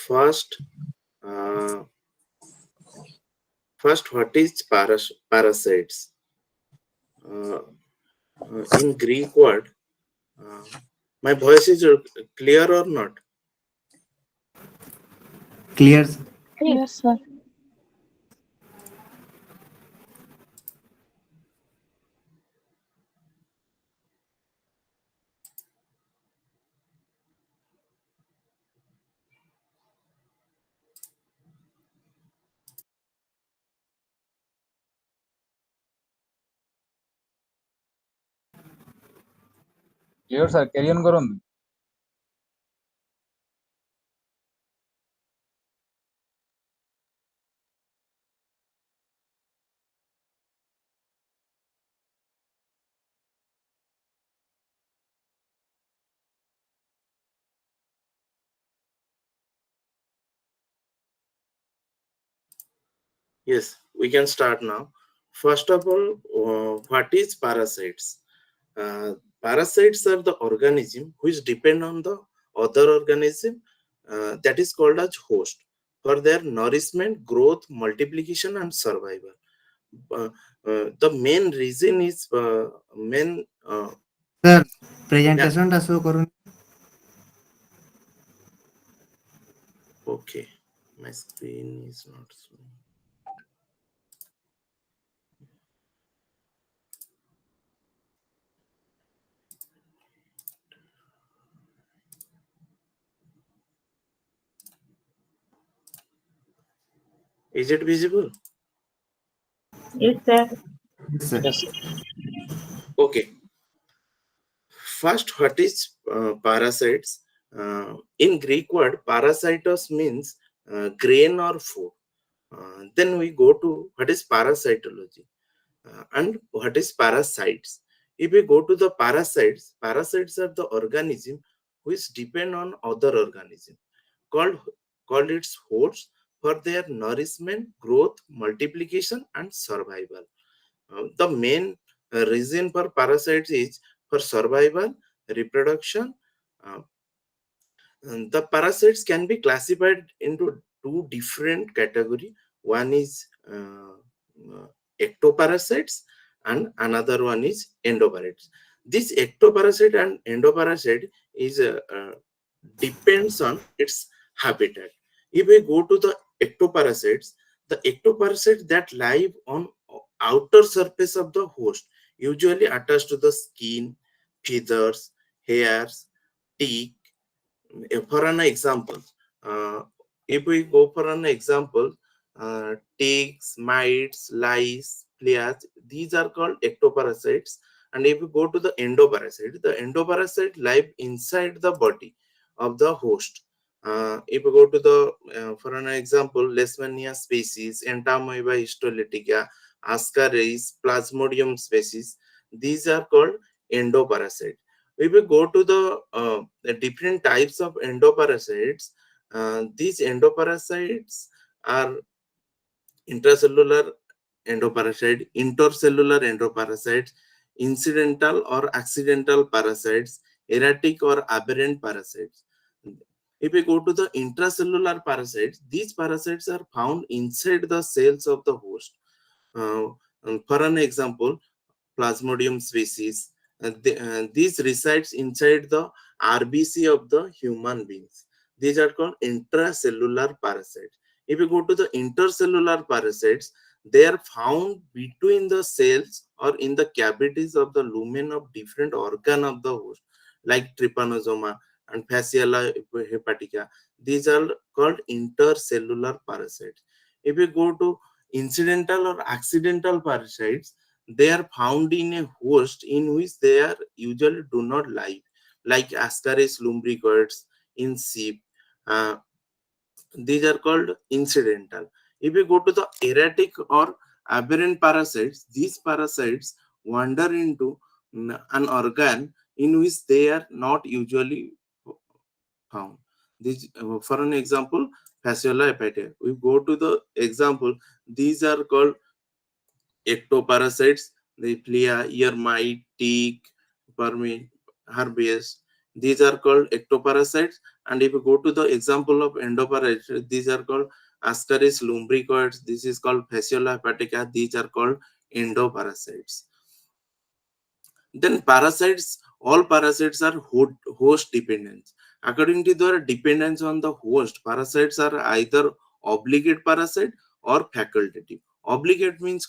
First, uh, what is parasites? Uh, in Greek word, uh, my voice is clear or not? Clear. Yes, sir. Clear sir, carry on করুন। Yes, we can start now. First of all, what is parasites? Parasites are the organism which depend on the other organism that is called as host for their nourishment, growth, multiplication, and survival. Uh, the main reason is main. Sir, Yeah. প্রেজেন্টেশনটা show করুন। Okay, my screen is not showing. Is it visible? Yes, sir. Sir, Okay. First, what is parasites? In Greek word, parasitos means grain or food. Then we go to what is parasitology and what is parasites. If we go to the parasites, parasites are the organism which depend on other organism called its hosts for their nourishment, growth, multiplication, and survival. The main reason for parasites is for survival, reproduction. uh, and the parasites can be classified into two different category. One is ectoparasites and another one is endoparasites. This ectoparasite and endoparasite is depends on its habitat. If we go to the ectoparasites, the ectoparasites that live on outer surface of the host, usually attached to the skin, feathers, hairs, teeth. For an example, uh, if we go for an example, ticks, mites, lice, fleas, these are called ectoparasites. And if you go to the endoparasite live inside the body of the host. If you go to the, for an example, Leishmania species, Entamoeba histolytica, Ascaris, Plasmodium species, these are called endoparasite. We will go to the different types of endoparasites. These endoparasites are intracellular endoparasite, intercellular endoparasites, incidental or accidental parasites, erratic or aberrant parasites. If we go to the intracellular parasites, these parasites are found inside the cells of the host. Uh, for an example, Plasmodium species. These resides inside the RBC of the human beings. These are called intracellular parasites. If you go to the intercellular parasites, they are found between the cells or in the cavities of the lumen of different organ of the host, like trypanosoma and Fasciella hepatica. These are called intercellular parasites. If you go to incidental or accidental parasites, they are found in a host in which they are usually do not live, like Ascaris lumbricoids in sheep. Uh, these are called incidental. If you go to the erratic or aberrant parasites, these parasites wander into an organ in which they are not usually found. This, for an example, Fasciola hepatica. We go to the example. These are called ectoparasites, the flea, ear mite, tick, vermin, herpes. These are called ectoparasites, And if you go to the example of endoparasites, these are called Ascaris lumbricoids. This is called Fasciola hepatica. These are called endoparasites. Then parasites, all parasites are host dependent. According to their dependence on the host, parasites are either obligate parasite or facultative. Obligate means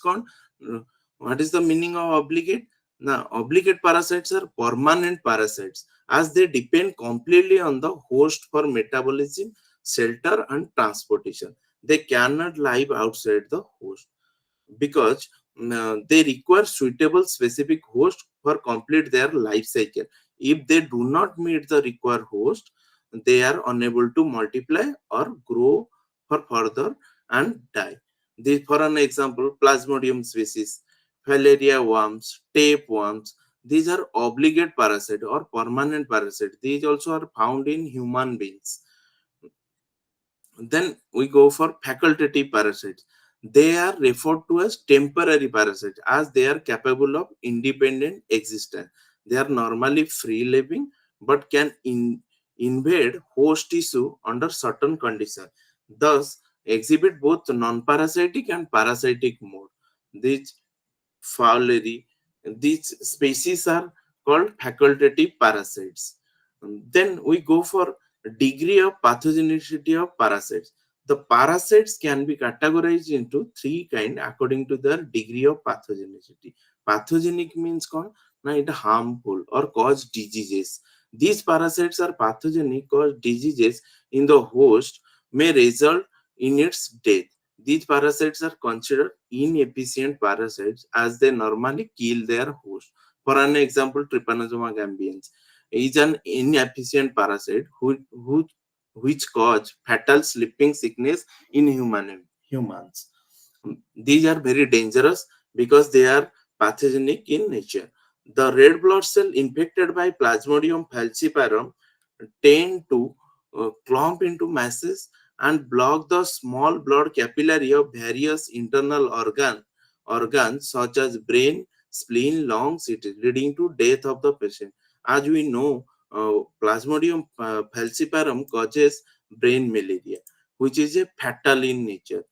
what is the meaning of obligate? Now, obligate parasites are permanent parasites as they depend completely on the host for metabolism, shelter, and transportation. They cannot live outside the host because they require suitable specific host for complete their life cycle. If they do not meet the required host, they are unable to multiply or grow for further and die. For an example, Plasmodium species, Filaria worms, tapeworms, these are obligate parasite or permanent parasite. These also are found in human beings. Then we go for facultative parasites. They are referred to as temporary parasites as they are capable of independent existence. They are normally free living but can invade host tissue under certain conditions. Thus, exhibit both non-parasitic and parasitic mode. These fowlery, these species are called facultative parasites. Then we go for degree of pathogenicity of parasites. The parasites can be categorized into three kinds according to their degree of pathogenicity. Pathogenic means it harmful or cause diseases. These parasites are pathogenic, cause diseases in the host, may result in its death. These parasites are considered inefficient parasites as they normally kill their host. For an example, Trypanosoma gambians is an inefficient parasite which cause fatal sleeping sickness in humans. These are very dangerous because they are pathogenic in nature. The red blood cell infected by Plasmodium falciparum tend to clump into masses and block the small blood capillary of various internal organs such as brain, spleen, lungs, leading to death of the patient. As we know, Plasmodium falciparum causes brain malaria, which is a fatal in nature.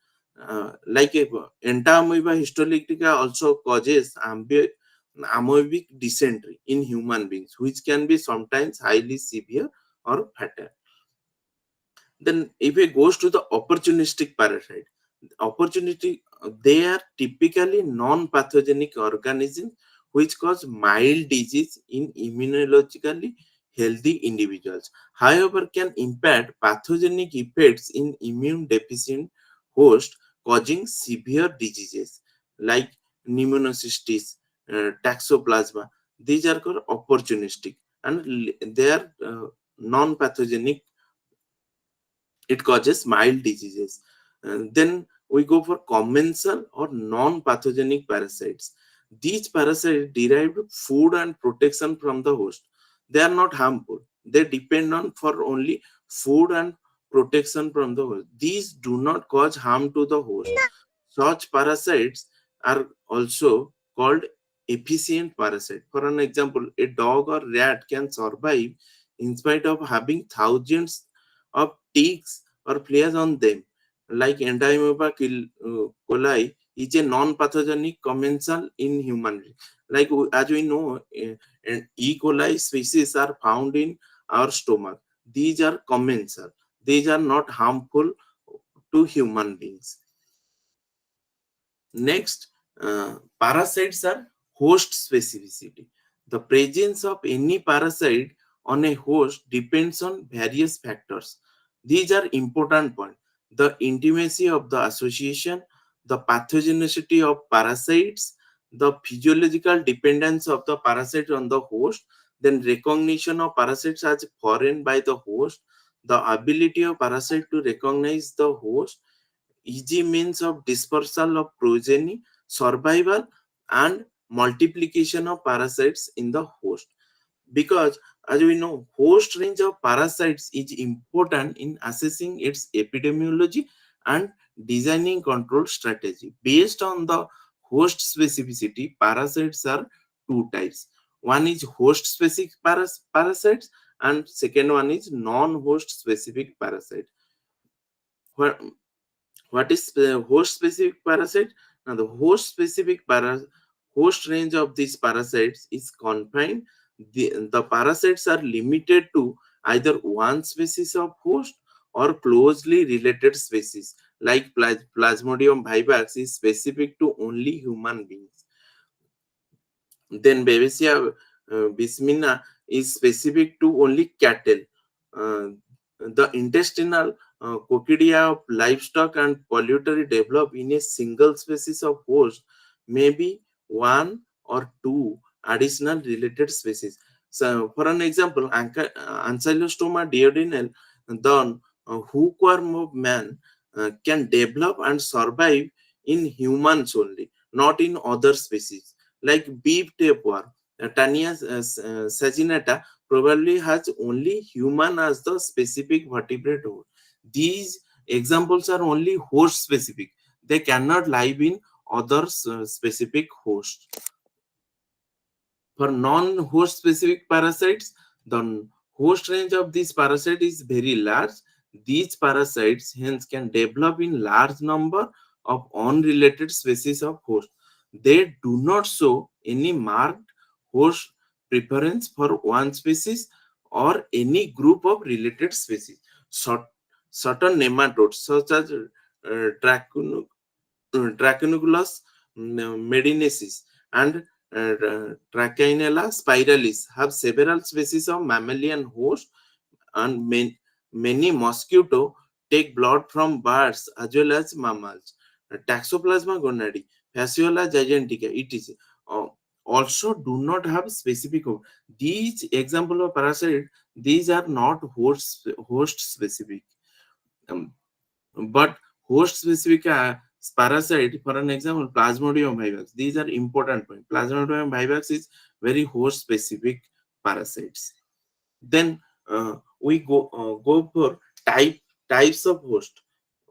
Like a entamoeba histolytica also causes amoebic dysentery in human beings, which can be sometimes highly severe or fatal. Then if it goes to the opportunistic parasite, they are typically non-pathogenic organisms which cause mild disease in immunologically healthy individuals. However, can impact pathogenic effects in immune deficient host, causing severe diseases like pneumocystis, toxoplasma. These are called opportunistic and they are non-pathogenic. It causes mild diseases. Then we go for commensal or non-pathogenic parasites. These parasites derive food and protection from the host. They are not harmful. They depend on for only food and protection from the host. These do not cause harm to the host. Such parasites are also called efficient parasite. For an example, a dog or rat can survive in spite of having thousands of ticks or fleas on them. Like Entamoeba coli is a non-pathogenic commensal in human beings. Like as we know, E. coli species are found in our stomach. These are commensal. These are not harmful to human beings. Next, parasites are host specificity. The presence of any parasite on a host depends on various factors. These are important points. The intimacy of the association, the pathogenicity of parasites, the physiological dependence of the parasite on the host, then recognition of parasites as foreign by the host, the ability of parasite to recognize the host, easy means of dispersal of progeny, survival, and multiplication of parasites in the host. Because, as we know, host range of parasites is important in assessing its epidemiology and designing control strategy. Based on the host specificity, parasites are two types. One is host specific parasites and second one is non-host specific parasite. What, what is host specific parasite? Now the host range of these parasites is confined. The parasites are limited to either one species of host or closely related species, like Plasmodium vivax is specific to only human beings. Then Babesia bismina is specific to only cattle. Uh, the intestinal coccidia of livestock and poultry develop in a single species of host, maybe one or two additional related species. So, for an example, Ancylostoma duodenale, the hookworm of man, can develop and survive in humans only, not in other species. Like beef tapeworm, Tania saginata probably has only human as the specific vertebrate host. These examples are only host specific. They cannot live in other specific hosts. For non-host specific parasites, the host range of these parasites is very large. These parasites hence can develop in large number of unrelated species of host. They do not show any marked host preference for one species or any group of related species. Certain nematodes such as Dracunculus medinensis and Trachinella spiralis have several species of mammalian hosts, and many mosquito take blood from birds as well as mammals. Taxoplasma gonadi, Fasciola gigantica, etc. uh, also do not have specific host. These example of parasite, these are not host specific. Um, but host specific parasite, for an example, Plasmodium vivax, these are important point. Plasmodium vivax is very host specific parasites. Then we go for types of host.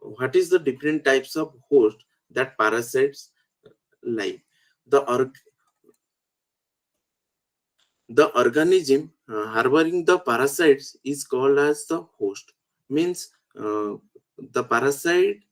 What is the different types of host that parasites live? The the organism harboring the parasites is called as the host. Means the parasite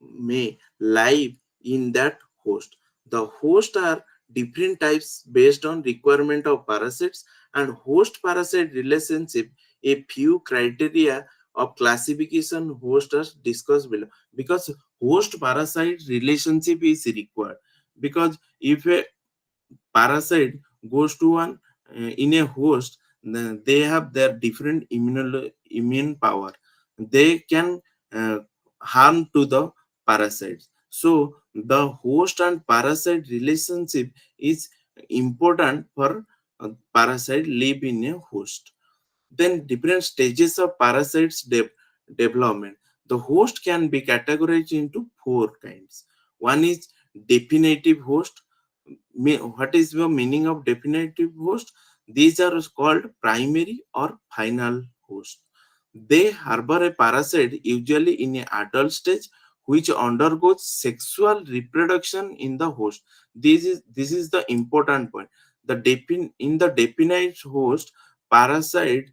may live in that host. The host are different types based on requirement of parasites and host parasite relationship. A few criteria of classification host are discussed below, because host parasite relationship is required. Because if a parasite goes to one in a host, they have their different immune power. They can uh, harm to the parasites. So the host and parasite relationship is important for parasite live in a host. Then different stages of parasites development. The host can be categorized into four kinds. One is definitive host. What is the meaning of definitive host? These are called primary or final host. They harbor a parasite usually in an adult stage, which undergoes sexual reproduction in the host. This is the important point. In the definite host, parasite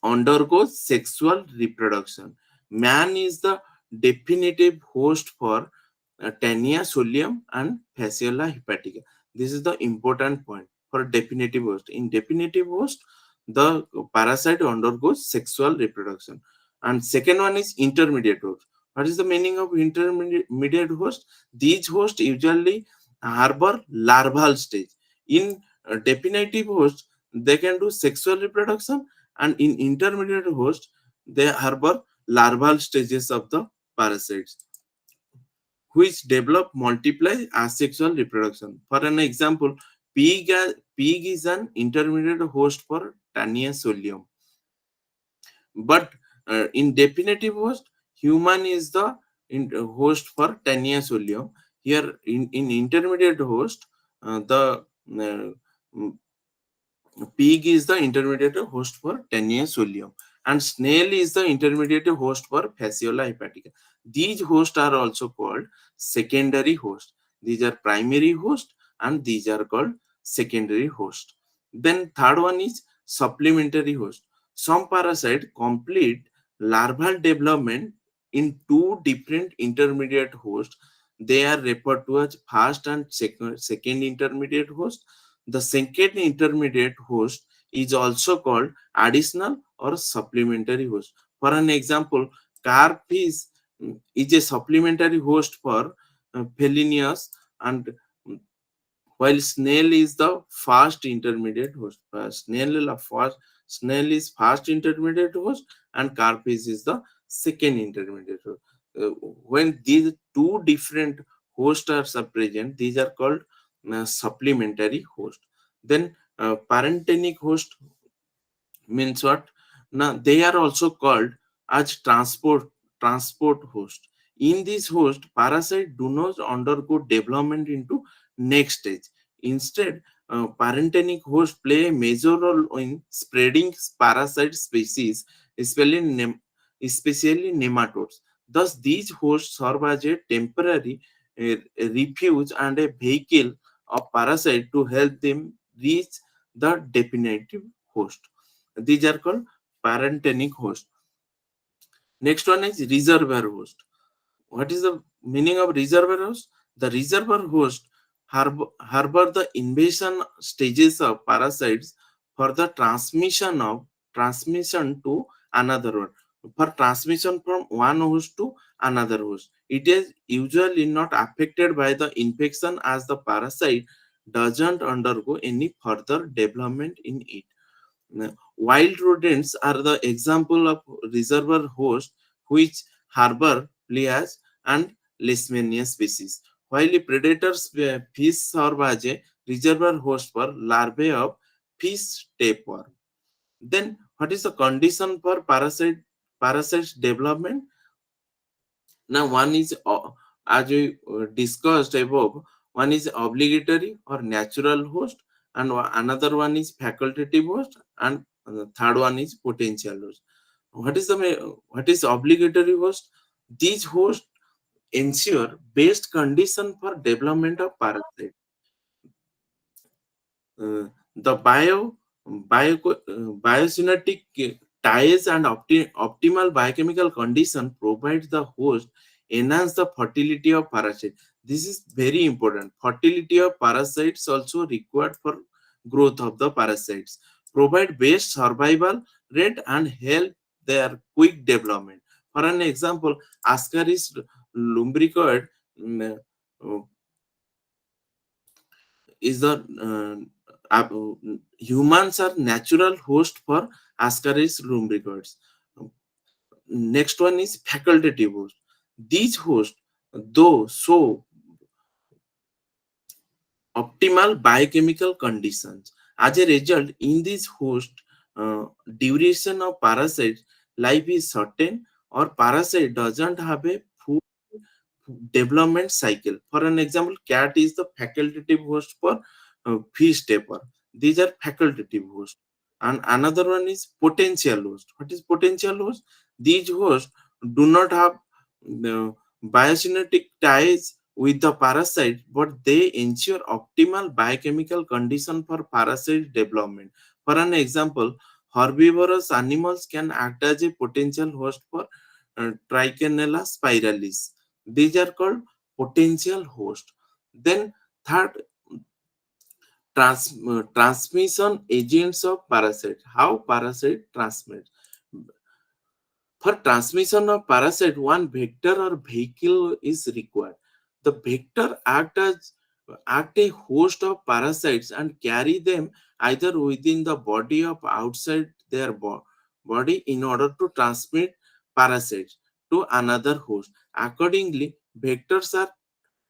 undergoes sexual reproduction. Man is the definitive host for Tania solium and Fasciola hepatica. This is the important point for definitive host. In definitive host, the parasite undergoes sexual reproduction. And second one is intermediate host. What is the meaning of intermediate host? These hosts usually harbor larval stage. In definitive host, they can do sexual reproduction, and in intermediate host, they harbor larval stages of the parasites, which develop multiply asexual reproduction. For an example, pig is an intermediate host for Tania solium. But in definitive host, human is the host for Tania solium. Here in intermediate host, the pig is the intermediate host for Tania solium, and snail is the intermediate host for Fasciola hepatica. These hosts are also called secondary host. These are primary host and these are called secondary host. Then third one is supplementary host. Some parasite complete larval development in two different intermediate hosts. They are referred to as first and second intermediate host. The second intermediate host is also called additional or supplementary host. For an example, carp is a supplementary host for Felinus, and while snail is the fast intermediate host. Snail is fast intermediate host, and carpis is the second intermediate host. When these two different hosts are present, these are called supplementary host. Then parentenic host means what? Now they are also called as transport host. In this host, parasite do not undergo development into next stage. Instead, parentenic host play a major role in spreading parasite species, especially especially nematodes. Thus, these hosts serve as a temporary refuge and a vehicle of parasite to help them reach the definitive host. These are called parentenic host. Next one is reservoir host. What is the meaning of reservoir host? The reservoir host harbor the invasion stages of parasites for the transmission to another one. For transmission from one host to another host. It is usually not affected by the infection as the parasite doesn't undergo any further development in it. Wild rodents are the example of reservoir hosts which harbor Plias and Leishmania species, while predators fish serve as a reservoir host for larvae of fish tapeworm. Then, what is the condition for parasites development? Now, one is, as we discussed above, one is obligatory or natural host, and another one is facultative host, and the third one is potential host. What is obligatory host? These hosts ensure best condition for development of parasite. The biosynergetic ties and optimal biochemical condition provide the host enhance the fertility of parasite. This is very important. Fertility of parasites also required for growth of the parasites. Provide best survival rate and help their quick development. For an example, Ascaris lumbricoid is the humans are natural host for Ascaris lumbricoids. Next one is facultative host. These hosts, though show optimal biochemical conditions. As a result, in this host, duration of parasite life is certain, or parasite doesn't have a full development cycle. For an example, cat is the facultative host for fish taper. These are facultative hosts. And another one is potential host. What is potential host? These hosts do not have biogenetic ties with the parasite, but they ensure optimal biochemical condition for parasite development. For an example, herbivorous animals can act as a potential host for Trichinella spiralis. These are called potential host. Then third, transmission agents of parasite. How parasite transmit? For transmission of parasite, one vector or vehicle is required. The vector act a host of parasites and carry them either within the body or outside their body in order to transmit parasites to another host. Accordingly, vectors are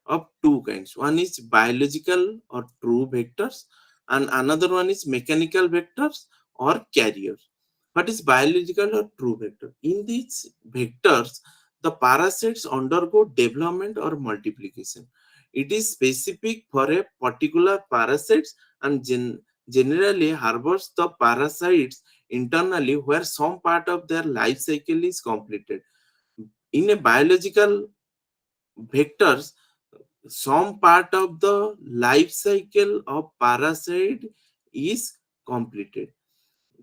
of two kinds. One is biological or true vectors, and another one is mechanical vectors or carriers. What is biological or true vector? In these vectors, the parasites undergo development or multiplication. It is specific for a particular parasites and generally harbors the parasites internally where some part of their life cycle is completed. In a biological vectors, some part of the life cycle of parasite is completed.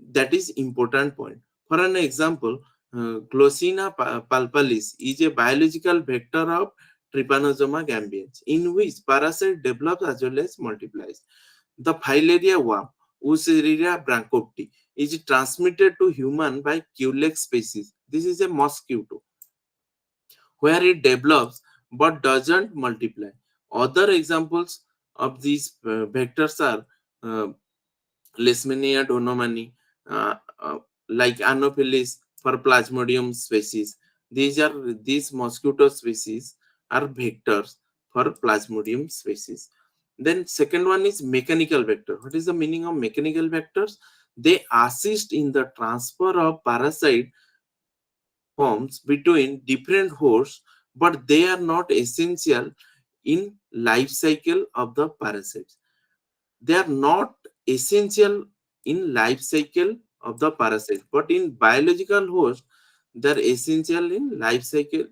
That is important point. For an example, Glossina palpalis is a biological vector of Trypanosoma gambians, in which parasite develops as well as multiplies. The filaria worm, Useria branchopti, is transmitted to human by Culex species. This is a mosquito where it develops but doesn't multiply. Other examples of these vectors are uh, Leishmania donomani, uh, uh, like Anopheles for Plasmodium species. These mosquito species are vectors for Plasmodium species. Then second one is mechanical vector. What is the meaning of mechanical vectors? They assist in the transfer of parasite forms between different hosts, but they are not essential in life cycle of the parasites. They are not essential in life cycle of the parasite, but in biological host they are essential in life cycle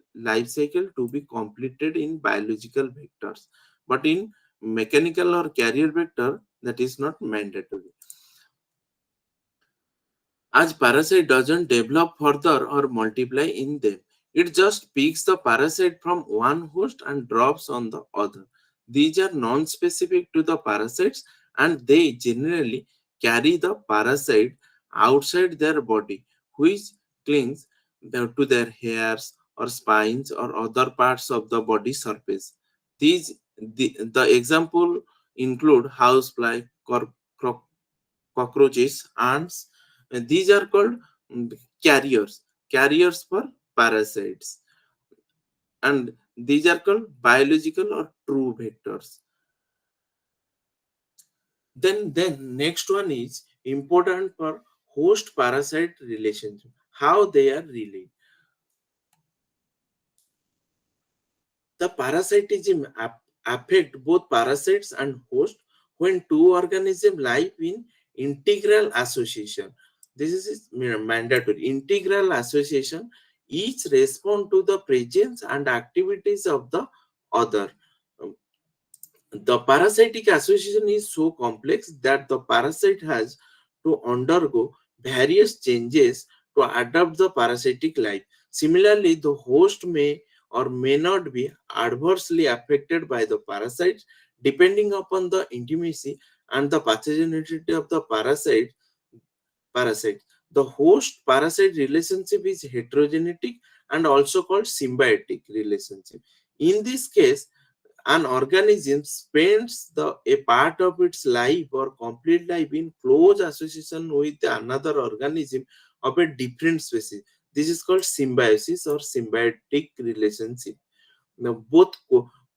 to be completed in biological vectors, but in mechanical or carrier vector that is not mandatory. As parasite doesn't develop further or multiply in them, it just picks the parasite from one host and drops on the other. These are non-specific to the parasites and they generally carry the parasite outside their body, which clings to their hairs or spines or other parts of the body surface. The example include housefly, cockroaches, ants. These are called mm, carriers, carriers for parasites, and these are called biological or true vectors. Then next one is important for host parasite relationship, how they are related. The parasitism affect both parasites and host when two organisms live in integral association. This is mandatory. Integral association, each respond to the presence and activities of the other. Um, The parasitic association is so complex that the parasite has to undergo various changes to adapt the parasitic life. Similarly, the host may or may not be adversely affected by the parasites depending upon the intimacy and the pathogenicity of the parasite. The host parasite relationship is heterogenetic and also called symbiotic relationship. In this case, an organism spends a part of its life or complete life in close association with another organism of a different species. This is called symbiosis or symbiotic relationship. Now, both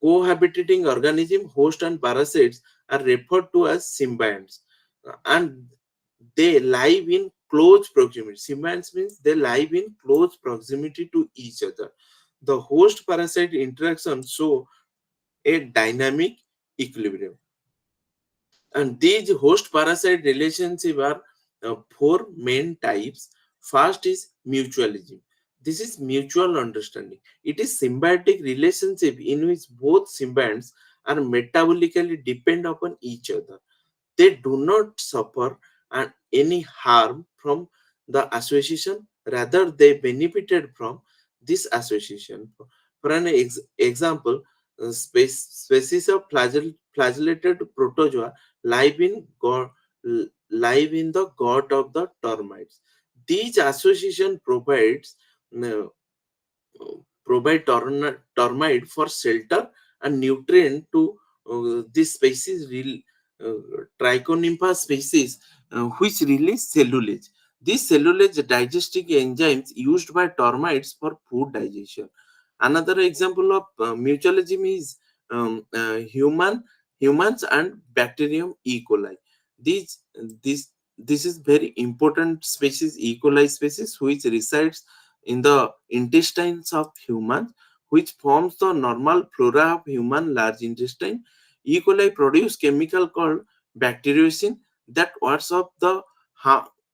cohabitating organism, host and parasites, are referred to as symbionts, and they live in close proximity. Symbionts means they live in close proximity to each other. The host parasite interaction show a dynamic equilibrium. And these host parasite relationship are four main types. First is mutualism. This is mutual understanding. It is symbiotic relationship in which both symbionts are metabolically depend upon each other. They do not suffer any harm from the association, rather they benefited from this association. For an example, species of flagellated protozoa live in live in the gut of the termites. These association uh, provide termite for shelter and nutrient to this species, Trichonympha species, which release cellulose. These cellulose digestive enzymes used by termites for food digestion. Another example of mutualism is humans and bacterium E. coli. These this is very important species, E. coli species, which resides in the intestines of humans, which forms the normal flora of human large intestine. E. coli produce chemical called bacteriocin that wards off the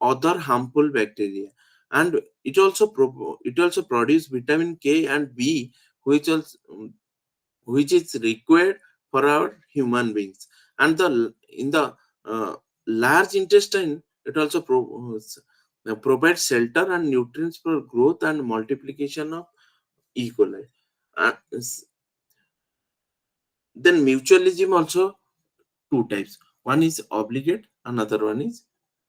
other harmful bacteria, and it also produce vitamin K and B, which also, which is required for our human beings. And the in the uh, large intestine, It also provides shelter and nutrients for growth and multiplication of E. coli. Then mutualism also two types. One is obligate, another one is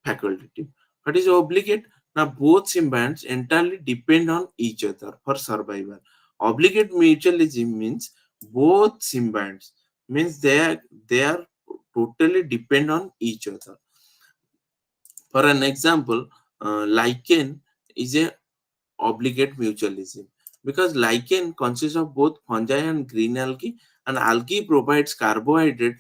facultative. What is obligate? Now both symbionts entirely depend on each other for survival. Obligate mutualism means both symbionts means they are totally depend on each other. For an example, lichen is a obligate mutualism because lichen consists of both fungi and green algae, and algae provides carbohydrate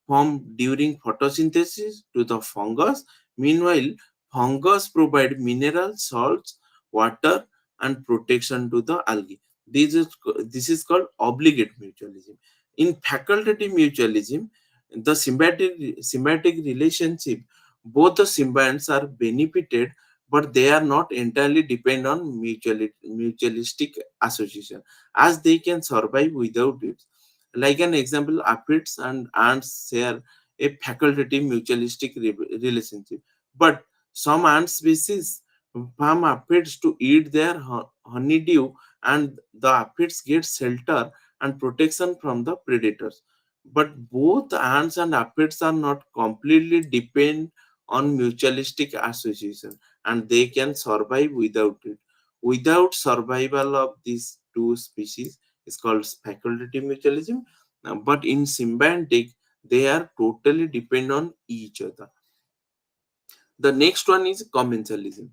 formed during photosynthesis to the fungus. Meanwhile, fungus provide minerals, salts, water, and protection to the algae. This is called obligate mutualism. In facultative mutualism, the symbiotic relationship, both the symbionts are benefited, but they are not entirely depend on mutualistic association, as they can survive without it. Like an example, aphids and ants share a facultative mutualistic relationship. But some ant species farm aphids to eat their honeydew, and the aphids get shelter and protection from the predators. But both ants and aphids are not completely depend on mutualistic association, and they can survive without it. Without survival of these two species is called facultative mutualism. But in symbiotic, they are totally depend on each other. The next one is commensalism.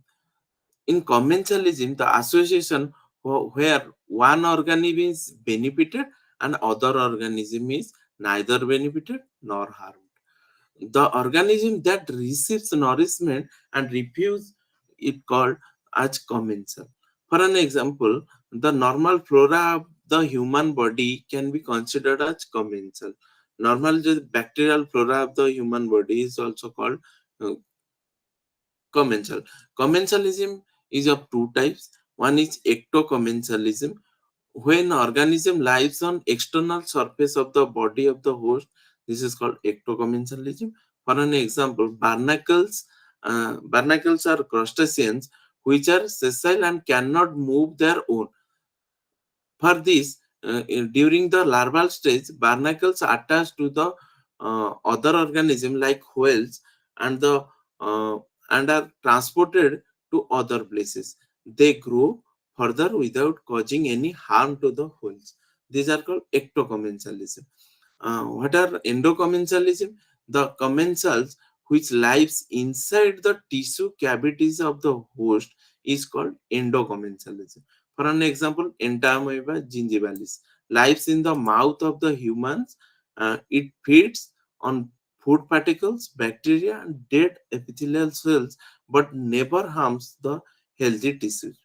In commensalism, the association where one organism is benefited and other organism is neither benefited nor harmed. The organism that receives nourishment and refuses it called as commensal. For an example, the normal flora of the human body can be considered as commensal. Normal just bacterial flora of the human body is also called uh, commensal. Commensalism is of two types. One is ectocommensalism, when organism lives on external surface of the body of the host. This is called ectocommensalism. For an example, barnacles are crustaceans which are sessile and cannot move their own. For this, during the larval stage, barnacles attach to the other organism like whales, and the uh, and are transported to other places. They grow further without causing any harm to the whales. These are called ectocommensalism. What are endocommensalism? The commensals which lives inside the tissue cavities of the host is called endocommensalism. For an example, Entamoeba gingivalis lives in the mouth of the humans. It feeds on food particles, bacteria, and dead epithelial cells, but never harms the healthy tissues.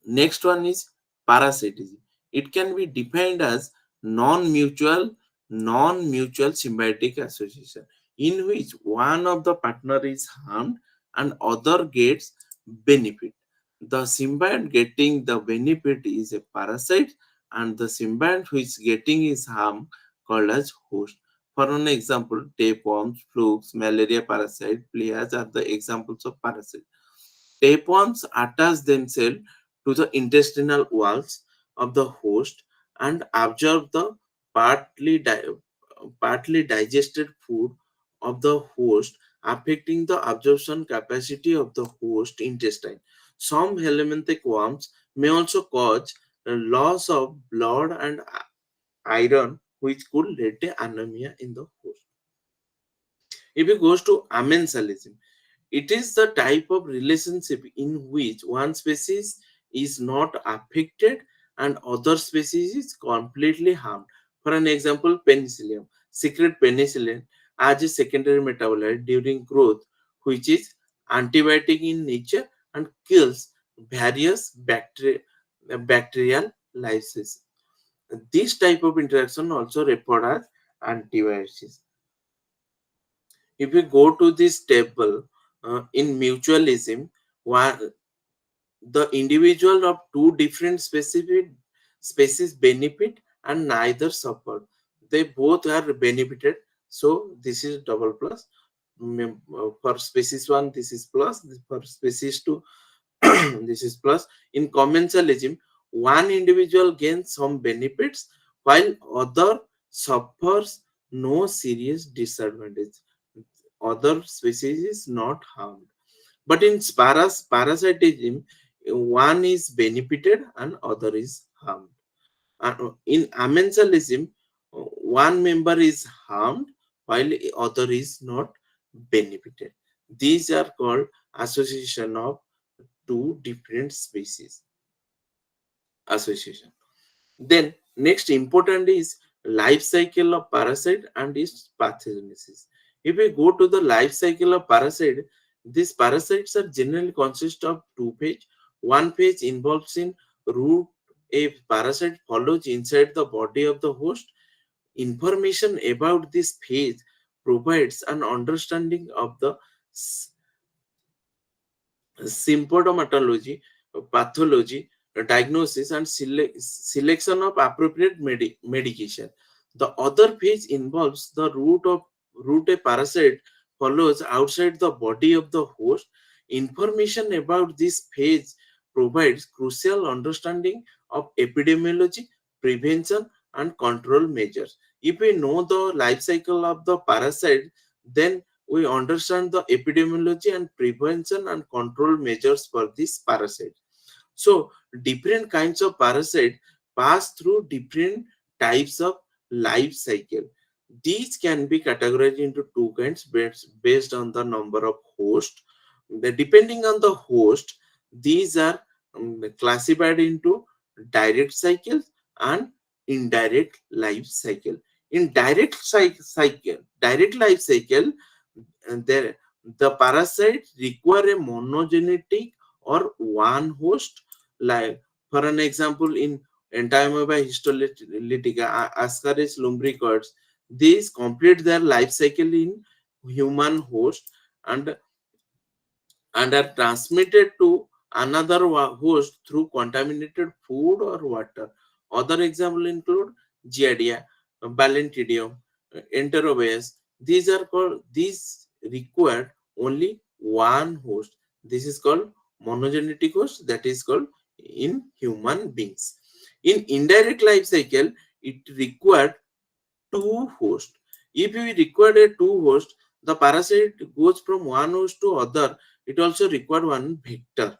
Next one is parasitism. It can be defined as non-mutual symbiotic association in which one of the partner is harmed and other gets benefit. The symbiote getting the benefit is a parasite, and the symbiote which getting is harm called as host. For an example, tapeworms, flukes, malaria parasite, pleias are the examples of parasites. Tapeworms attach themselves to the intestinal walls of the host and absorb the partly, partly digested food of the host, affecting the absorption capacity of the host intestine. Some helminthic worms may also cause a loss of blood and iron, which could lead to anemia in the host. If it goes to amensalism, it is the type of relationship in which one species is not affected and other species is completely harmed. For an example, penicillium secrete penicillin as a secondary metabolite during growth, which is antibiotic in nature and kills various bacterial lysis. This type of interaction also referred as antibiosis. If we go to this table, in mutualism, one, the individual of two different specific species benefit and neither suffer. They both are benefited. So this is double plus. for species 1 this is plus, for species 2 this is plus. In commensalism, one individual gains some benefits while other suffers no serious disadvantage. Other species is not harmed. But in parasitism, one is benefited and other is harmed. In amensalism, one member is harmed while other is not benefited. These are called association of two different species. Association. Then next important is life cycle of parasite and its pathogenesis. If we go to the life cycle of parasite, these parasites are generally consist of two phase. One phase involves in root. A parasite follows inside the body of the host. Information about this phase provides an understanding of the symptomatology, pathology, diagnosis, and selection of appropriate medication. The other phase involves the route a parasite follows outside the body of the host. Information about this phase provides crucial understanding of epidemiology, prevention, and control measures. If we know the life cycle of the parasite, then we understand the epidemiology and prevention and control measures for this parasite. So different kinds of parasite pass through different types of life cycle. These can be categorized into two kinds based on the number of hosts. Depending on the host, these are classified into direct cycles and indirect life cycle. In direct life cycle, and there the parasite require a monogenetic or one host. Like for an example, in Entamoeba histolytica, Ascaris lumbricoids, these complete their life cycle in human host and are transmitted to another host through contaminated food or water. Other examples include Giardia, Balentidium, Enterobius. These require only one host. This is called monogenetic host, that is called in human beings. In indirect life cycle, it required two hosts. If we require a two host, the parasite goes from one host to other. It also required one vector.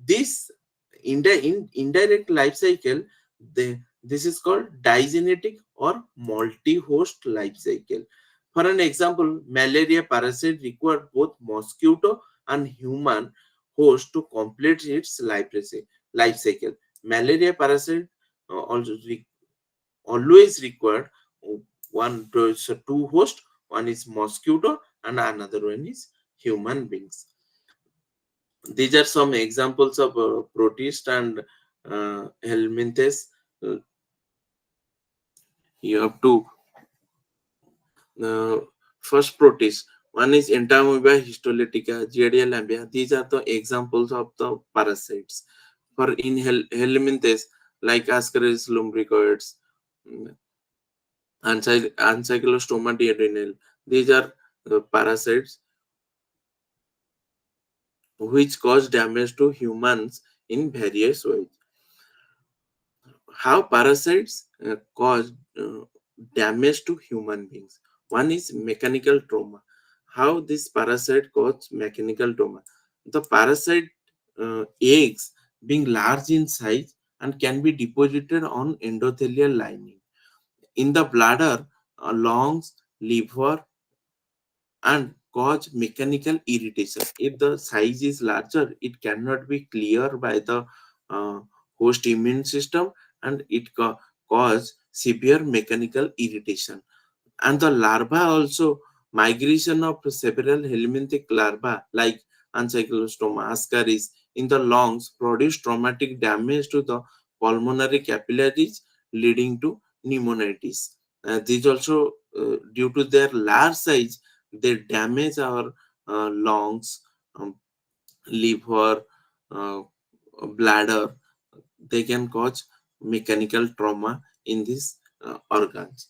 This indirect life cycle, this is called digenetic or multi-host life cycle. For an example, malaria parasite required both mosquito and human host to complete its life cycle. Malaria parasite also always required so two hosts. One is mosquito and another one is human beings. These are some examples of protist and helminthes. Uh, you have to uh, first protist. One is Entamoeba histolytica, Giardia lambia. These are the examples of the parasites. For in helminthes, like Ascaris lumbricoids, mm, Ancylostoma duodenale. These are parasites which cause damage to humans in various ways. How parasites cause damage to human beings. One is mechanical trauma. How this parasite cause mechanical trauma? The parasite eggs being large in size and can be deposited on endothelial lining in the bladder, lungs, liver, and cause mechanical irritation. If the size is larger, it cannot be cleared by the uh, host immune system, and it cause severe mechanical irritation. And the larva also, migration of several helminthic larvae like Ancylostoma ascaris in the lungs produce traumatic damage to the pulmonary capillaries, leading to pneumonitis. These also, due to their large size, they damage our lungs, um, liver, uh, bladder. They can cause mechanical trauma in these organs.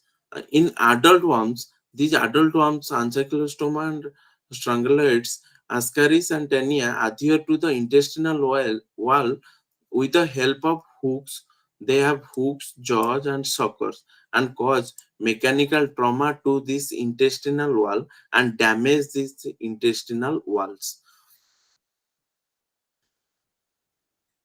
In adult worms, These adult worms, ankylostoma and strongyloids, ascaris and tenia, adhere to the intestinal wall with the help of hooks. They have hooks, jaws, and suckers and cause mechanical trauma to this intestinal wall and damage these intestinal walls.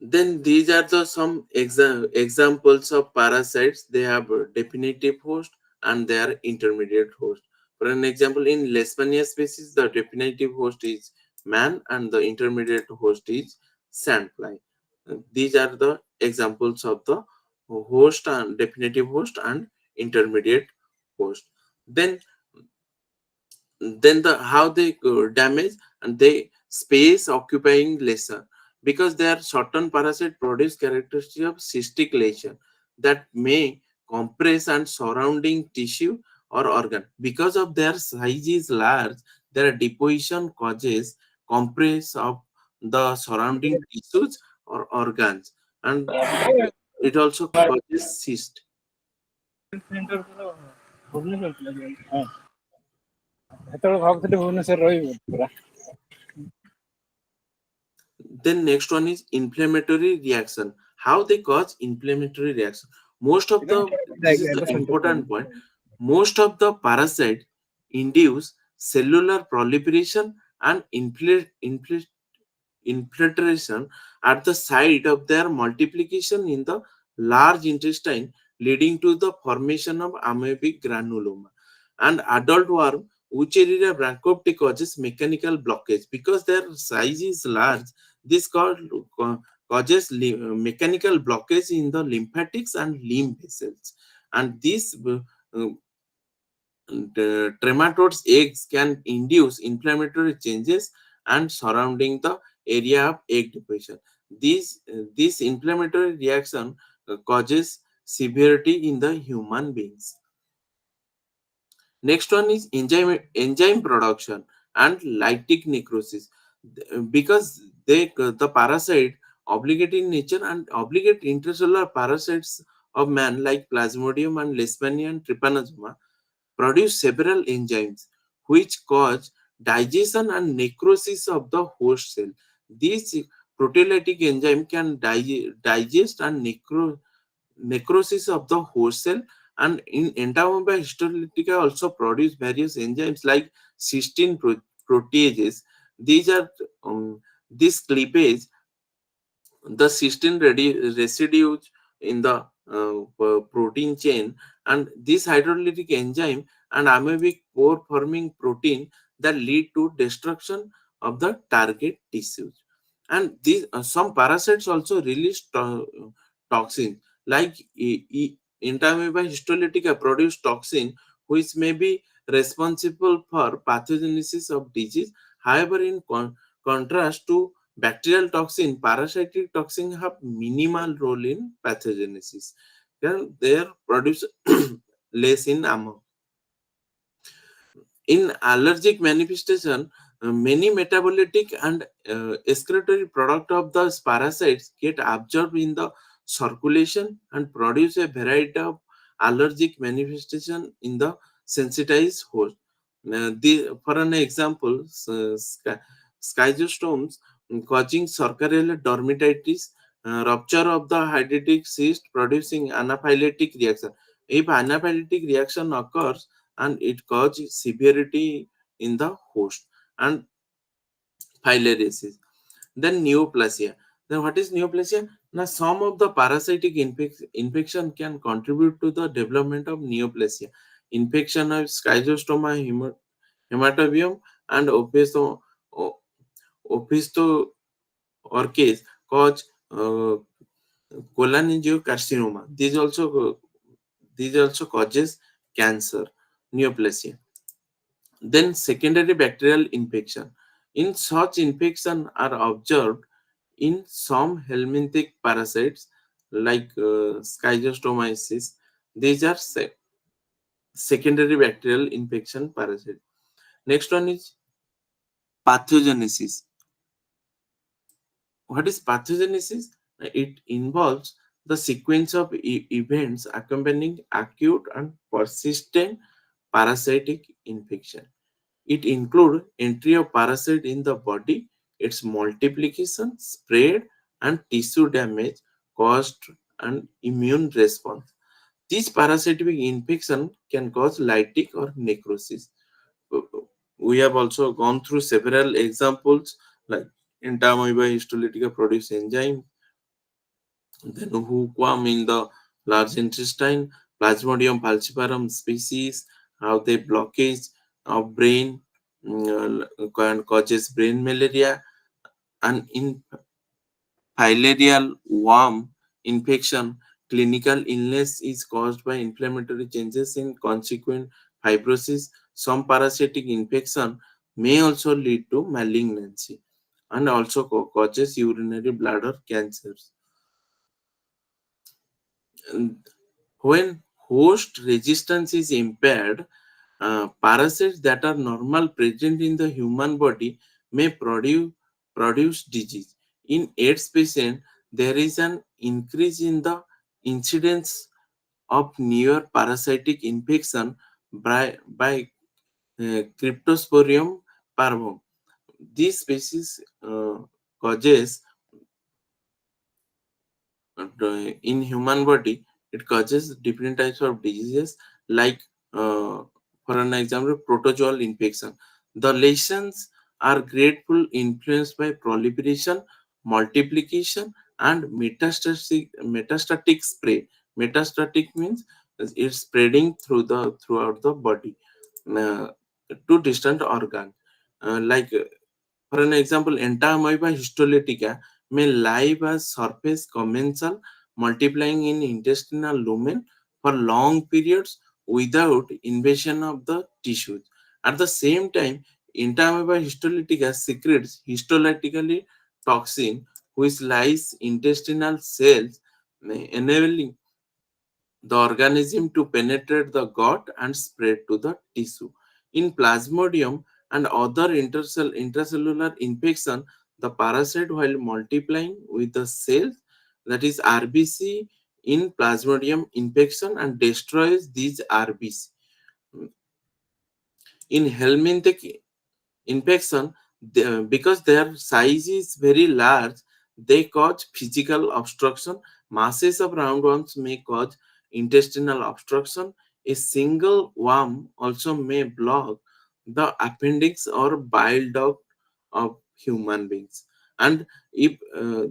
Then these are the some examples of parasites. They have a definitive host and they are intermediate host. For an example, in Leishmania species, the definitive host is man and the intermediate host is sandfly. These are the examples of the host and definitive host and intermediate host. Then the how they damage and they space occupying lesion because they are certain parasite produce characteristic of cystic lesion that may compress and surrounding tissue or organ because of their size is large. Their deposition causes compress of the surrounding tissues or organs, and it also causes cyst. ସେତେବେଳେ ଭାବୁଥିଲି ଭୁବନେଶ୍ୱର ରହିବି ପୁରା। Then next one is inflammatory reaction. How they cause inflammatory reaction? Most of the This is the important point. Most of the parasite induce cellular proliferation and infiltration at the site of their multiplication in the large intestine, leading to the formation of amoebic granuloma. And adult worm, Wuchereria brachypti causes mechanical blockage because their size is large. This causes mechanical blockage in the lymphatics and lymph vessels. And these the trematodes eggs can induce inflammatory changes and surrounding the area of egg deposition. This inflammatory reaction causes severity in the human beings. Next one is enzyme production and lytic necrosis. Because the parasite obligate in nature and obligate intracellular parasites of man like Plasmodium and Leishmania and Trypanosoma produce several enzymes which cause digestion and necrosis of the host cell. These proteolytic enzyme can digest and necrosis of the host cell, and in Entamoeba histolytica also produce various enzymes like cysteine proteases. These are this cleavage the cysteine residues in the protein chain, and this hydrolytic enzyme and amoebic pore forming protein that lead to destruction of the target tissues. And these some parasites also release toxin like Entamoeba histolytica produce toxin which may be responsible for pathogenesis of disease. However, in contrast to bacterial toxin, parasitic toxin have minimal role in pathogenesis. They are produced less in amount. In allergic manifestation, many metabolic and excretory product of the parasites get absorbed in the circulation and produce a variety of allergic manifestation in the sensitized host. For an example, schistosomes causing sarcoidosis dermatitis, rupture of the hydritic cyst producing anaphylactic reaction. If anaphylactic reaction occurs, and it causes severity in the host and filariasis. Then neoplasia. Then what is neoplasia? Now some of the parasitic infection can contribute to the development of neoplasia. Infection of schizostoma, hematobium, and ophisto orchis cause cholangiocarcinoma. These also causes cancer, neoplasia. Then secondary bacterial infection. In such infection are observed in some helminthic parasites like schistosomiasis. These are secondary bacterial infection parasites. Next one is pathogenesis. What is pathogenesis? It involves the sequence of events accompanying acute and persistent parasitic infection. It includes entry of parasite in the body, its multiplication, spread, and tissue damage caused an immune response. This parasitic infection can cause lytic or necrosis. We have also gone through several examples like entamoeba histolytica produce enzyme, then hookworm in the large intestine, Plasmodium falciparum species, how they blockage of brain can causes brain malaria, and in filarial worm infection, clinical illness is caused by inflammatory changes in consequent fibrosis. Some parasitic infection may also lead to malignancy and also causes urinary bladder cancers. And when host resistance is impaired, parasites that are normal present in the human body may produce disease. In AIDS patient, there is an increase in the incidence of newer parasitic infection by Cryptosporidium parvum. This species causes in human body, it causes different types of diseases like for an example protozoal infection. The lesions are grateful influenced by proliferation, multiplication, and metastatic spray. Metastatic means it's spreading throughout the body uh, to distant organ. Like for an example, entamoeba histolytica may live as surface commensal, multiplying in intestinal lumen for long periods without invasion of the tissues. At the same time, entamoeba histolytica secretes histolytically toxin which lies intestinal cells, enabling the organism to penetrate the gut and spread to the tissue. In Plasmodium and other intracellular infection, the parasite while multiplying with the cells, that is RBC in Plasmodium infection, and destroys these RBC. In Helminthic infection, because their size is very large, they cause physical obstruction. Masses of roundworms may cause intestinal obstruction. A single worm also may block the appendix or bile duct of human beings, and if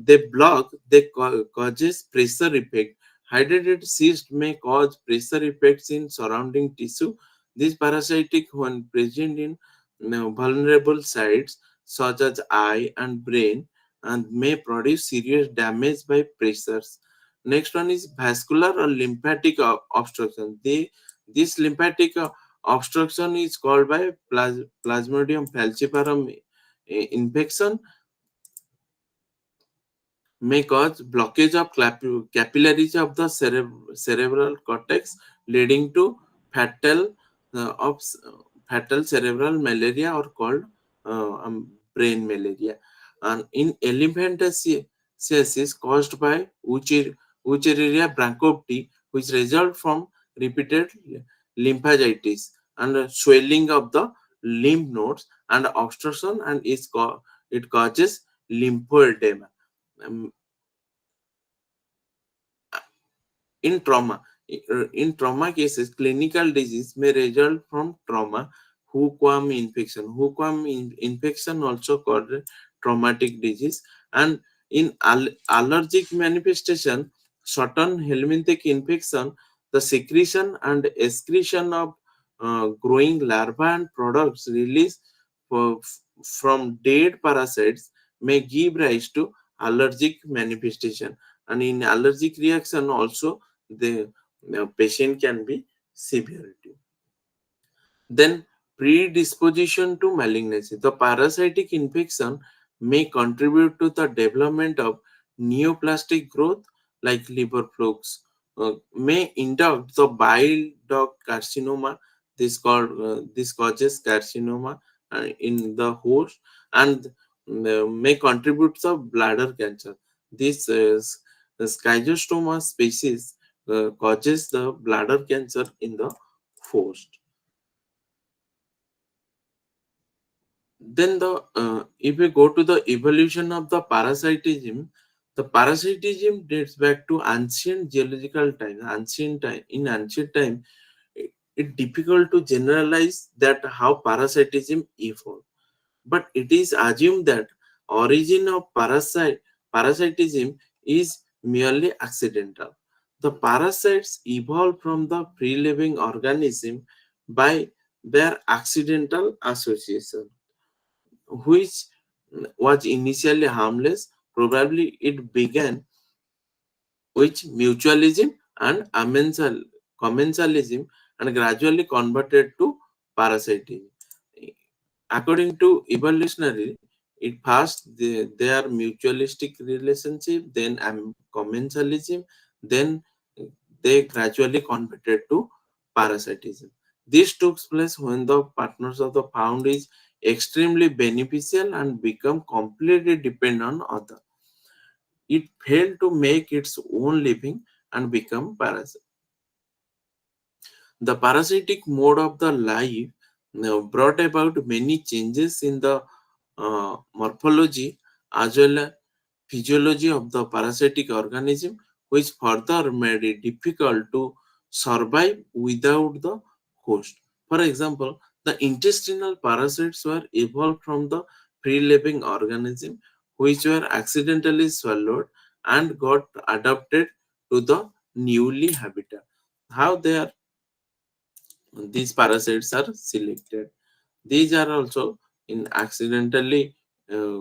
they block, they causes pressure effect. Hydrated cyst may cause pressure effects in surrounding tissue. This parasitic, when present in vulnerable sites such as eye and brain, and may produce serious damage by pressures. Next one is vascular or lymphatic obstruction. This lymphatic obstruction is called by Plasmodium falciparum infection, may cause blockage of capillaries of the cerebral cortex, leading to fatal of fatal cerebral malaria, or called brain malaria. And in elephantiasis caused by Wuchereria branchiopti, which result from repeated lymphangitis and swelling of the lymph nodes and obstruction, and it causes lymphoedema. Um, in trauma, in trauma cases, clinical disease may result from trauma. Hookworm infection also causes traumatic disease. And in allergic manifestation, certain helminthic infection, the secretion and excretion of growing larvae and products released from dead parasites may give rise to allergic manifestation. And in allergic reaction also, the patient can be severity. Then predisposition to malignancy. The parasitic infection may contribute to the development of neoplastic growth like liver flukes, may induct the bile duct carcinoma. This causes carcinoma in the host, and may contribute to bladder cancer. This schizostoma species causes the bladder cancer in the host. Then if we go to the evolution of the parasitism, the parasitism dates back to ancient geological time. In ancient time, it's difficult to generalize that how parasitism evolved, but it is assumed that origin of parasitism is merely accidental. The parasites evolved from the free-living organism by their accidental association, which was initially harmless. Probably it began with mutualism and commensalism and gradually converted to parasitism. According to evolutionary, it first their mutualistic relationship, then commensalism, then they gradually converted to parasitism. This took place when the partners of the found is extremely beneficial and become completely dependent on other. It failed to make its own living and become parasite. The parasitic mode of the life brought about many changes in the morphology as well as physiology of the parasitic organism, which further made it difficult to survive without the host. For example, the intestinal parasites were evolved from the free-living organism, which were accidentally swallowed and got adapted to the newly habitat. How these parasites are selected? These are also in accidentally uh,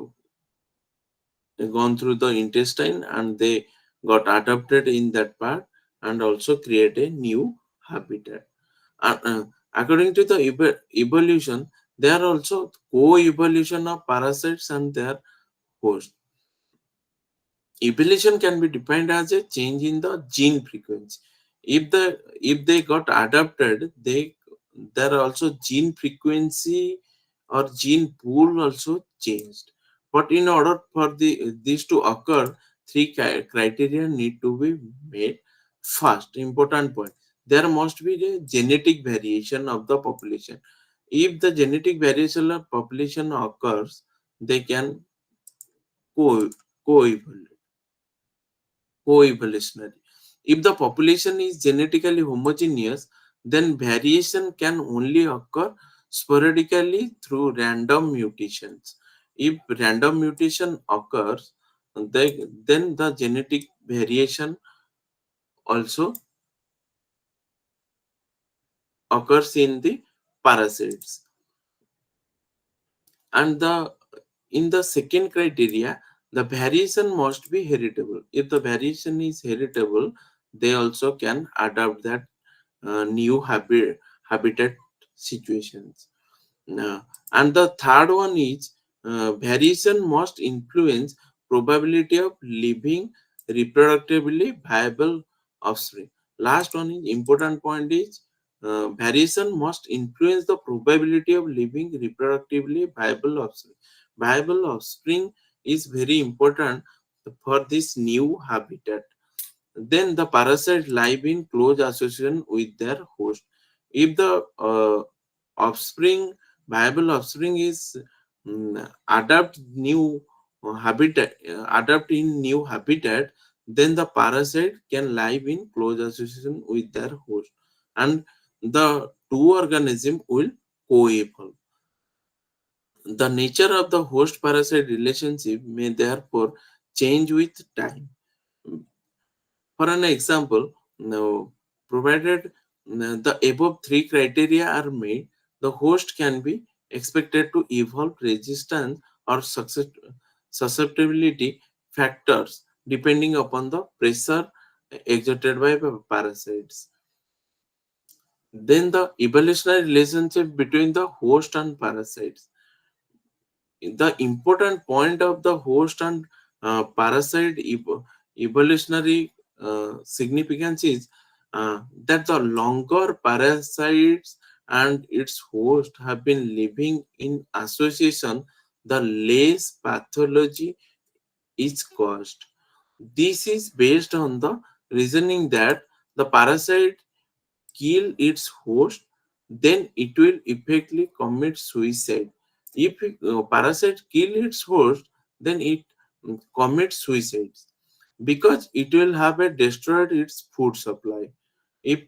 gone through the intestine and they got adapted in that part and also create a new habitat. According to the evolution, there are also co-evolution of parasites and their host. Evolution can be defined as a change in the gene frequency. If they got adapted, they there are also gene frequency or gene pool also changed. But in order for this to occur, three criteria need to be made. First, important point: there must be a genetic variation of the population. If the genetic variation of population occurs, they can co co-evolve co-evolutionary. If the population is genetically homogeneous, then variation can only occur sporadically through random mutations. If random mutation occurs, then the genetic variation also occurs in the parasites. And in the second criteria, the variation must be heritable. If the variation is heritable, they also can adapt that new habitat situations. Uh, and the third one is variation must influence probability of living reproductively viable offspring. Last one is important point is variation must influence the probability of living reproductively viable offspring. Viable offspring is very important for this new habitat. Then the parasite live in close association with their host. If the offspring, viable offspring is adapt in new habitat, then the parasite can live in close association with their host, and the two organism will co-evolve. The nature of the host parasite relationship may therefore change with time. For an example, now, provided the above three criteria are met, the host can be expected to evolve resistance or susceptibility factors depending upon the pressure exerted by parasites. Then the evolutionary relationship between the host and parasites. The important point of the host and parasite evolutionary significance is that the longer parasites and its host have been living in association, the less pathology is caused. This is based on the reasoning that the parasite kill its host, then it will effectively commit suicide. If parasite kill its host, then it commits suicide because it will have a destroyed its food supply. If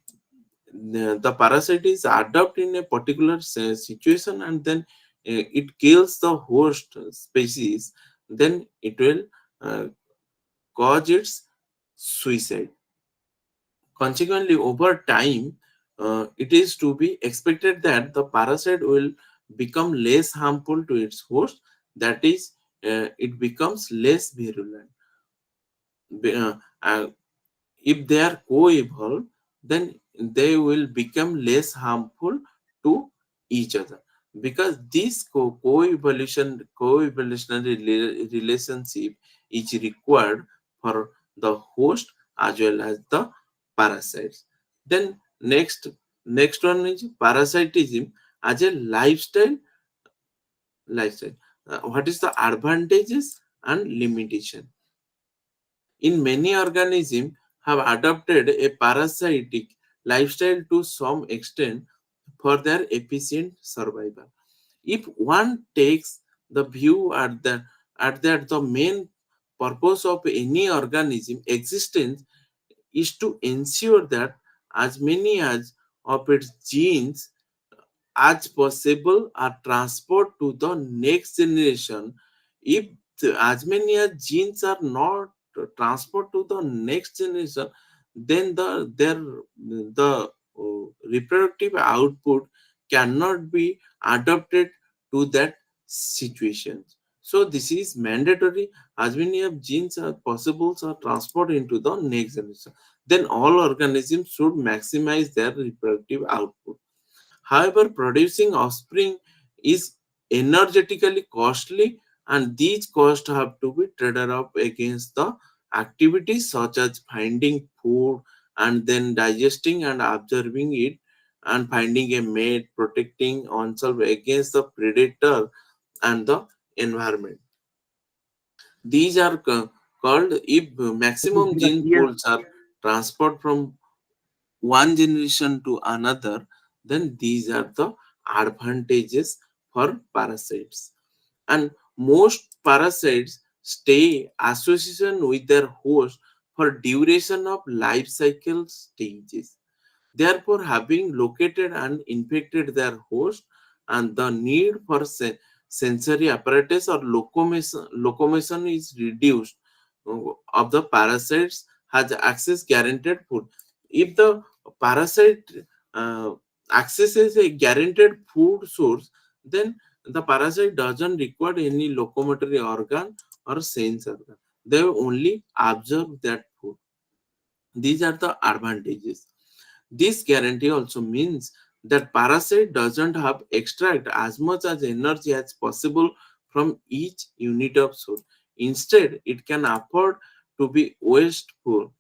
the parasite is adapted in a particular situation and then it kills the host species, then it will uh, cause its suicide. Consequently, over time, it is to be expected that the parasite will become less harmful to its host. That is, it becomes less virulent. Be- uh, uh, if they are co-evolve, then they will become less harmful to each other, because this co-evolutionary relationship is required for the host as well as the parasites. Then next one is parasitism as a lifestyle. What is the advantages and limitation? In many organisms have adopted a parasitic lifestyle to some extent for their efficient survival. If one takes the view at that the main purpose of any organism existence is to ensure that as many as of its genes as possible are transferred to the next generation. If as many as genes are not transferred to the next generation, then the reproductive output cannot be adapted to that situation. So this is mandatory. As many of genes are possible are transferred into the next generation. Then all organisms should maximize their reproductive output. However, producing offspring is energetically costly, and these costs have to be traded up against the activities such as finding food and then digesting and observing it, and finding a mate, protecting oneself against the predator and the environment. These are called, if maximum gene Clear. pools are transferred from one generation to another, then these are the advantages for parasites. And most parasites stay association with their host for duration of life cycle stages. Therefore, having located and infected their host, and the need for sensory apparatus or locomotion is reduced, of the parasites has access guaranteed food. If the parasite uh, accesses a guaranteed food source, then the parasite doesn't require any locomotory organ or sense organ. They only absorb that food. These are the advantages. This guarantee also means that parasite doesn't have extract as much as energy as possible from each unit of source. Instead, it can afford to be wasteful,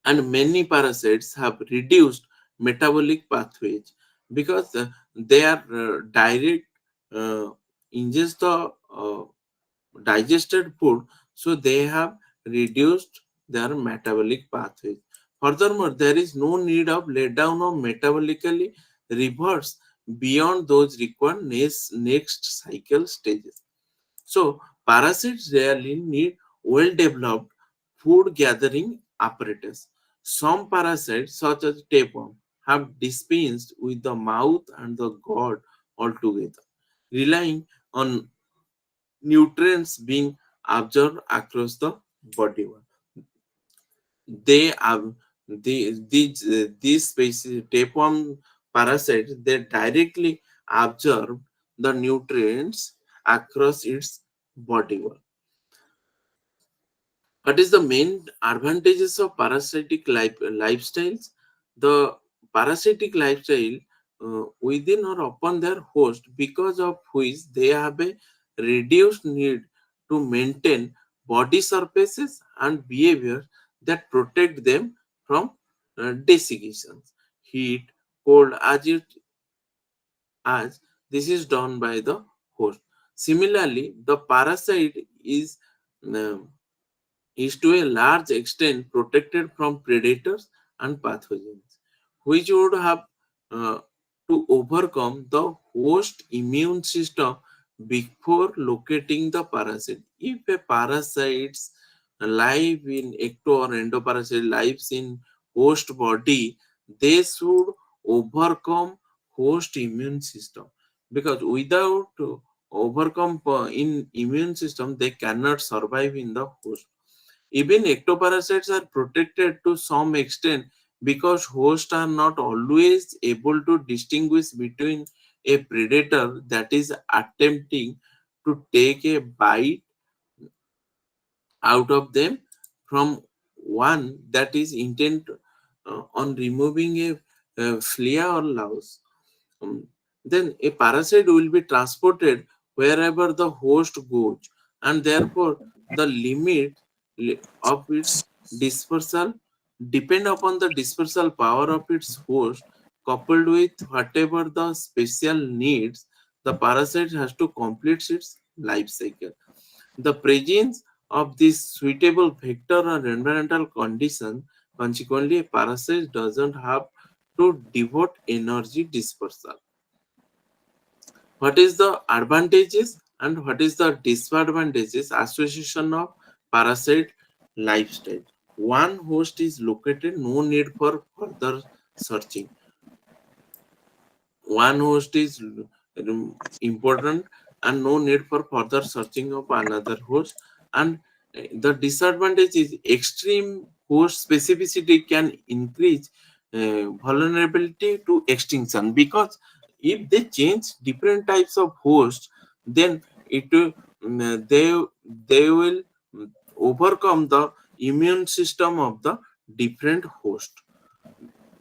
and many parasites have reduced metabolic pathways because they are direct uh, ingest the digested food, so they have reduced their metabolic pathways. Furthermore, there is no need of letdown of metabolically reverse beyond those required next cycle stages. So, parasites rarely need well developed food gathering apparatus. Some parasites, such as tapeworm, have dispensed with the mouth and the gut altogether, relying on nutrients being absorbed across the body. They have these species tapeworm parasites, they directly absorb the nutrients across its body wall. What is the main advantages of parasitic lifestyles? The parasitic lifestyle within or upon their host, because of which they have a reduced need to maintain body surfaces and behavior that protect them from desiccations, heat, cold, as this is done by the host. Similarly, the parasite um, is to a large extent protected from predators and pathogens, which would have uh, to overcome the host immune system before locating the parasite. If a parasite live in ecto or endoparasite lives in host body, they should overcome host immune system, because without overcome in immune system they cannot survive in the host. Even ectoparasites are protected to some extent because hosts are not always able to distinguish between a predator that is attempting to take a bite out of them from one that is intent on removing a flea or louse. Um, then a parasite will be transported wherever the host goes, and therefore the limit of its dispersal depend upon the dispersal power of its host, coupled with whatever the special needs the parasite has to complete its life cycle. The presence of this suitable vector or environmental condition, consequently, a parasite doesn't have to devote energy dispersal. What is the advantages and what is the disadvantages association of parasite lifestyle? One host is located, no need for further searching. One host is important and no need for further searching of another host. And the disadvantage is extreme host specificity can increase vulnerability to extinction, because if they change different types of hosts, then it will they will overcome the immune system of the different host.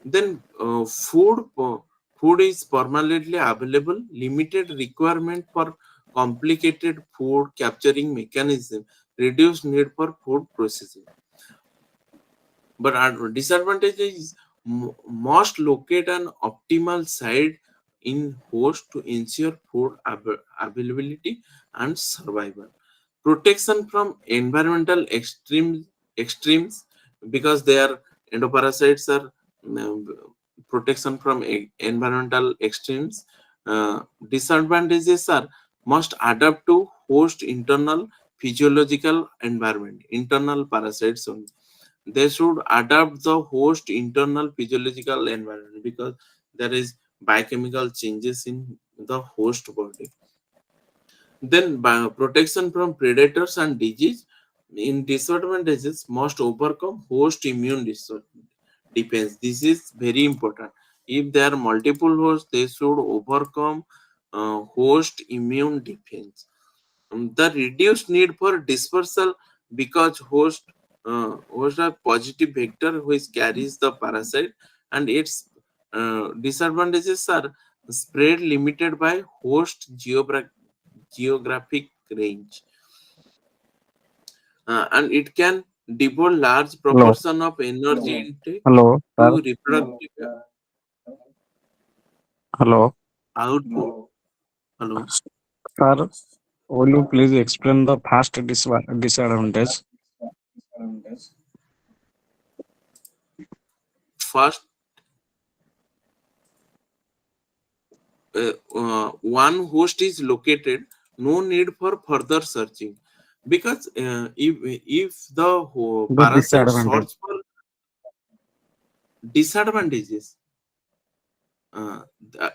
Then food is permanently available. Limited requirement for complicated food capturing mechanism. Reduced need for food processing. But our disadvantage is must locate an optimal site in host to ensure food availability and survival. Protection from environmental extremes, because they are endoparasites are um, protection from environmental extremes. Disadvantages are must adapt to host internal physiological environment. Internal parasites only, they should adapt the host internal physiological environment, because there is biochemical changes in the host body. Then protection from predators and disease. In disadvantages must overcome host immune defense. This is very important. If there are multiple hosts, they should overcome host immune defense. The reduced need for dispersal, because host are positive vector which carries the parasite, and its disadvantages are spread limited by host geographic range, and it can devote large Hello, proportion of energy intake hello, sir. to reproductive Hello, output. Hello. sir. Will you please explain the first disadvantage? First, one host is located, no need for further searching, because if the The parasite disadvantage. search for disadvantages, the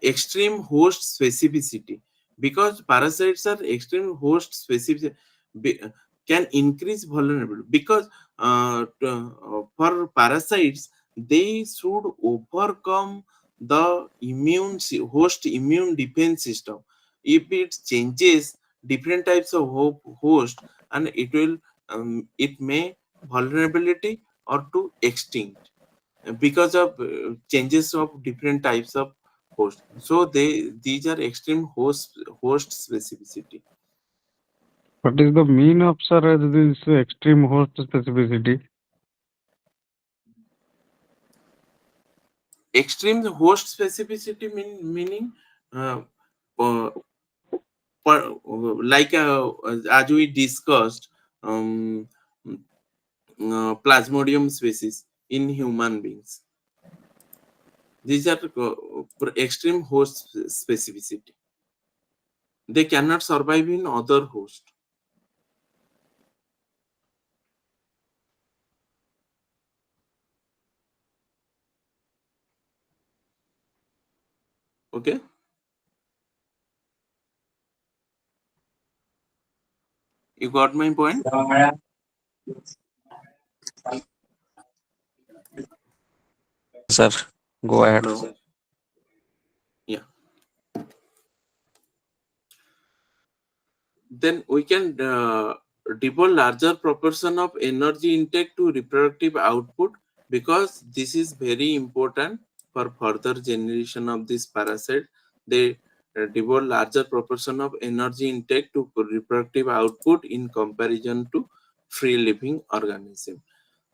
extreme host specificity, because parasites are extreme host specific, be- can increase vulnerability, because for parasites they should overcome the host immune defense system. If it changes different types of host, and it may vulnerability or to extinct, because of changes of different types of host. So these are extreme host specificity. What is the mean of, sir, this extreme host specificity? Extreme host specificity meaning uh, uh, like as we discussed, um, plasmodium species in human beings. These are extreme host specificity. They cannot survive in other host. Okay. You got my point? Sir, go ahead. Hello. Yeah. Then we can devote larger proportion of energy intake to reproductive output, because this is very important for further generation of this parasite. They devote larger proportion of energy intake to reproductive output in comparison to free living organism.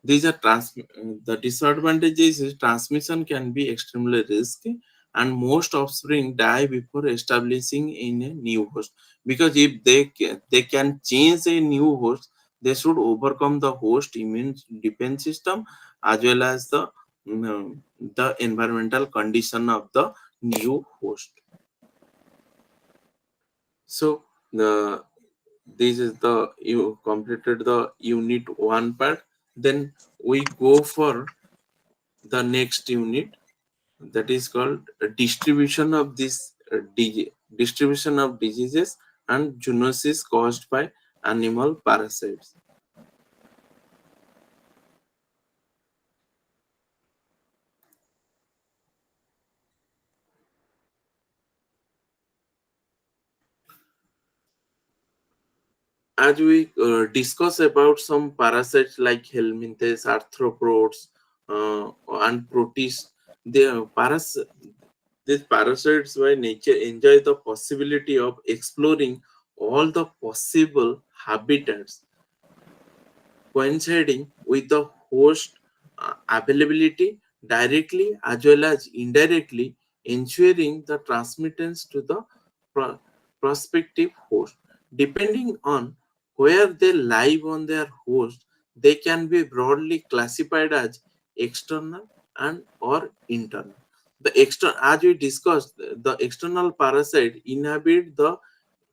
These are the disadvantages is transmission can be extremely risky, and most offspring die before establishing in a new host, because if they can change a new host, they should overcome the host immune defense system as well as the environmental condition of the new host. So the this is the you completed the unit 1 part. Then we go for the next unit, that is called distribution of distribution of diseases and zoonosis caused by animal parasites. As we discuss about some parasites like helminthes, arthropods, and protists, they these parasites by nature enjoy the possibility of exploring all the possible habitats coinciding with the host availability directly as well as indirectly, ensuring the transmittance to the pro- prospective host. Depending on where they live on their host, they can be broadly classified as external and or internal. The external, as we discussed, the external parasite inhabit the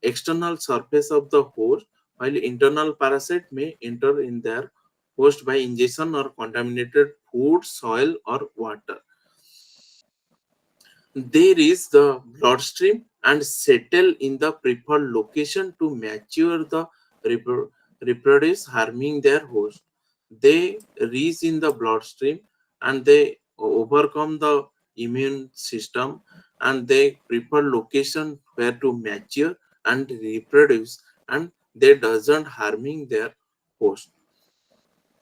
external surface of the host, while internal parasite may enter in their host by ingestion or contaminated food, soil, or water. There is the bloodstream and settle in the preferred location to mature the reproduce, harming their host. They reach in the bloodstream and they overcome the immune system, and they prefer location where to mature and reproduce, and they doesn't harming their host.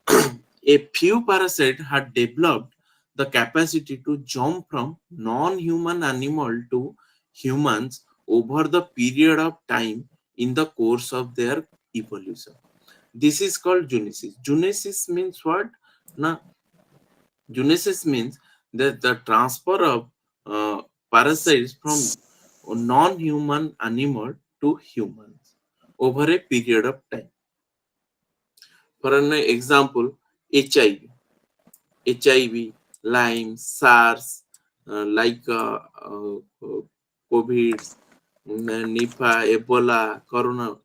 A few parasites had developed the capacity to jump from non-human animal to humans over the period of time in the course of their evolution. This is called zoonosis. Zoonosis means what? Now, zoonosis means that the transfer of parasites from non-human animal to humans over a period of time. For an example, HIV. HIV, Lyme, SARS, COVID, Nipah, Ebola, Corona.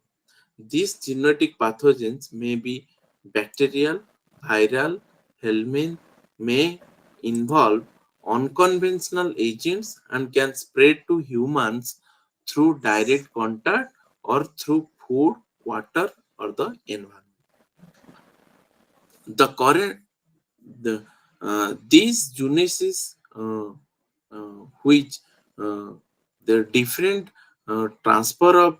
These genetic pathogens may be bacterial, viral, helminth, may involve unconventional agents and can spread to humans through direct contact or through food, water, or the environment. The current these zoonosis which uh, the different transfer of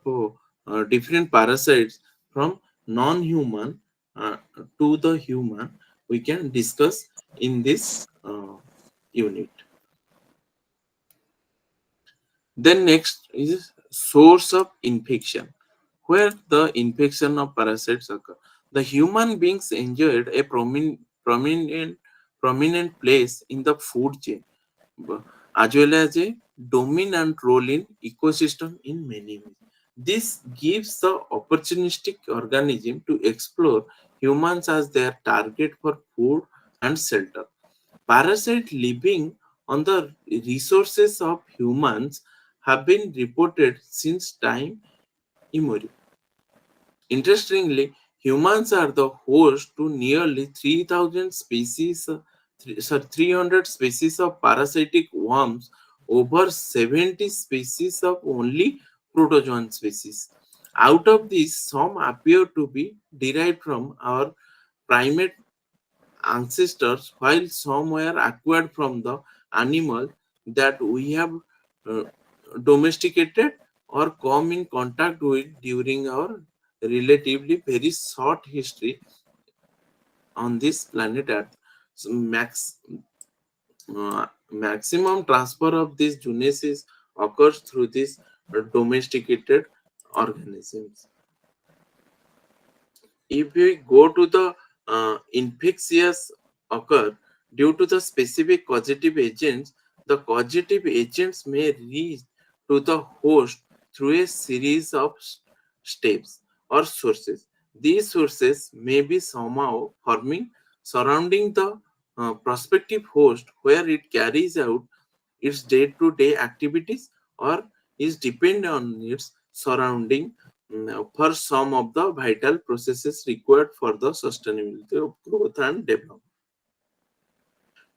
different parasites from non-human to the human, we can discuss in this unit. Then next is source of infection, where the infection of parasites occur. The human beings enjoyed a prominent place in the food chain, as well as a dominant role in ecosystem in many ways. This gives the opportunistic organism to explore humans as their target for food and shelter. Parasite living on the resources of humans have been reported since time immemorial. Interestingly, humans are the host to nearly 3,000 species, 300 species of parasitic worms, over 70 species of only protozoan species. Out of these, some appear to be derived from our primate ancestors, while some were acquired from the animal that we have uh, domesticated or come in contact with during our relatively very short history on this planet Earth. So maximum transfer of these genesis occurs through these domesticated organisms. If we go to the infectious occur due to the specific causative agents, the causative agents may reach to the host through a series of steps or sources. These sources may be somehow forming surrounding the prospective host where it carries out its day-to-day activities or is dependent on its surrounding for some of the vital processes required for the sustainability of growth and development.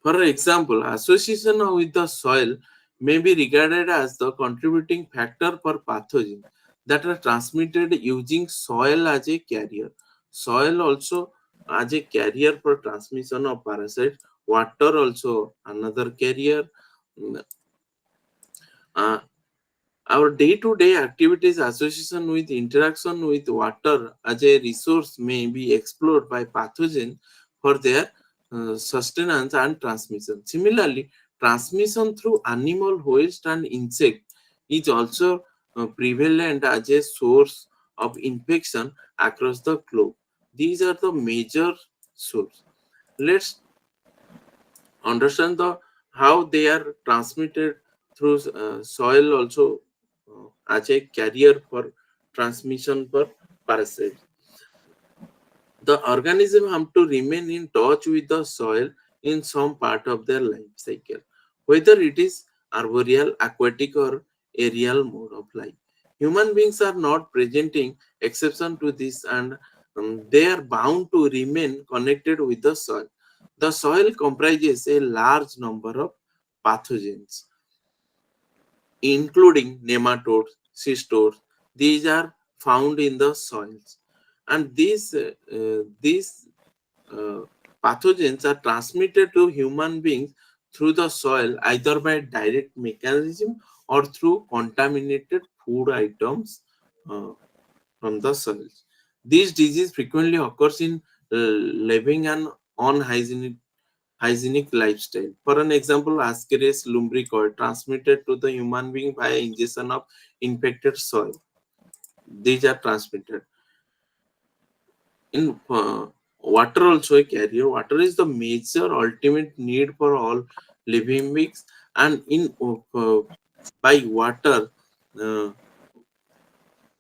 For example, association with the soil may be regarded as the contributing factor for pathogens that are transmitted using soil as a carrier. Soil also as a carrier for transmission of parasites. Water also another carrier. Mm, uh, Our day-to-day activities association with interaction with water as a resource may be explored by pathogens for their sustenance and transmission. Similarly, transmission through animal waste and insect is also prevalent as a source of infection across the globe. These are the major sources. Let's understand the how they are transmitted through soil also as a carrier for transmission for parasites. The organism have to remain in touch with the soil in some part of their life cycle, whether it is arboreal, aquatic, or aerial mode of life. Human beings are not presenting exception to this, and they are bound to remain connected with the soil. The soil comprises a large number of pathogens, including nematodes, cystodes. These are found in the soils, and these uh, pathogens are transmitted to human beings through the soil either by direct mechanism or through contaminated food items uh, from the soils. This disease frequently occurs in living an unhygienic lifestyle. For an example, Ascaris lumbricoid transmitted to the human being by ingestion of infected soil. These are transmitted in water also a carrier. Water is the major ultimate need for all living beings, and in by water uh,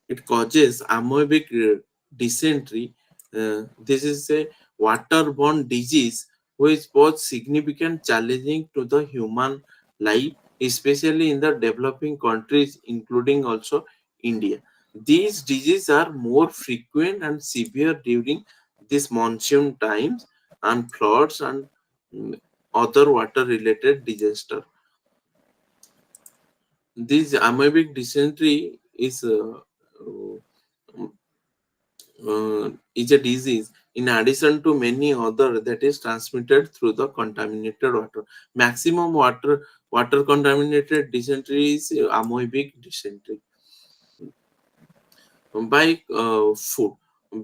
it causes amoebic dysentery. This is a waterborne disease which poses significant challenging to the human life, especially in the developing countries, including also India. These diseases are more frequent and severe during this monsoon times and floods and mm, other water-related disaster. This amoebic dysentery is a disease in addition to many other that is transmitted through the contaminated water. Maximum water contaminated dysentery is amoebic dysentery by food,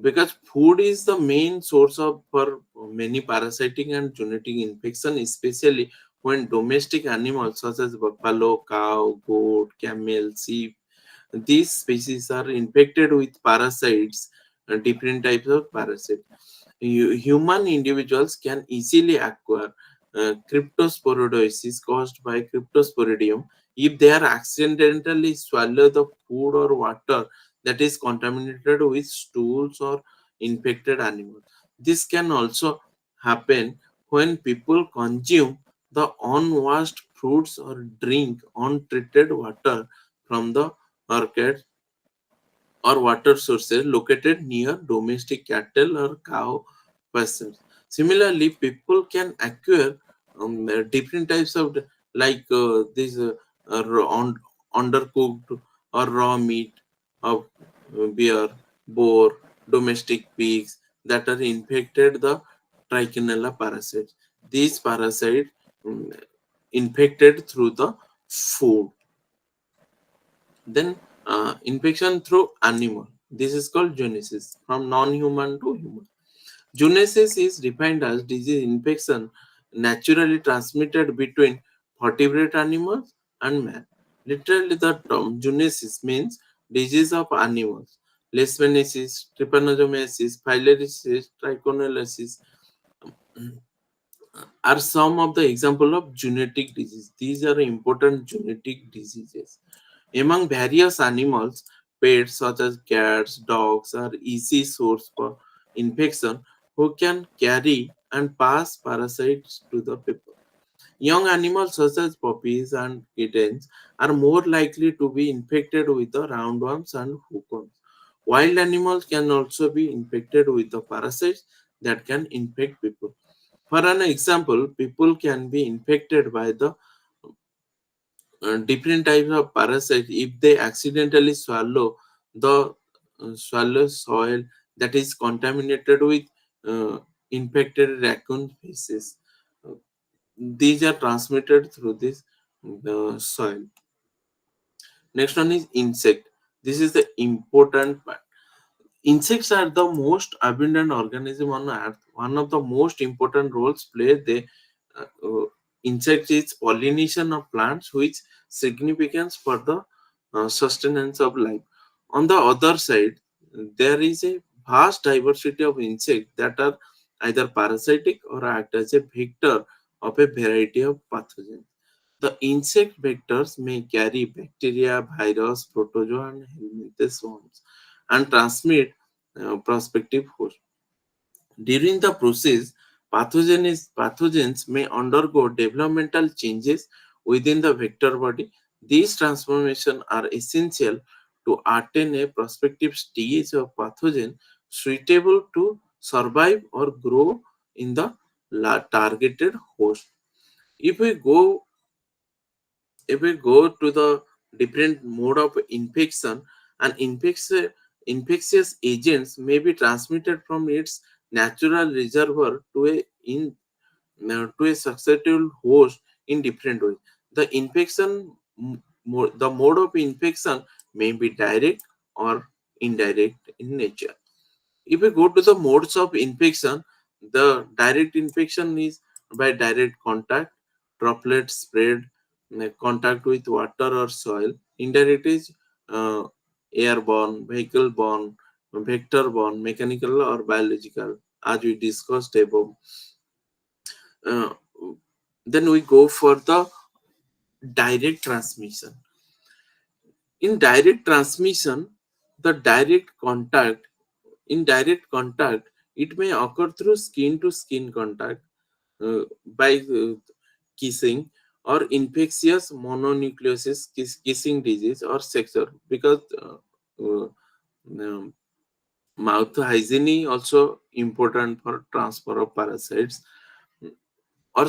because food is the main source of for many parasitic and genetic infection, especially when domestic animals such as buffalo, cow, goat, camel, sheep, these species are infected with parasites, different types of parasites. Human individuals can easily acquire cryptosporidiosis caused by cryptosporidium if they are accidentally swallow the food or water that is contaminated with stools or infected animals. This can also happen when people consume the unwashed fruits or drink untreated water from the orchard or water sources located near domestic cattle or cow pastures. Similarly, people can acquire different types of like this undercooked or raw meat of bear, boar, domestic pigs that are infected the trichinella parasites. These parasites um, infected through the food. Then infection through animal. This is called zoonosis from non-human to human. Zoonosis is defined as disease infection naturally transmitted between vertebrate animals and man. Literally, the term zoonosis means disease of animals. Leishmaniasis, trypanosomiasis, filariasis, trichonellosis are some of the example of genetic disease. These are important genetic diseases. Among various animals, pets such as cats, dogs are easy source for infection who can carry and pass parasites to the people. Young animals such as puppies and kittens are more likely to be infected with the roundworms and hookworms. Wild animals can also be infected with the parasites that can infect people. For an example, people can be infected by the different types of parasites if they accidentally the swallow soil that is contaminated with uh, infected raccoon feces. Uh, These are transmitted through this soil. Next one is insect. This is the important part. Insects are the most abundant organism on earth. One of the most important roles play they insects is pollination of plants, which significance for the sustenance of life. On the other side, there is a vast diversity of insects that are either parasitic or act as a vector of a variety of pathogens. The insect vectors may carry bacteria, virus, protozoa, and helminths worms and transmit prospective host. During the process, pathogens may undergo developmental changes within the vector body. These transformations are essential to attain a prospective stage of pathogen suitable to survive or grow in the targeted host. If we go if we go to the different mode of infection, an infectious agents may be transmitted from its natural reservoir to a successful host in different ways. The the mode of infection may be direct or indirect in nature. If we go to the modes of infection, the direct infection is by direct contact, droplet spread, contact with water or soil. Indirect is uh, airborne, vehicle borne, vector borne, mechanical or biological, as we discussed above. Uh, then we go for the direct transmission. In direct transmission, the direct contact, it may occur through skin to skin contact by kissing or infectious mononucleosis kissing disease or sexual because um, mouth hygiene also important for transfer of parasites or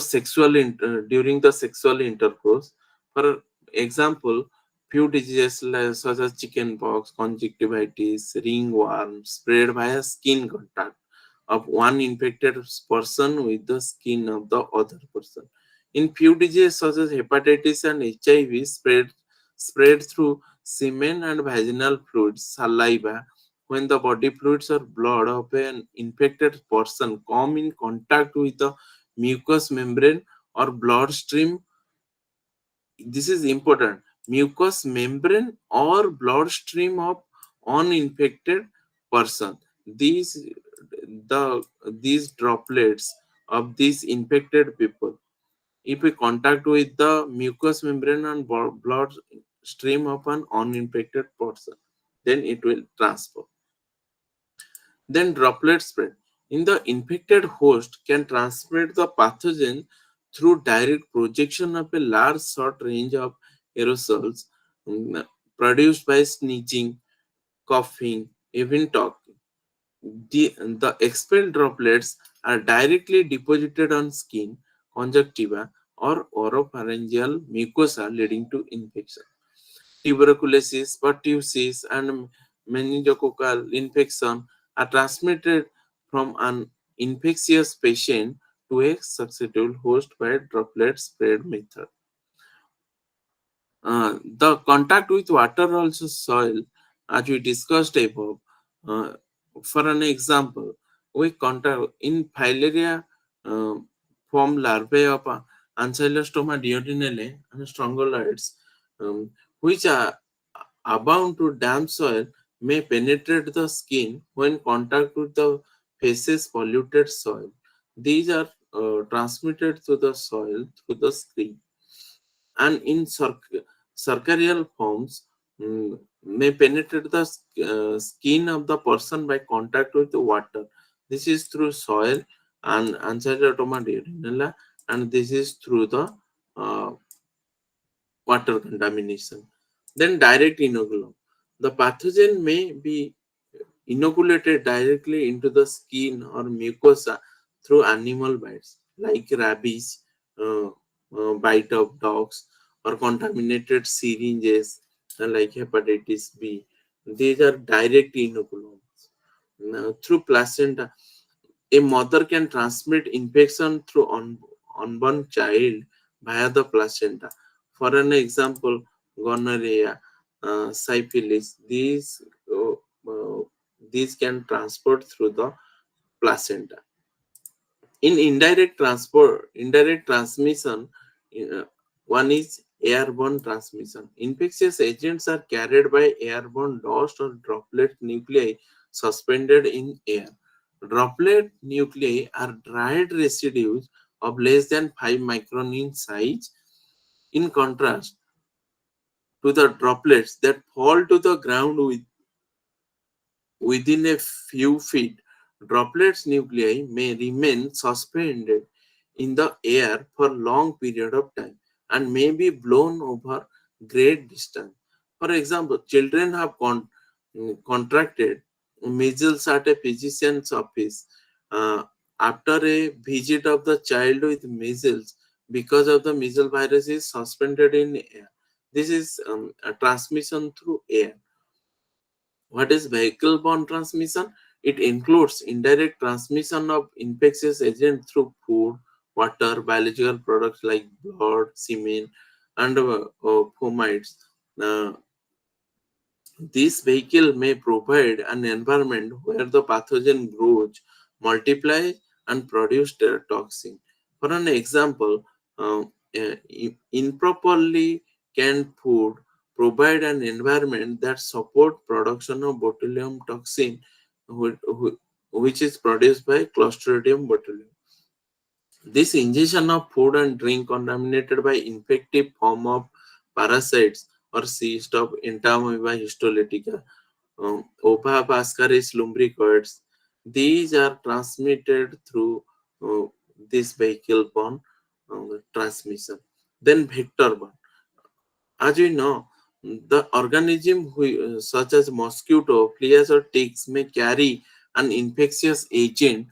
during the sexual intercourse. For example, few diseases such as chickenpox, conjunctivitis, ringworm spread via skin contact of one infected person with the skin of the other person. In few diseases such as hepatitis and HIV spread through semen and vaginal fluids, saliva, when the body fluids or blood of an infected person come in contact with the mucous membrane or bloodstream. This is important. Mucous membrane or bloodstream of uninfected person. These droplets of these infected people, if we contact with the mucous membrane and blood stream of an uninfected person, then it will transfer. Then droplet spread. In the infected host can transmit the pathogen through direct projection of a large short range of aerosols produced by sneezing, coughing, even talking. The expelled droplets are directly deposited on skin, conjunctiva, or oropharyngeal mucosa, leading to infection. Tuberculosis, pertussis, and meningococcal infection are transmitted from an infectious patient to a susceptible host by droplet spread method. The contact with water also soil, as we discussed above. Uh, for an example, we contact in filaria uh, form larvae of Ancylostoma duodenale and strongyloids, which are abound to damp soil, may penetrate the skin when contact with the faces polluted soil. These are transmitted to the soil through the skin, and in cercarial forms may penetrate the skin of the person by contact with the water. This is through soil and Ancylostoma duodenale, and this is through the uh, water contamination. Then direct inoculum. The pathogen may be inoculated directly into the skin or mucosa through animal bites, like rabies, uh, bite of dogs, or contaminated syringes, like hepatitis B. These are direct inoculums. Now, through placenta, a mother can transmit infection through unborn child via the placenta. For an example, gonorrhea, syphilis, uh, these can transport through the placenta. In indirect transmission, one is airborne transmission. Infectious agents are carried by airborne dust or droplet nuclei suspended in air. Droplet nuclei are dried residues of less than 5 micron in size. In contrast to the droplets that fall to the ground within a few feet, droplets nuclei may remain suspended in the air for long period of time and may be blown over great distance. For example, children have contracted measles at a physician's office uh, after a visit of the child with measles because of the measles virus is suspended in air. This is a transmission through air. What is vehicle-borne transmission? It includes indirect transmission of infectious agent through food, water, biological products like blood, semen, and fomites. Uh, this vehicle may provide an environment where the pathogen grows, multiplies, and produces their toxin. For an example, improperly canned food provide an environment that support production of botulinum toxin, which is produced by Clostridium botulinum. This ingestion of food and drink contaminated by infective form of parasites or cyst of Entamoeba histolytica, Opha ascaris lumbricoids, these are transmitted through uh, this vehicle-borne transmission. Then vector-borne. As we know, the organism such as mosquito, fleas, or ticks may carry an infectious agent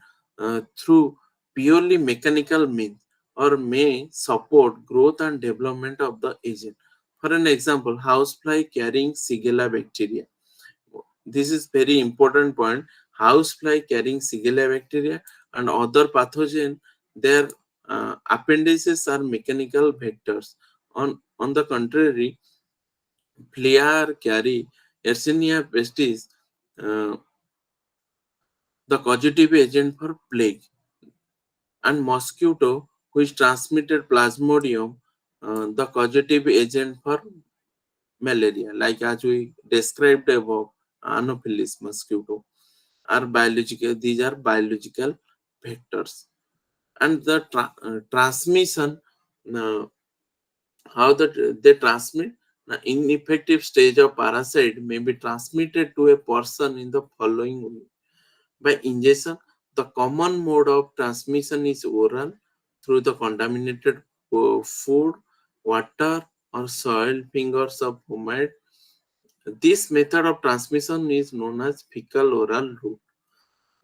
through purely mechanical means or may support growth and development of the agent. For an example, housefly carrying Shigella bacteria. This is very important point. Housefly carrying Shigella bacteria and other pathogen, their appendices are mechanical vectors. On the contrary, flea carry Yersinia pestis, uh, the causative agent for plague, and mosquito, which transmitted Plasmodium, the causative agent for malaria, like as we described above, Anopheles mosquito are biological. These are biological vectors, and the transmission. Uh, how that they transmit, the ineffective stage of parasite may be transmitted to a person in the following way: by ingestion. The common mode of transmission is oral, through the contaminated food, water, or soil fingers of homate. This method of transmission is known as fecal oral route.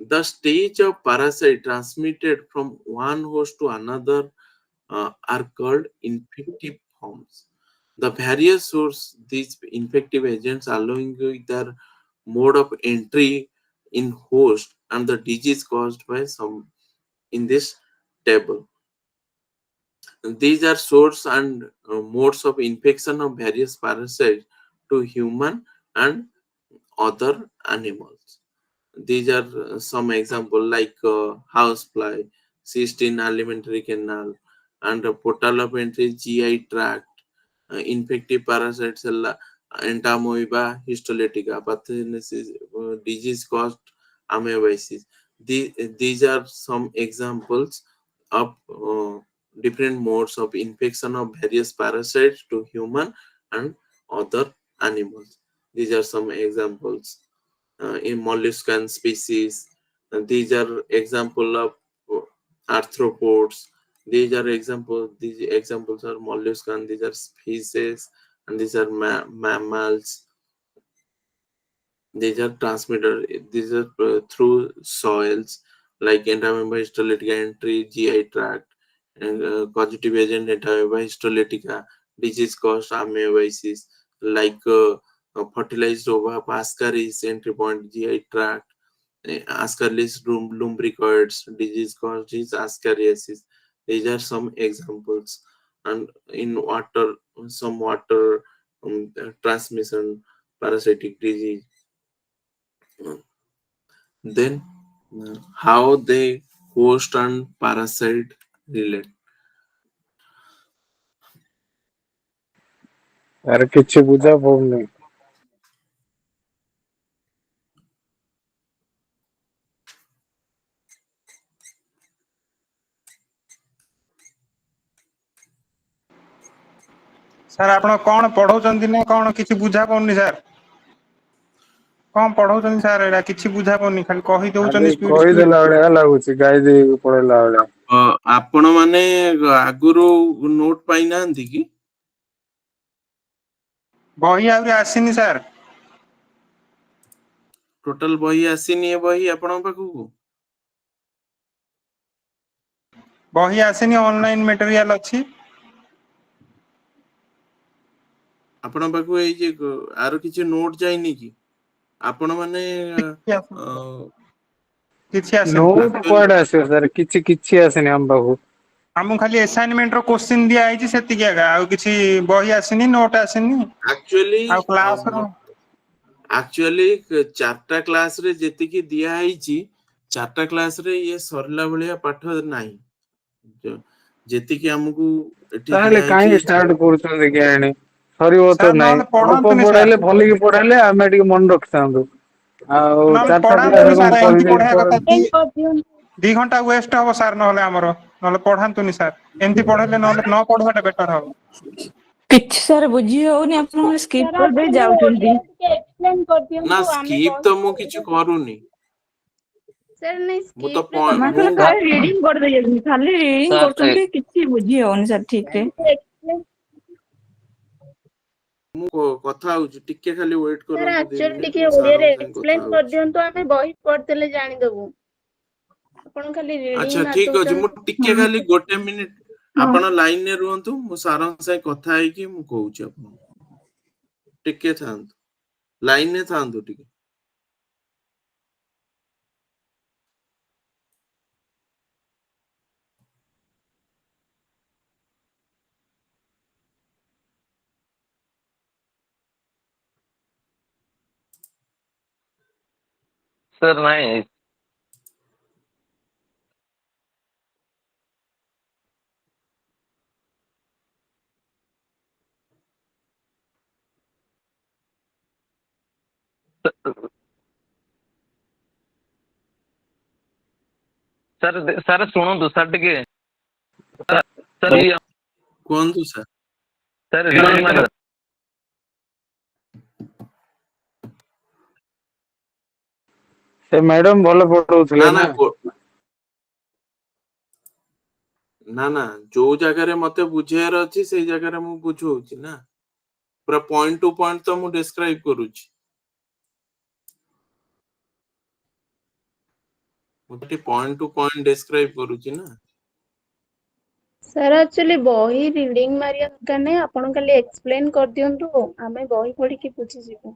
The stage of parasite transmitted from one host to another are called infective forms. The various source these infective agents allowing their mode of entry in host and the disease caused by some in this table. These are source and modes of infection of various parasites to human and other animals. These are some example like housefly, cyst in alimentary canal, and portal of entry GI tract, infective parasites entamoeba histolytica, pathogenesis, disease caused amoebiasis. These are some examples of different modes of infection of various parasites to human and other animals. These are some examples in molluscan species. These are example of arthropods. These examples are molluscan. These are species, and these are mammals. These are transmitter. These are through soils like entamoeba histolytica entry, GI tract, and causative agent entamoeba histolytica, disease caused amoebiasis like fertilized ova, ascaris entry point, GI tract, Ascaris lumbricoids, disease caused is ascariasis. These are some examples. And in water, some water transmission parasitic disease. Then how they host and parasite relate. यार किछि बुझा पड़ुनी। Sir ଆପଣ କଣ ପଢଉଛନ୍ତି ନା କଣ କିଛି ବୁଝା ପଡୁନି ସାର୍ କଣ ପଢଉଛନ୍ତି ସାର୍ ଏଇଟା କିଛି ବୁଝା ପଡୁନି ଖାଲି କହି ଖାଲି ଦଉଛନ୍ତି ସ୍ପିଡ ସ୍ପିଡ କହିଦେଲା ଭଳିଆ ଲାଗୁଛି ଗାଈ ଦେଇକି ପଳେଇଲା ଭଳିଆ। ଆପଣ ମାନେ ଆଗରୁ ନୋଟ ପାଇନାହାନ୍ତି କି? ବହି ଆହୁରି ଆସିନି ସାର୍ ଟୋଟାଲ ବହି ଆସିନି ଏ ବହି ଆପଣଙ୍କ ପାଖକୁ? ବହି ଆସିନି ଅନଲାଇନ ମେଟେରିଆଲ ଅଛି ଆପଣଙ୍କ ପାଖକୁ ଏଇ ଯେ ଆର କିଛି ନୋଟ ଯାଇନି କି? ଆପଣ ମାନେ କିଛି ଆସିନି ନୋଟ କୁଆଡେ ଆସିବ ସାର୍ କିଛି କିଛି ଆସିନି ଆମ ପାଖକୁ। ଆମକୁ ଖାଲି ଆସାଇନମେଣ୍ଟ ର କୋଶ୍ଚିନ୍ ଦିଆ ହେଇଛି ସେତିକି ଆଗା ଆଉ କିଛି ବହି ଆସିନି ନୋଟ ଆସିନି ଆଉ କ୍ଲାସ ର ଆକ୍ଚୁଆଲି ଚାରିଟା କ୍ଲାସ ରେ ଯେତିକି ଦିଆ ହେଇଛି ଚାରିଟା କ୍ଲାସ ରେ ଇଏ ସରିଲା ଭଳିଆ ପାଠ ନାହିଁ। ଯେତିକି ଆମକୁ ଏଠି ତାହେଲେ ଦିଆ କାହିଁକି ହେଇଛି ଷ୍ଟାର୍ଟ କରୁଛନ୍ତି କେଜାଣି? ସରିବ ତ ସାର୍ ନାହିଁ ନହେଲେ ଅଳ୍ପ ପଢାନ୍ତୁନି ସାର୍ ପଢେଇଲେ ଭଲିକି ପଢେଇଲେ ଆମେ ଟିକେ ମନେ ରଖିଥାନ୍ତୁ। ଆଉ ନହେଲେ ଚାରିଟା ପଢାନ୍ତୁନି କ୍ଲାସରେ କଣ ସାର୍ ଏମିତି କହିଦେଇକି ପଢେଇବା କଥା ପଳେଇବେ। 2 ଘଣ୍ଟା ୱେଷ୍ଟ ହବ ସାର୍ ନହେଲେ ଆମର ନହେଲେ ପଢାନ୍ତୁନି ସାର୍ ଏମିତି ପଢେଇଲେ ନହେଲେ ନ ପଢିବାଟା ବେଟର ହବ କିଛି ସାର୍ ବୁଝି ହଉନି ଆପଣ ସ୍କିପ୍ କରିଦେଇ ଯାଉଛନ୍ତି। ନା ସ୍କିପ ତ ମୁଁ କିଛି କରୁନି। ମୁଁ ତ ମାନେ ଖାଲି ରିଡିଙ୍ଗ କରିଦେଇ ଯାଉଛନ୍ତି ଖାଲି ରିଡିଙ୍ଗ କରୁଛନ୍ତି କିଛି ବୁଝି ହଉନି ସାର୍ ଠିକ ରେ। ମୁଁ କଥା ହଉଛି ଟିକେ ଖାଲି ୱେଟ ସାର୍ କରନ୍ତୁ 2 ଆକ୍ଚୁଆଲି ମିନିଟ ଟିକେ ମୁଁ ଓଡିଆରେ ସାରଙ୍କ ସାଙ୍ଗେ କଥା ଏକ୍ସପ୍ଲେନ ହଉଛି। କରିଦିଅନ୍ତୁ ଆମେ ବହି ପଢିଦେଲେ ଜାଣିଦବୁ ଆପଣ ଖାଲି ରିଡିଂ ଆଚ୍ଛା ମାରି ଠିକ ଅଛି ମୁଁ ଦଉଛନ୍ତି ଟିକେ ଖାଲି 1 ମିନିଟ ହଁ ଆପଣ ଲାଇନରେ ରୁହନ୍ତୁ ମୁଁ ସାରଙ୍କ ସାଙ୍ଗେ କଥା ହେଇକି ମୁଁ କହୁଛି ଆପଣଙ୍କୁ। ଟିକେ ଥାଆନ୍ତୁ ଲାଇନରେ ଥାଆନ୍ତୁ ଟିକେ। Sir, nice. Sir, sir, ଶୁଣନ୍ତୁ sir ଟିକେ sir କୁହନ୍ତୁ ସାର୍। sir ସେ ମ୍ୟାଡାମ ଭଲ ପଢଉଥିଲେ ନା ନା। ନା ନା ନା ଯୋଉ ଜାଗାରେ ମତେ ବୁଝେଇବାର ଅଛି ସେଇ ଜାଗାରେ ମୁଁ ବୁଝଉଛି ନା, ପୁରା ପଏଣ୍ଟ ଟୁ ପଏଣ୍ଟ ତ ମୁଁ ଡେସ୍କ୍ରାଇବ କରୁଛି। ମୁଁ ଏଠି ପଏଣ୍ଟ ଟୁ ପଏଣ୍ଟ ଡେସ୍କ୍ରାଇବ କରୁଛି ନା। ସାର୍ ଆକ୍ଚୁଆଲି ବହି ରିଡିଙ୍ଗ ମାରିବା ଦରକାର ନାହିଁ, ଆପଣ ଖାଲି ଏକ୍ସପ୍ଲେନ କରିଦିଅନ୍ତୁ, ଆମେ ବହି ପଢିକି ବୁଝିଯିବୁ।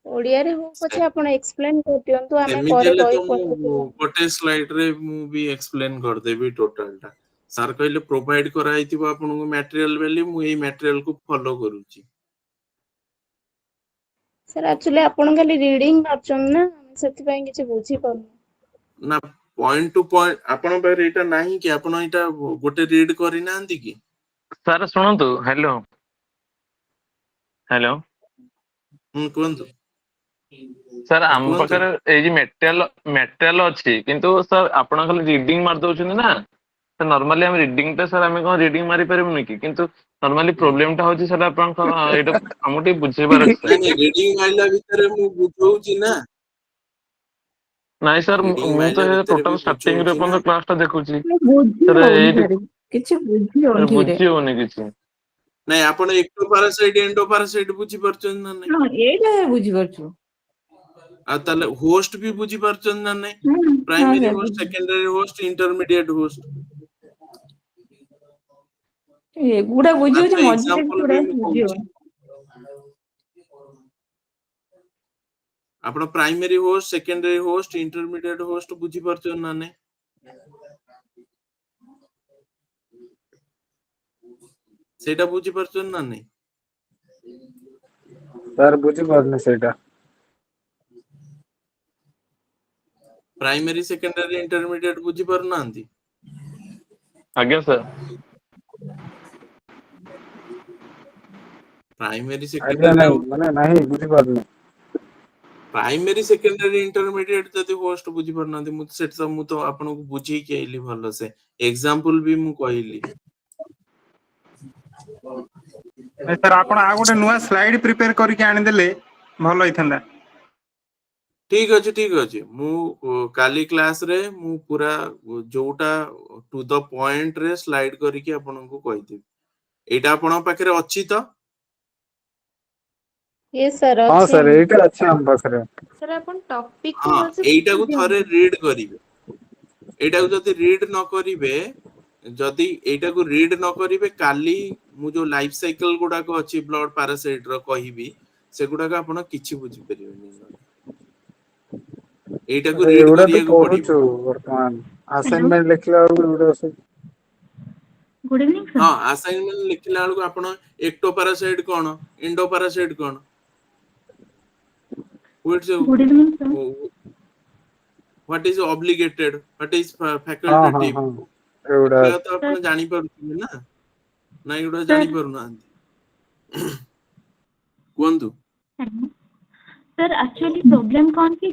ଓଡିଆରେ ହଉ ପଛେ ଆପଣ ଏକ୍ସପ୍ଲେନ କରିଦିଅନ୍ତୁ, ଆମେ ସେମିତି ପରେ ହେଲେ ତ ବହି ମୁଁ ପଢିବୁ। ଗୋଟେ ସ୍ଲାଇଡ ରେ ମୁଁ ବି ଏକ୍ସପ୍ଲେନ କରିଦେବି ଟୋଟାଲ ଟା। ସାର୍ କହିଲେ ପ୍ରୋଭାଇଡ କରାଯାଇଥିବ ଆପଣଙ୍କୁ ମ୍ୟାଟେରିଆଲ ବୋଲି, ମୁଁ ଏଇ ମ୍ୟାଟେରିଆଲ କୁ ଫଲୋ କରୁଛି। ସାର୍ ଆକ୍ଚୁଆଲି ଆପଣ ଖାଲି ରିଡିଙ୍ଗ ମାରୁଛନ୍ତି ନା, ସେଥିପାଇଁ କିଛି ବୁଝିପାରୁନି। ନା ପଏଣ୍ଟ ଟୁ ପଏଣ୍ଟ ଆପଣଙ୍କ ପାଖରେ ଏଇଟା ନାହିଁ କି? ଆପଣ ଏଇଟା ଗୋଟେ ରିଡ କରିନାହାନ୍ତି କି? ସାର୍ ଶୁଣନ୍ତୁ, ହ୍ୟାଲୋ ହ୍ୟାଲୋ କୁହନ୍ତୁ ସାର୍, ଆମ କୁହନ୍ତୁ। ପାଖରେ ଏଇ ଯେ ମେଟେରିଆଲ ଅଛି, କିନ୍ତୁ ସାର୍ ଆପଣ ଖାଲି ରିଡିଙ୍ଗ ମାରି ଦଉଛନ୍ତି ନା। ନର୍ମାଲି ଆମେ ରିଡିଙ୍ଗ ଟା ସାର୍ ଆମେ କଣ ରିଡିଙ୍ଗ ମାରି ପାରିବୁନି କି? କିନ୍ତୁ ନର୍ମାଲି ପ୍ରୋବ୍ଲେମ ଟା ହଉଛି ସାର୍ ଆପଣଙ୍କ ଏଇଟା ଆମକୁ ଟିକେ ବୁଝେଇବାର ଅଛି ନାଇଁ ସାର୍। ନାଇଁ ରିଡିଙ୍ଗ ମାଇଲା ଭିତରେ ମୁଁ ବୁଝଉଛି ନା। ନାଇଁ ସାର୍, ରିଡିଙ୍ଗ ମୁଁ ମାଇଲା ତ ଭିତରେ ବି ଟୋଟାଲ ଷ୍ଟାର୍ଟିଂ ରେ ବୁଝଉଛି ନା। ପର୍ଯ୍ୟନ୍ତ କ୍ଲାସ ଟା ଦେଖୁଛି ବୁଝି ସାର୍। ହଉନି ଏଇଠି ସାର୍, କିଛି ବୁଝି ହଉନି ଠିକ ରେ। ବୁଝି ହଉନି କିଛି। ନାଇଁ ଆପଣ ଏକ୍ଟୋ ପାରାସାଇଟ୍ ଏଣ୍ଡୋ ପାରାସାଇଟ୍ ବୁଝିପାରୁଛନ୍ତି ନା ନାଇଁ? ହଁ ଏଇଟା ବୁଝିପାରୁଛୁ। ଆଉ ତାହେଲେ ହୋଷ୍ଟ ବି ବୁଝିପାରୁଛନ୍ତି ନା ନାଇଁ? ହଁ ପ୍ରାଇମେରୀ ସାର୍ ହୋଷ୍ଟ, ବୁଝି ସେକେଣ୍ଡାରୀ ହୋଷ୍ଟ, ଇଣ୍ଟରମିଡିଏଟ ହୋଷ୍ଟ। ଏଗୁଡା ବୁଝି ତାର ହଉଛି, ତ ମଝିରେ ଏକ୍ସାମ୍ପଲ ଗୁଡା ବି ମୁଁ ବୁଝି କହୁଛି। ହଉନି। ଆପଣ primary host, secondary host, intermediate host ବୁଝିପାରୁଛନ୍ତି ନା ନାଇଁ? ସେଇଟା ବୁଝିପାରୁଛନ୍ତି ନା ନାଇଁ? ସାର୍ ବୁଝିପାରୁନି ସେଇଟା। ପ୍ରାଇମେରୀ, ସେକେଣ୍ଡାରୀ, ଇଣ୍ଟରମିଡିଏଟ ବୁଝି ପାରୁନାହାନ୍ତି? ଆଜ୍ଞା ସାର୍। ପ୍ରାଇମେରୀ, ଆଇଡିଆ ସେକେଣ୍ଡାରୀ ନାହିଁ, ଆଉ ମାନେ ନାହିଁ, ବୁଝିପାରୁନି। ପ୍ରାଇମେରୀ, ସେକେଣ୍ଡାରୀ, ଇଣ୍ଟରମିଡିଏଟ ଯଦି ହୋଷ୍ଟ ବୁଝିପାରୁନାହାନ୍ତି, ମୁଁ ତ ଆପଣଙ୍କୁ ବୁଝେଇକି ଆଇଲି ଭଲସେ। ଏକ୍ସାମ୍ପଲ ବି ମୁଁ କହିଲି। ସାର୍ ଆପଣ ଆଉ ଗୋଟେ ନୂଆ ସ୍ଲାଇଡ୍ ପ୍ରିପେୟାର କରିକି ଆଣିଦେଲେ ଭଲ ହେଇଥାନ୍ତା। ଠିକ ଅଛି ଠିକ ଅଛି, ମୁଁ କାଲି କ୍ଲାସରେ ମୁଁ ପୁରା ଯୋଉଟା ଟୁ ଦ ପଏଣ୍ଟ ରେ ସ୍ଲାଇଡ କରିକି ଆପଣଙ୍କୁ କହିଦେବି। ଏଇଟା ଆପଣଙ୍କ ପାଖରେ ଅଛି ତ? ୟେସ୍ ସାର୍ ହଁ ଅଛି ସାର୍, ଆମ ଏଇଟା ଅଛି ଆମ ପାଖରେ। ସାର୍ ଆପଣ ଟପିକ କୁ ହଁ ଭଲସେ ବୁଝେଇ ଏଇଟାକୁ ଥରେ ଦିଅନ୍ତୁ। ରିଡ କରିବେ। ଏଇଟାକୁ ଯଦି ରିଡ ନ କରିବେ, ଯଦି ଏଇଟାକୁ ରିଡ ନ କରିବେ, କାଲି ମୁଁ ଯୋଉ ଲାଇଫ ସାଇକେଲ ଗୁଡାକ ଅଛି ବ୍ଲଡ ପାରାସାଇଟ ର କହିବି, ସେଗୁଡାକ ଆପଣ କିଛି ବୁଝିପାରିବେନି। ଏଇଟାକୁ ରିଡ ଏଗୁଡା ତ କରିବାକୁ ପଡିବ। ପଢୁଛୁ ବର୍ତ୍ତମାନ, ହ୍ୟାଲୋ, ଆସାଇନମେଣ୍ଟ ଲେଖିଲା ବେଳକୁ ଏଗୁଡା ସବୁ। ଗୁଡ୍ ଇଭିନିଂ ହଁ ସାର୍। ଆସାଇନମେଣ୍ଟ ଲେଖିଲା ବେଳକୁ ଆପଣ ଏକ୍ଟୋ ପାରାସାଇଟ୍ କଣ, ଏଣ୍ଡୋ ପାରାସାଇଟ୍ କଣ, good evening sir. what is obligated, what is ହଁ ହଁ facultative, ହଁ, ଏଗୁଡା ଏଗୁଡା ଅଛି। ତ ଆପଣ ଜାଣିପାରୁଥିବେ ନା? ନାଇଁ ଏଗୁଡା ସାର୍ ଜାଣିପାରୁନାହାନ୍ତି। କୁହନ୍ତୁ। ସାର୍ ଆକ୍ଚୁଆଲି ପ୍ରୋବ୍ଲେମ କଣ କି,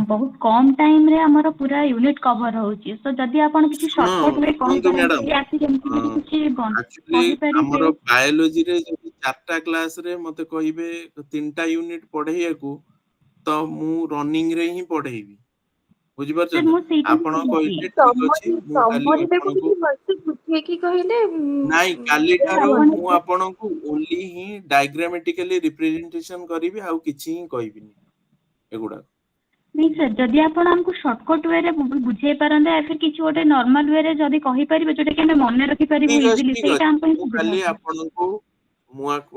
ବହୁତ କମ ଟାଇମ ରେ ଆମର ପୁରା ୟୁନିଟ କଭର ହଉଛି। ତ ଯଦି ଆପଣ କିଛି ଶୁଣ ସର୍ଟକଟ ରେ ଶୁଣନ୍ତୁ ମ୍ୟାଡାମ, କହିପାରନ୍ତି, ଆକି ଯେମିତି ଯଦି କିଛି ଆକ୍ଚୁଆଲି କହିପାରିବେ। ଆମର ବାୟୋଲୋଜିରେ ଯଦି 4ଟା କ୍ଲାସରେ ମତେ କହିବେ 3ଟା ୟୁନିଟ ପଢେଇବାକୁ, ତ ମୁଁ ରନିଂ ରେ ହିଁ ପଢେଇବି। ସାର୍ ବୁଝିପାରୁଛନ୍ତି? ମୁଁ ସେଇଟା ହିଁ ଆପଣ କହୁଛି। କହିଲେ ଠିକ ଅଛି, ମୁଁ କାଲି ଟାକୁ ଆପଣଙ୍କୁ ଟିକେ ଭଲସେ ବୁଝେଇକି କହିଲେ ନାଇଁ କାଲି ସାର୍ ଠାରୁ ଆପଣ ମୁଁ ଆପଣଙ୍କୁ ଓନ୍ଲି ହିଁ ଡାଇଗ୍ରାମେଟିକାଲି ରିପ୍ରେଜେଣ୍ଟେସନ କରିବି, ଆଉ କିଛି ହିଁ କହିବିନି ଏଗୁଡା। ନାଇଁ ସାର୍, ଯଦି ଆପଣ ଆମକୁ ସର୍ଟକଟ ୱେରେ ବୁଝେଇ ପାରନ୍ତେ, କିଛି ଗୋଟେ ନର୍ମାଲ ୱେରେ ଯଦି କହିପାରିବେ, ଯୋଉଟା କି ଆମେ ମନେ ରଖିପାରିବୁ ଇଜିଲି, ଠିକ ସେଇଟା ଅଛି, ଆମ ପାଇଁ ମୁଁ ସୁବିଧା କାଲି ହବ। ଆପଣଙ୍କୁ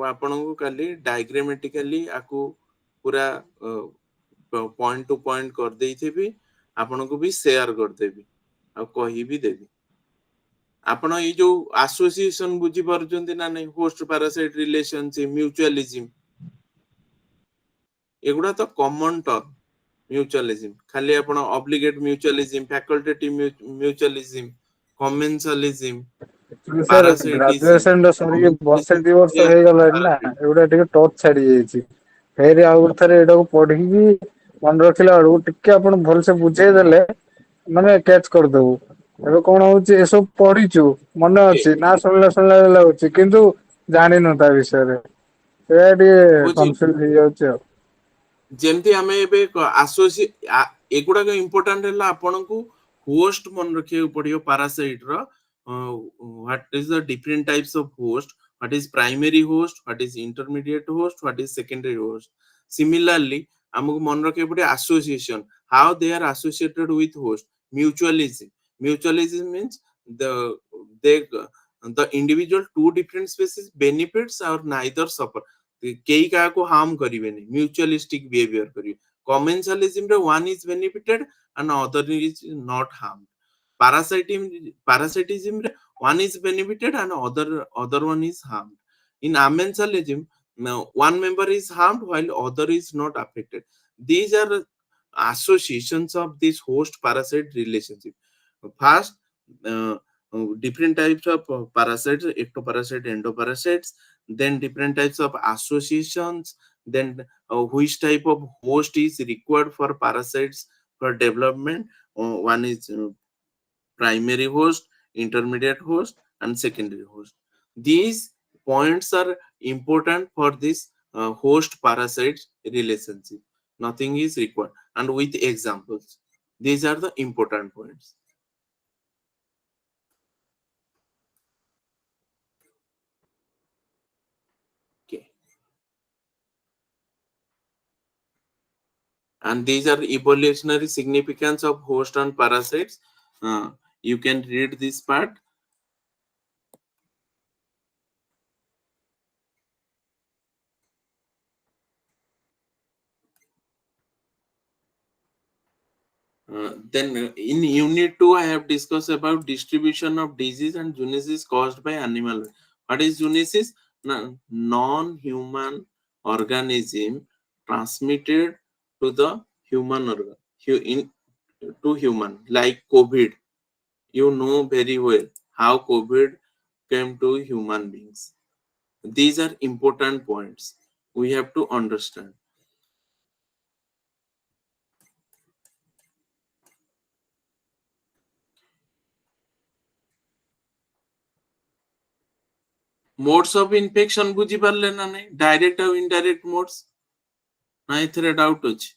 ଆପଣଙ୍କୁ କାଲି ଡାଇଗ୍ରାମେଟିକାଲି ଆକୁ ପୁରା ପଏଣ୍ଟ ଟୁ ପଏଣ୍ଟ କରିଦେଇଥିବି, ଆପଣଙ୍କୁ ବି ସେୟାର କରିଦେବି, ଆଉ କହିବି ଦେବି। ଆପଣ ଏଇ ଯୋଉ ଆସୋସିଏସନ ବୁଝିପାରୁଛନ୍ତି ନା ନାଇଁ? ହୋଷ୍ଟ ପାରାସାଇଟ ରିଲେସନସିପ, ମ୍ୟୁଚୁଆଲିଜିମ, ଏଗୁଡା ତ କମନ ଟର୍ମ। ମ୍ୟୁଚୁଆଲିଜିମ ଖାଲି ଆପଣ ଅବ୍ଲିଗେଟ ମ୍ୟୁଚୁଆଲିଜିମ, ଫାକଲ୍ଟେଟିଭ ମ୍ୟୁଚୁଆଲିଜିମ, କମେନ୍ସାଲିଜିମ, ସାର୍ ଗ୍ରାଜୁଏସନ ଟା ସରିକି ବର୍ଷେ ଦି ବର୍ଷ ହେଇଗଲାଣି ନା, ଏଗୁଡା ଟିକେ ଟଚ ଛାଡି ଯାଇଛି। ଫେର ଆଉ ଗୋଟେ ଥରେ ଏଇଟାକୁ ପଢିକି ମନେ ରଖିଲା ବେଳକୁ ଟିକେ ଆପଣ ଭଲସେ ବୁଝେଇ ଦେଲେ ମାନେ କ୍ୟାଚ କରିଦବୁ। ଏବେ କଣ ହଉଛି, ଏସବୁ ପଢିଛୁ ମନେ ଅଛି ନା, ଶୁଣିଲା ଶୁଣିଲା ଲାଗୁଛି, କିନ୍ତୁ ଜାଣିନୁ ତା ବିଷୟରେ। ସେଇଆ ଟିକେ ବୁଝି କନଫ୍ୟୁଜ ହେଇଯାଉଛି ଆଉ। ଯେମିତି ଆମେ ଏବେ ଏଗୁଡାକ ଇମ୍ପୋର୍ଟାଣ୍ଟ ହେଲା ଆପଣଙ୍କୁ host मन रखिए पड़ियो parasite row what is the different types of host, what is primary host, what is intermediate host, what is secondary host. Similarly हमको मन रखिए पड़ियो association, how they are associated with host. Mutualism means they the individual two different species benefits or neither suffer. केही काको harm करिवेनी, mutualistic behavior करिवे. Commensalism रे one is benefited and other is not harmed. Parasitism रे one is benefited and other one is harmed. In amensalism, one member is harmed while other is not affected. These are associations of this host parasite relationship. First, different types of parasites, ectoparasite, endoparasites, then different types of associations, then which type of host is required for parasites for development. One is primary host, intermediate host, and secondary host. These points are important for this host parasite relationship. Nothing is required. And with examples, these are the important points. Okay. And these are evolutionary significance of host and parasites. You can read this part. Then in unit 2, I have discussed about distribution of disease and zoonosis caused by animal. What is zoonosis? Non-human organism transmitted to the human organ, to human, like COVID. You know very well how COVID came to human beings. These are important points we have to understand. Modes of infection बुझी पारले ना नहीं, direct और indirect modes ना इथरे doubt अछि.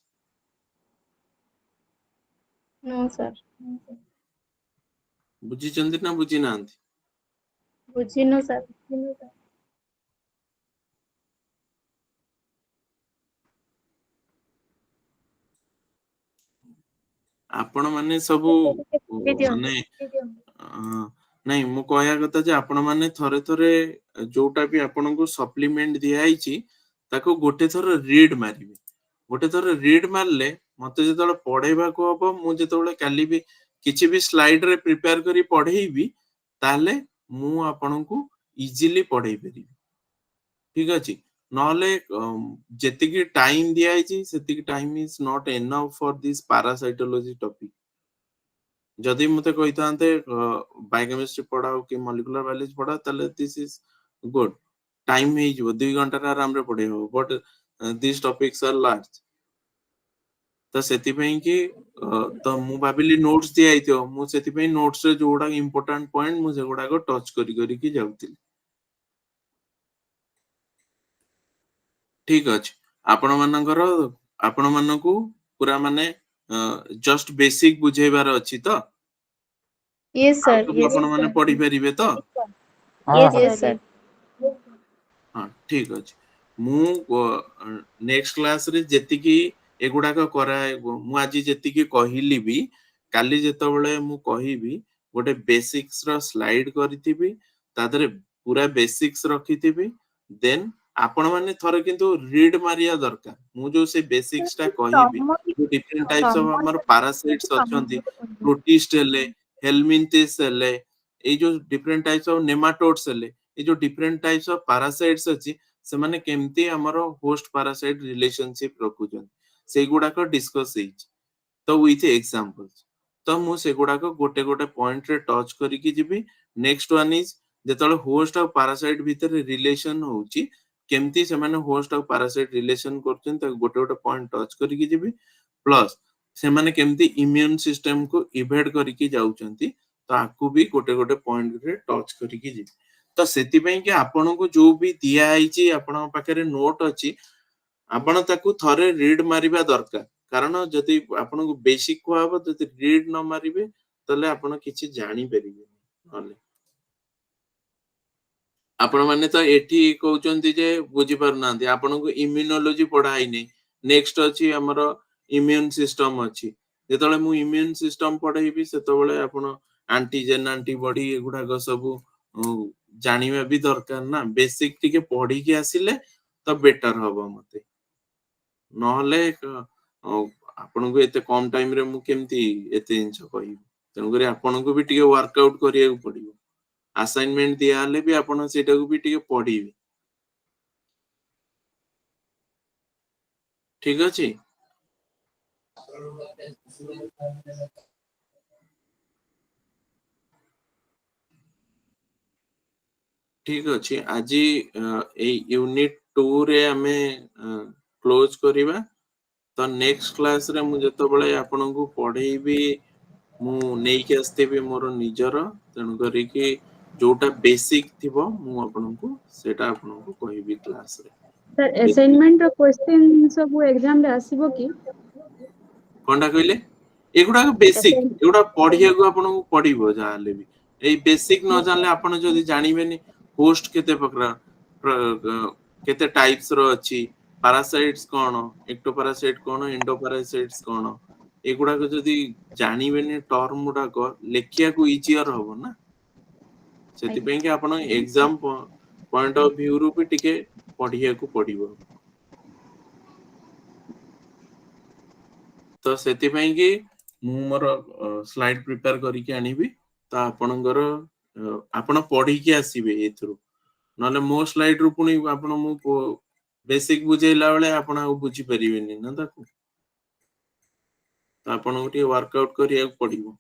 No, sir. बुझी चंदी ना बुझी नांती. बुझिनु sir. आपण माने सबु माने नहीं मु कहया कथा जे आपण माने थरे थरे जोटा भी आपण को सप्लीमेंट दिया आइची ताको गोटे थर रीड मारिबे. गोटे थर रीड मारले मते जेतले पढेबा को हबो मु जेतले काली भी किछि भी स्लाइड रे प्रिपेयर करी पढेइबी ताले मु आपण को इजीली पढेइ परिबी. ठीक अछि. नहले जेतिकी टाइम दिया आइची सेतिकी time is not enough for this parasitology topic. जदि मते कहितांते बायोकेमिस्ट्री पढाओ कि मॉलिक्यूलर बायोलॉजी पढाओ ताले दिस इज गुड. टाइम हे जो 2 घंटा रा आराम रे पढे हो, but this topics are large. तो सेति पई कि तो मु भाबिली नोट्स दिया आइतो, मु सेति पई नोट्स रे जोडा इंपोर्टेंट पॉइंट मु सेगुडा को टच करी करी कि जाउतिली. ठीक अछि. आपण मानकर आपण मानकू पूरा माने जस्ट बेसिक बुझेबार अछि तो. Yes sir. Yes आपण माने पढी परिबे तो. yes sir. हाँ ठीक अछि. मु नेक्स्ट क्लास रे जेतिकी एगुडा को करा मु आज जेतिकी कहिली भी काली जेतबेले मु कहिबी गोटे बेसिक्स रो स्लाइड करिथिबी तादरे पूरा बेसिक्स रखिथिबी. देन आपण माने थरे किंतु रीड मारिया दरकार. मु जो से बेसिक्स टा कहिबी जो डिफरेंट टाइप्स ऑफ हमर पैरासाइट्स अछंती, प्रोटिस्ट हेले, हेलमिंथिस हेले, ए जो डिफरेंट टाइप्स ऑफ नेमाटोड्स हेले, ए जो डिफरेंट टाइप्स ऑफ पैरासाइट्स अछि से माने केमती हमर होस्ट पैरासाइट रिलेशनशिप रखुछन से गुडा को डिस्कस हेछि. तो विथ एग्जांपल्स तो मु से गुडा को गोटे गोटे पॉइंट रे टच करी कि जिबी. नेक्स्ट वन इज जेतले होस्ट और पैरासाइट भीतर रिलेशन होउची केमती से माने होस्ट और पैरासाइट रिलेशन करछन त गोटे गोटे पॉइंट टच करी कि जिबी. प्लस से माने केमती इम्यून सिस्टम को इवेड करी कि जाउचंती तो आकु भी गोटे गोटे पॉइंट रे टच करी कि जिबी. तो सेति पई कि आपण को जो भी दिया आइची आपण पाखरे नोट अछि आपण ताकू थरे रीड मारिबा दरकार. कारण जदि आपण को बेसिक को हबो जदि रीड न मारिबे ତାହେଲେ ଆପଣ କିଛି ଜାଣି ପାରିବେନି। ନହେଲେ ଆପଣ ମାନେ ତ ଏଠି କହୁଛନ୍ତି ଯେ ବୁଝି ପାରୁନାହାନ୍ତି, ଆପଣଙ୍କୁ ଇମ୍ୟୁନୋଲୋଜି ପଢା ହେଇନି। ନେକ୍ସଟ ଅଛି ଆମର ଇମ୍ୟୁନ ସିଷ୍ଟମ ଅଛି। ଯେତେବେଳେ ମୁଁ ଇମ୍ୟୁନ ସିଷ୍ଟମ ପଢେଇବି ସେତେବେଳେ ଆପଣ ଆଣ୍ଟିଜେନ ଆଣ୍ଟିବଡି ଏଗୁଡାକ ସବୁ ଜାଣିବା ବି ଦରକାର ନା। ବେସିକ ଟିକେ ପଢିକି ଆସିଲେ ତ ବେଟର ହବ ମତେ। ନହେଲେ ଆପଣଙ୍କୁ ଏତେ କମ ଟାଇମ ରେ ମୁଁ କେମିତି ଏତେ ଜିନିଷ କହିବି। ତେଣୁକରି ଆପଣଙ୍କୁ ବି ଟିକେ ୱାର୍କ ଆଉଟ କରିବାକୁ ପଡିବ। ଆସାଇନମେଣ୍ଟ ଦିଆହେଲେ ବି ଆପଣ ସେଇଟାକୁ ବି ଟିକେ ପଢିବେ। ଠିକ ଅଛି। ଠିକ ଅଛି। ଆଜି ଏଇ ୟୁନିଟ 2 ରେ ଆମେ କ୍ଲୋଜ କରିବା। ତ ନେକ୍ସଟ କ୍ଲାସ ରେ ମୁଁ ଯେତେବେଳେ ଆପଣଙ୍କୁ ପଢେଇବି ମୁଁ ନେଇକି ଆସିଥିବି ମୋର ନିଜର, ତେଣୁ କରିକି ଯୋଉଟା ବେସିକ ଥିବ ମୁଁ ଆପଣଙ୍କୁ ସେଇଟା ଆପଣଙ୍କୁ କହିବି କ୍ଲାସରେ। सर असाइनमेंट ର क्वेश्चन ସବୁ एग्जाम ରେ ଆସିବ କି? କଣଟା କହିଲେ? ଏଗୁଡାକ ବେସିକ, Assign- ଏଗୁଡା ପଢିବାକୁ ଆପଣଙ୍କୁ ପଡିବ ଯାହାହେଲେ ବି। ଏଇ ବେସିକ ନ ଜାଣିଲେ ଆପଣ ଯଦି ଜାଣିବେନି ହୋଷ୍ଟ କେତେ ପ୍ରକାର କେତେ ଟାଇପ୍ସ ର ଅଛି, ପାରାସାଇଟ୍ସ କଣ, ଏକ୍ଟୋପାରାସାଇଟ୍ କଣ, ଏଣ୍ଡୋପାରାସାଇଟ୍ସ କଣ, ଏଗୁଡାକ ଯଦି ଜାଣିବେନି ଟର୍ମ ଗୁଡାକ ଲେଖିବାକୁ ଇଜିଅର ହବ ନା। ସେଥିପାଇଁ କି ଆପଣ ଏକ୍ସାମ ପଏଣ୍ଟ ଅଫ ଭ୍ୟୁ ରୁ ବି ଟିକେ ପଢିବାକୁ ପଡିବ। ତ ସେଥିପାଇଁ କି ମୁଁ ମୋର ସ୍ଲାଇଡ ପ୍ରିପେୟାର କରିକି ଆଣିବି। ତ ଆପଣଙ୍କର ଆପଣ ପଢିକି ଆସିବେ ଏଥିରୁ। ନହେଲେ ମୋ ସ୍ଲାଇଡ ରୁ ପୁଣି ଆପଣ ମୁଁ ବେସିକ ବୁଝେଇଲା ବେଳେ ଆପଣ ଆଉ ବୁଝିପାରିବେନି ନା ତାକୁ। ତ ଆପଣଙ୍କୁ ଟିକେ ୱାର୍କ ଆଉଟ କରିବାକୁ ପଡିବ।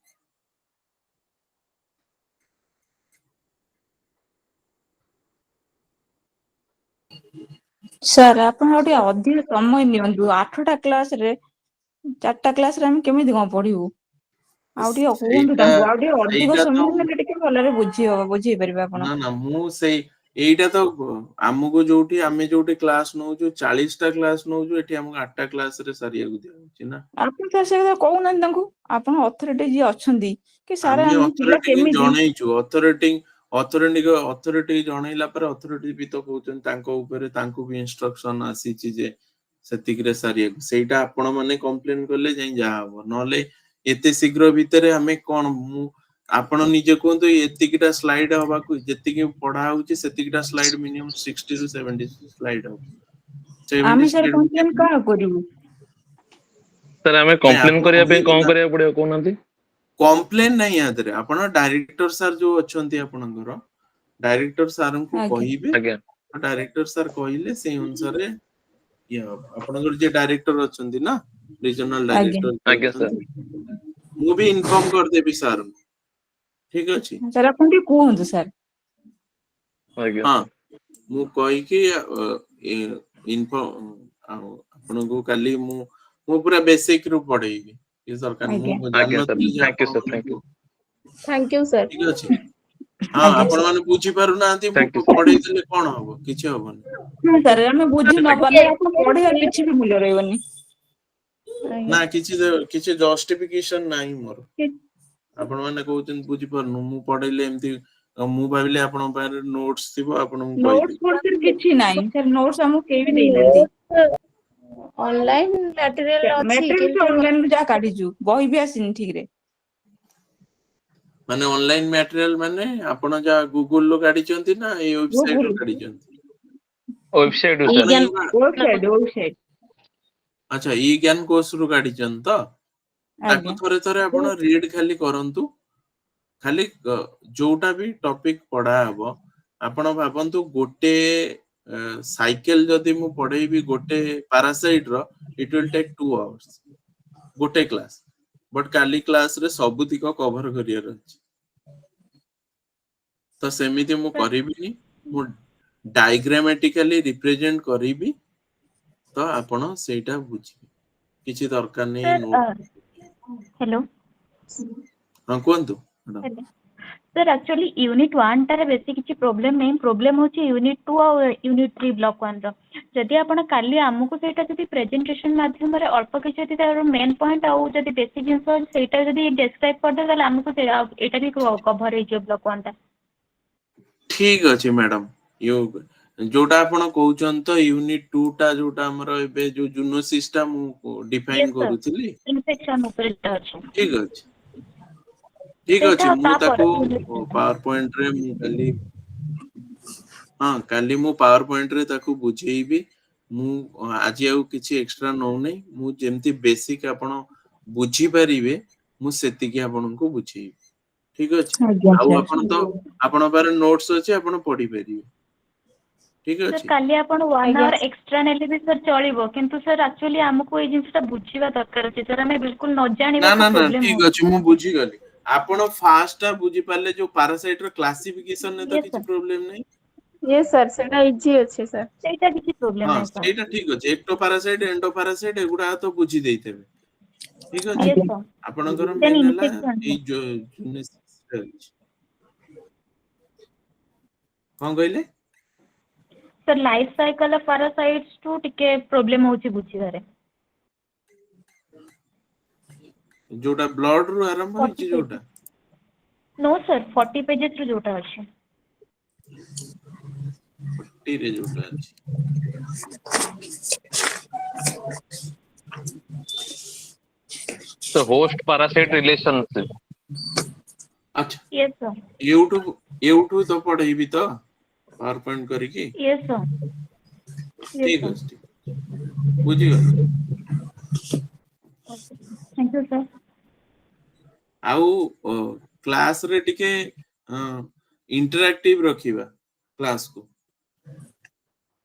ସାର୍ ଆପଣ ଆଉ ଟିକେ ଅଧିକ ସମୟ ନିଅନ୍ତୁ। 8ଟା କ୍ଲାସରେ 4ଟା କ୍ଲାସରେ ଆମେ କେମିତି କଣ ପଢିବୁ? ଆଉ ଟିକେ କୁହନ୍ତୁ ସେଇଟା ତାଙ୍କୁ, ଆଉ ଟିକେ ଅଧିକ ସେଇଟା ତ ସମୟ ନେଲେ ଟିକେ ଭଲରେ ବୁଝେଇ ପାରିବେ ଆପଣ। ନା ନା ମୁଁ ସେଇ ଏଇଟା ତ ଆମକୁ ଯୋଉଠି ଆମେ ଯୋଉଠି କ୍ଲାସ ନଉଛୁ 40ଟା କ୍ଲାସ ନଉଛୁ, ଏଠି ଆମକୁ 8ଟା କ୍ଲାସ ରେ ସାରିବାକୁ ଦିଆଯାଉଛି ନା। ଆପଣ ତ ସେ କଥା କହୁନାହାନ୍ତି ତାଙ୍କୁ, ଆପଣ ଅଥରିଟି ଯିଏ ଅଛନ୍ତି କି ସାର୍ ଆମେ ଆମ ପିଲା ଅଥରିଟି କେମିତି ଜଣେଇଛୁ। ଅଥରିଟି ଜଣେଇଲା ପରେ ଅଥରିଟି ବି ତ କହୁଛନ୍ତି ତାଙ୍କ ଉପରେ ତାଙ୍କୁ ବି ଇନଷ୍ଟ୍ରକ୍ସନ ଆସିଛି ଯେ ସେତିକିରେ ସାରିବାକୁ। ସେଇଟା ଆପଣ ମାନେ କମ୍ପ୍ଲେନ କଲେ ଯାଇ ଯାହା ହବ। ନହେଲେ ଏତେ ଶୀଘ୍ର ଭିତରେ ଆମେ କଣ, ମୁଁ ଆପଣ ନିଜେ କୁହନ୍ତୁ ଏତିକିଟା ସ୍ଲାଇଡ ହବାକୁ ଯେତିକି ପଢା ହଉଛି ସେତିକିଟା ସ୍ଲାଇଡ ମିନିମମ୍ 60 ରୁ 70 ସ୍ଲାଇଡ ହବ। 70 ଆମେ ସାର୍ ସ୍ଲାଇଡ କମ୍ପ୍ଲେନ କାହା କରିବୁ? ସାର୍ ଆମେ ନାଇଁ କମ୍ପ୍ଲେନ ଆପଣ କରିବା ପାଇଁ କହିବେ କଣ ନା। କରିବାକୁ ପଡିବ କହୁନାହାନ୍ତି? କମ୍ପ୍ଲେନ ନାହିଁ ୟା ଦେହରେ। ଆପଣ ଡାଇରେକ୍ଟର ସାର୍ ଯୋଉ ଅଛନ୍ତି ଆପଣଙ୍କର, ଡାଇରେକ୍ଟର ସାରଙ୍କୁ ଆଜ୍ଞା କହିବେ। ଆଜ୍ଞା ଡାଇରେକ୍ଟର ସାର୍ କହିଲେ ସେଇ ଅନୁସାରେ ଇଏ ହବ। ଆପଣଙ୍କର ଯିଏ ଡାଇରେକ୍ଟର ଅଛନ୍ତି ନା, ରିଜନାଲ ଆଜ୍ଞା ଡାଇରେକ୍ଟର ଯିଏ ଆଜ୍ଞା ସାର୍ ଅଛନ୍ତି, ମୁଁ ବି ଇନଫର୍ମ କରିଦେବି ସାର୍। ଠିକ ଅଛି। ସାର୍ ଆପଣ ଟିକେ କୁହନ୍ତୁ ସାର୍। ଆଜ୍ଞା ହଁ ସାର୍ ମୁଁ କହିକି ଆଉ ଆପଣଙ୍କୁ କାଲି ମୁଁ ପୁରା ବେସିକ ରୁ ପଢେଇବି। କିଛି ଦରକାର ନାହିଁ। ଆଜ୍ଞା ମୁଁ ଆଜ୍ଞା ସାର୍ ଜାଣିନଥିଲି ଯେ ଥ୍ୟାଙ୍କ ୟୁ ଆପଣ ସାର୍ ଥ୍ୟାଙ୍କ ମାନଙ୍କୁ ୟୁ ଥ୍ୟାଙ୍କ ୟୁ ସାର୍। ଠିକ ଅଛି। ହଁ ଆଜ୍ଞା ଆପଣ ସାର୍। ମାନେ ବୁଝିପାରୁନାହାନ୍ତି, ମୁଁ ଥ୍ୟାଙ୍କ ୟୁ ସାର୍ ପଢେଇ ଦେଲେ କଣ ହବ? କିଛି ହବନି। ହଁ ସାର୍ ଆମେ ବୁଝି ନ ଆଜ୍ଞା ପାରିଲେ ଆପଣ ପଢେଇବାର କିଛି ବି ମୂଲ୍ୟ ରହିବନି। ନା କିଛି ଜଷ୍ଟିଫିକେସନ ନାହିଁ ମୋର। ଆପଣ ମାନେ କହୁଛନ୍ତି ବୁଝିପାରୁନୁ, ମୁଁ ପଢେଇଲେ ଏମିତି ମୁଁ ଭାବିଲି ଆପଣଙ୍କ ପାଖରେ ନୋଟ୍ସ ଥିବ ଆପଣଙ୍କୁ ନୋଟ୍ସ କହିଦେବି। ଫୋଟ୍ସ କିଛି ନାହିଁ ସାର୍, ନୋଟ୍ସ ଆମକୁ କେହି ବି ଦେଇନାହାନ୍ତି। ଅନଲାଇନ ମ୍ୟାଟେରିଆଲ ଅଛି ମ୍ୟାଟେରିଆଲ କିନ୍ତୁ ଅନଲାଇନ ରୁ ଯାହା କାଢିଛୁ, ବହି ବି ଆସିନି ଠିକ ରେ। ମାନେ ଅନଲାଇନ ମ୍ୟାଟେରିଆଲ ମାନେ ଆପଣ ଯାହା ଗୁଗୁଲ ରୁ କାଢିଛନ୍ତି ନା ଏଇ ୱେବସାଇଟ ଗୁଗୁଲ ରୁ କାଢିଛନ୍ତି? ୱେବସାଇଟ ରୁ ଆପଣ ସାର୍। ୱେବସାଇଟ। ଆଚ୍ଛା ଇ ଜ୍ଞାନ କୋର୍ସ ରୁ କାଢିଛନ୍ତି ତ? ତାକୁ ଆଜ୍ଞା ଥରେ ଆପଣ ରିଡ ଖାଲି କରନ୍ତୁ। ଖାଲି ଯୋଉଟା ବି ଟପିକ ପଢା ହବ, ଆପଣ ଭାବନ୍ତୁ ଗୋଟେ ସାଇକେଲ ଯଦି ମୁଁ ପଢେଇବି ଗୋଟେ ପାରାସାଇଟ ର, ଇଟ ୱିଲ ଟେକ୍ 2 hours ଗୋଟେ କ୍ଲାସ। ବଟ କାଲି କ୍ଲାସ ରେ ସବୁତିକ କଭର କରିବାର ଅଛି। ତ ସେମିତି ମୁଁ କରିବିନି। ମୁଁ ଡାଇଗ୍ରାମାଟିକାଲି ରିପ୍ରେଜେଣ୍ଟ କରିବି। ତ ଆପଣ ସେଇଟା ବୁଝିବେ। କିଛି ଦରକାର ନାହିଁ ସାର୍ ନୋଟ। ହ୍ୟାଲୋ। ହଁ କୁହନ୍ତୁ ମ୍ୟାଡାମ। सर एक्चुअली यूनिट 1 टारे बेसी किछि प्रॉब्लम नहीं, प्रॉब्लम होची यूनिट 2 और यूनिट 3 ब्लॉक 1 रो। जदि आपण काली हमकु सेटा जदि प्रेजेंटेशन माध्यम रे अल्प किछि जदि तार मेन पॉइंट आउ जदि बेसिक जिंस सेटा जदि डिस्क्राइब कर दे ताले हमकु एटा भी कवर हे जे ब्लॉक 1 टा। ठीक अछि मैडम। यो जोटा आपण कहउचन तो यूनिट 2 टा जोटा हमर एबे जो जुनो सिस्टम डिफाइन यस सर, करूथिली। इन्फेक्शन ऊपर अछि। ठीक अछि। ठीक अछि सेटा मु ता पर ताको पावर पॉइंट रे मु काली हाँ काली मु पावर पॉइंट रे ताको बुझेइबी। मु आज आउ किछि एक्स्ट्रा नौ नै मु जेमति बेसिक आपण बुझी परिबे मु सेतिकी आपनको बुझेइबी। ठीक अछि। ଆଜ୍ଞା आउ ସାର୍। आपण तो आपण पारे नोट्स अछि आपण पढी परिबे। ठीक सर अछि। काली आपण 1 ଆଜ୍ଞା आवर एक्स्ट्रा नेले भी सर चलिबो, किंतु सर एक्चुअली हमकु ए जिंसटा बुझीबा दरकार अछि सर, हमें बिल्कुल न जानिबा ना को ना ना प्रॉब्लम ठीक हो। अछि मु बुझी गली। आपण फास्ट टा बुझी पाले जो पैरासाइट रो क्लासिफिकेशन ने तो यस किछि सर, प्रॉब्लम नै। यस सर सेटा इजी अच्छे सर। सेटा किछि प्रॉब्लम हाँ नहीं सर। ସେଇଟା ଠିକ ଅଛି। ଏକ୍ଟୋପାରାସାଇଟ୍ ଏଣ୍ଡୋପାରାସାଇଟ୍ ଏଗୁଡା ତ ବୁଝି ଦେଇଥିବେ। ଠିକ ଅଛି। यस ଆଜ୍ଞା सर, ଆପଣଙ୍କର देन ମେନ୍ ହେଲା इन्फेक्शन ଏଇ କଣ କହିଲେ? Sir life cycle of parasites टू टिके प्रॉब्लम होची बुझिबारे। ଯୋଉଟା ବ୍ଲଡ ରୁ ଆରମ୍ଭ 40 ହେଇଛି पेज ଯୋଉଟା। नो सर 40 पेजेस रो जोटा अछि। 40 ରେ ଯୋଉଟା ଅଛି। The host parasite relationship. ଆଚ୍ଛା यस सर, ଏଉଠୁ ତ ପଢେଇବି ତ ପାୱାର ପଏଣ୍ଟ କରିକି। यस सर, यस ଠିକ सर। ଅଛି ଠିକ ବୁଝିଗଲି। Thank you sir. ଆଉ କ୍ଲାସ ରେ ଟିକେ ଇଣ୍ଟରାକ୍ଟିଭ ରଖିବା କ୍ଲାସ କୁ।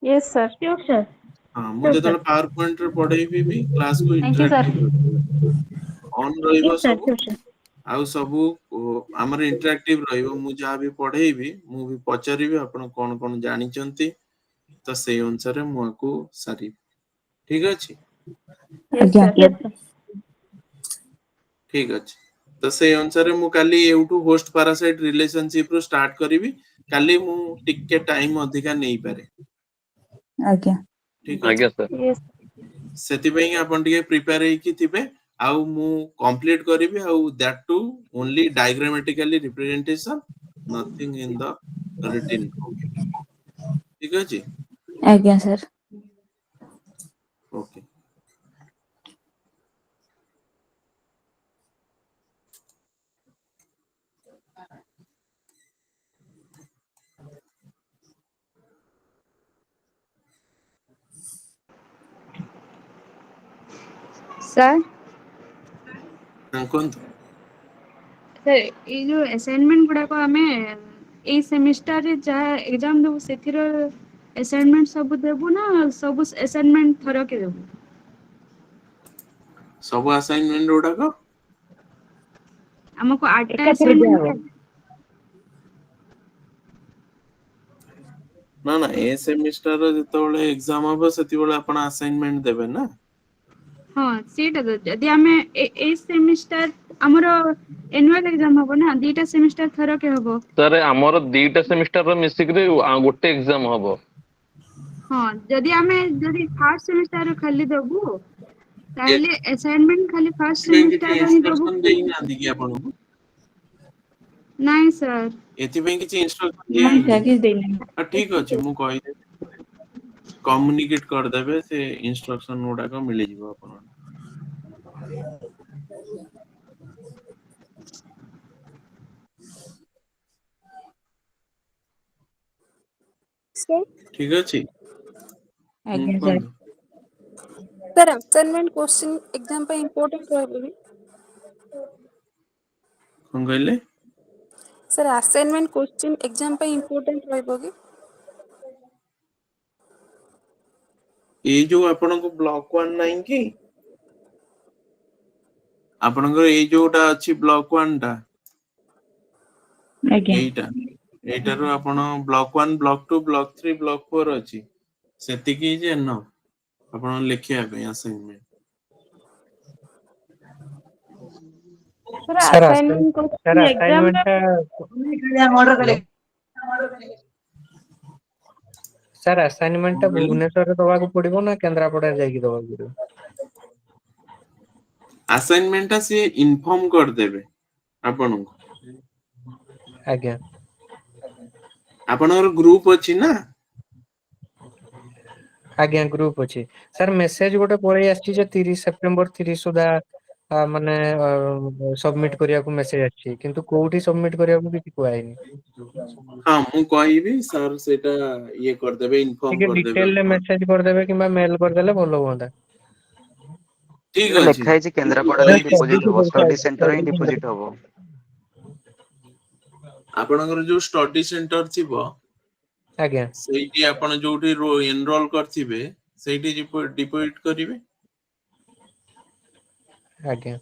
Yes sir. श्योर सर, ହଁ ମୁଁ श्योर ଯେତେବେଳେ सर। ପାୱାର ପଏଣ୍ଟ ରେ ପଢେଇବି ବି କ୍ଲାସ କୁ थैंक यू सर। ଇଣ୍ଟରାକ୍ଟିଭ ରଖିବା। ଅନ୍ ରହିବ यस सर, ସବୁ। Sure sir. ଆଉ ସବୁ ଆମର ଇଣ୍ଟରାକ୍ଟିଭ ରହିବ। ମୁଁ ଯାହା ବି ପଢେଇବି ମୁଁ ବି ପଚାରିବି ଆପଣ କଣ କଣ ଜାଣିଛନ୍ତି ତ ସେଇ ଅନୁସାରେ ମୁଁ ଆକୁ ସାରିବି। ଠିକ ଅଛି। यस ଆଜ୍ଞା सर। Yes sir. ଠିକ ଅଛି। ତ ସେଇ ଅନୁସାରେ ମୁଁ କାଲି ଏଇଠୁ ହୋଷ୍ଟ ପାରାସାଇଟ ରିଲେସନସିପ ରୁ ଷ୍ଟାର୍ଟ କରିବି। କାଲି ମୁଁ ଟିକେ ଟାଇମ ଅଧିକା ନେଇପାରେ। ଆଜ୍ଞା ଠିକ ଅଛି। ଆଜ୍ଞା ସାର୍। यस ସେଥିପାଇଁ ଆପଣ ଟିକେ ପ୍ରିପେୟାର ହେଇକି ଥିବେ। ଆଉ ମୁଁ କମ୍ପ୍ଲିଟ କରିବି ଆଉ that to only diagrammatically representation nothing in the written. ଠିକ ଅଛି। ଆଜ୍ଞା ସାର୍। ଓକେ। ସାର୍ ହଁ କୁହନ୍ତୁ। ସାର୍ ଏଇ ଯୋଉ ଆସାଇନମେଣ୍ଟ ଗୁଡାକ ଆମେ ଏଇ ସେମିଷ୍ଟାରରେ ଯାହା ଏକ୍ଜାମ ଦବୁ ସେଥିର ଆସାଇନମେଣ୍ଟ ସବୁ ଦେବୁ ନା ସବୁ ଆସାଇନମେଣ୍ଟ ଥରକେ ଦେବୁ? ସବୁ ଆସାଇନମେଣ୍ଟ ଗୁଡାକ ଆମକୁ 8ଟା ଏକାଥରେ ଦିଆହବ। ଆସାଇନମେଣ୍ଟ ନା ନା ଏ ସେମିଷ୍ଟାର ଯେତେବେଳେ ଏକ୍ଜାମ ହବ ସେତେବେଳେ ଆପଣ ଆସାଇନମେଣ୍ଟ ଦେବେ ନା। ହଁ ସେଇଟା ତ ଯଦି ଆମେ ଏଇ ସେମିଷ୍ଟାର ଆମର ଏନୁଆଲ ଏକ୍ଜାମ ହବ ନା ଦିଟା ସେମିଷ୍ଟାର ଥରକେ ହବ। ସାର୍ ଆମର ଦିଟା ସେମିଷ୍ଟାର ମିଶିକିରି ଗୋଟେ ଏକ୍ଜାମ ହବ। ହଁ ଯଦି ଫାର୍ଷ୍ଟ ସେମିଷ୍ଟାର ଖାଲି ଦବୁ ତାହେଲେ ଆସାଇନମେଣ୍ଟ ଖାଲି ଫାର୍ଷ୍ଟ ଏଥିପାଇଁ କିଛି ସେମିଷ୍ଟାର ହିଁ ଦବୁ ଇନଷ୍ଟ୍ରକ୍ସନ କି? ଦେଇନାହାନ୍ତି କି ଆପଣଙ୍କୁ? ନାଇଁ ସାର୍। ଏଥିପାଇଁ କିଛି ଇନଷ୍ଟ୍ରକ୍ସନ ନାଇଁ ଦିଆହେଇନି। ସାର୍ କିଛି ଦେଇନାହିଁ। ଠିକ ଅଛି ମୁଁ କହିଦେବି। କମ୍ୟୁନିକେଟ କରିଦେବେ ସେ ଇନଷ୍ଟ୍ରକ୍ସନ ଗୁଡାକ ମିଳିଯିବ ଆପଣଙ୍କୁ। ସାର୍ ଠିକ ଅଛି। ଆଜ୍ଞା ସାର୍। କୁହନ୍ତୁ। ସାର୍ ଆସାଇନମେଣ୍ଟ କ୍ୱେଶ୍ଚିନ୍ ଏକ୍ଜାମ ପାଇଁ ଇମ୍ପୋର୍ଟାଣ୍ଟ ରହିବ କି? କଣ କହିଲେ? ସାର୍ ଆସାଇନମେଣ୍ଟ କ୍ୱେଶ୍ଚିନ୍ ଏକ୍ଜାମ ପାଇଁ ଇମ୍ପୋର୍ଟାଣ୍ଟ ରହିବ କି? ଏଇ ଯୋଉ ଆପଣଙ୍କୁ ବ୍ଲକ 1 ନାହିଁ କି? ଆପଣଙ୍କର ଏଇ ଯୋଉଟା ଅଛି ବ୍ଲକ 1 ଟା ଆଜ୍ଞା ଏଇଟାରୁ ଆପଣ ବ୍ଲକ 1 ବ୍ଲକ 2 ବ୍ଲକ 3 ବ୍ଲକ 4 ଅଛି। ସେତିକି ଯେ ଆପଣ ଲେଖିବା ପାଇଁ assignment. Sir assignment question exam में सर असाइनमेंट टा भुवनेश्वर रे दबाको पड़िबो ना केंद्रापड़ा जाई कि दबाको पड़िबो? असाइनमेंट से इन्फॉर्म कर देबे आपन को। आज्ञा आपनर ग्रुप अछि ना? आज्ञा ग्रुप अछि सर मेसेज गोटे पळै आछि जे 30 सेप्टेम्बर 30 सुधा माने सबमिट करिया को मेसेज आछि किंतु कोठी सबमिट करिया को किछि कुआइनी। हां मु कहबी सर सेटा ये कर देबे इन्फॉर्म ठीक है कर देबे डिटेल रे मेसेज कर देबे किबा मेल कर देले भलो होंदा। ठीक ଏଇଟା अछि। ଲେଖା ହେଇଛି କେନ୍ଦ୍ରାପଡ଼ାରେ ହିଁ ଡିପୋଜିଟ୍ ହବ ଷ୍ଟଡି ସେଣ୍ଟର ହିଁ ଡିପୋଜିଟ୍ ହବ। आपनकर जो स्टडी सेंटर थिबो आज्ञा ସେଇଠି ଆପଣ ଯୋଉଠି ଏନରୋଲ କରିଥିବେ ସେଇଠି ଡିପୋଜିଟ କରିବେ। आज्ञा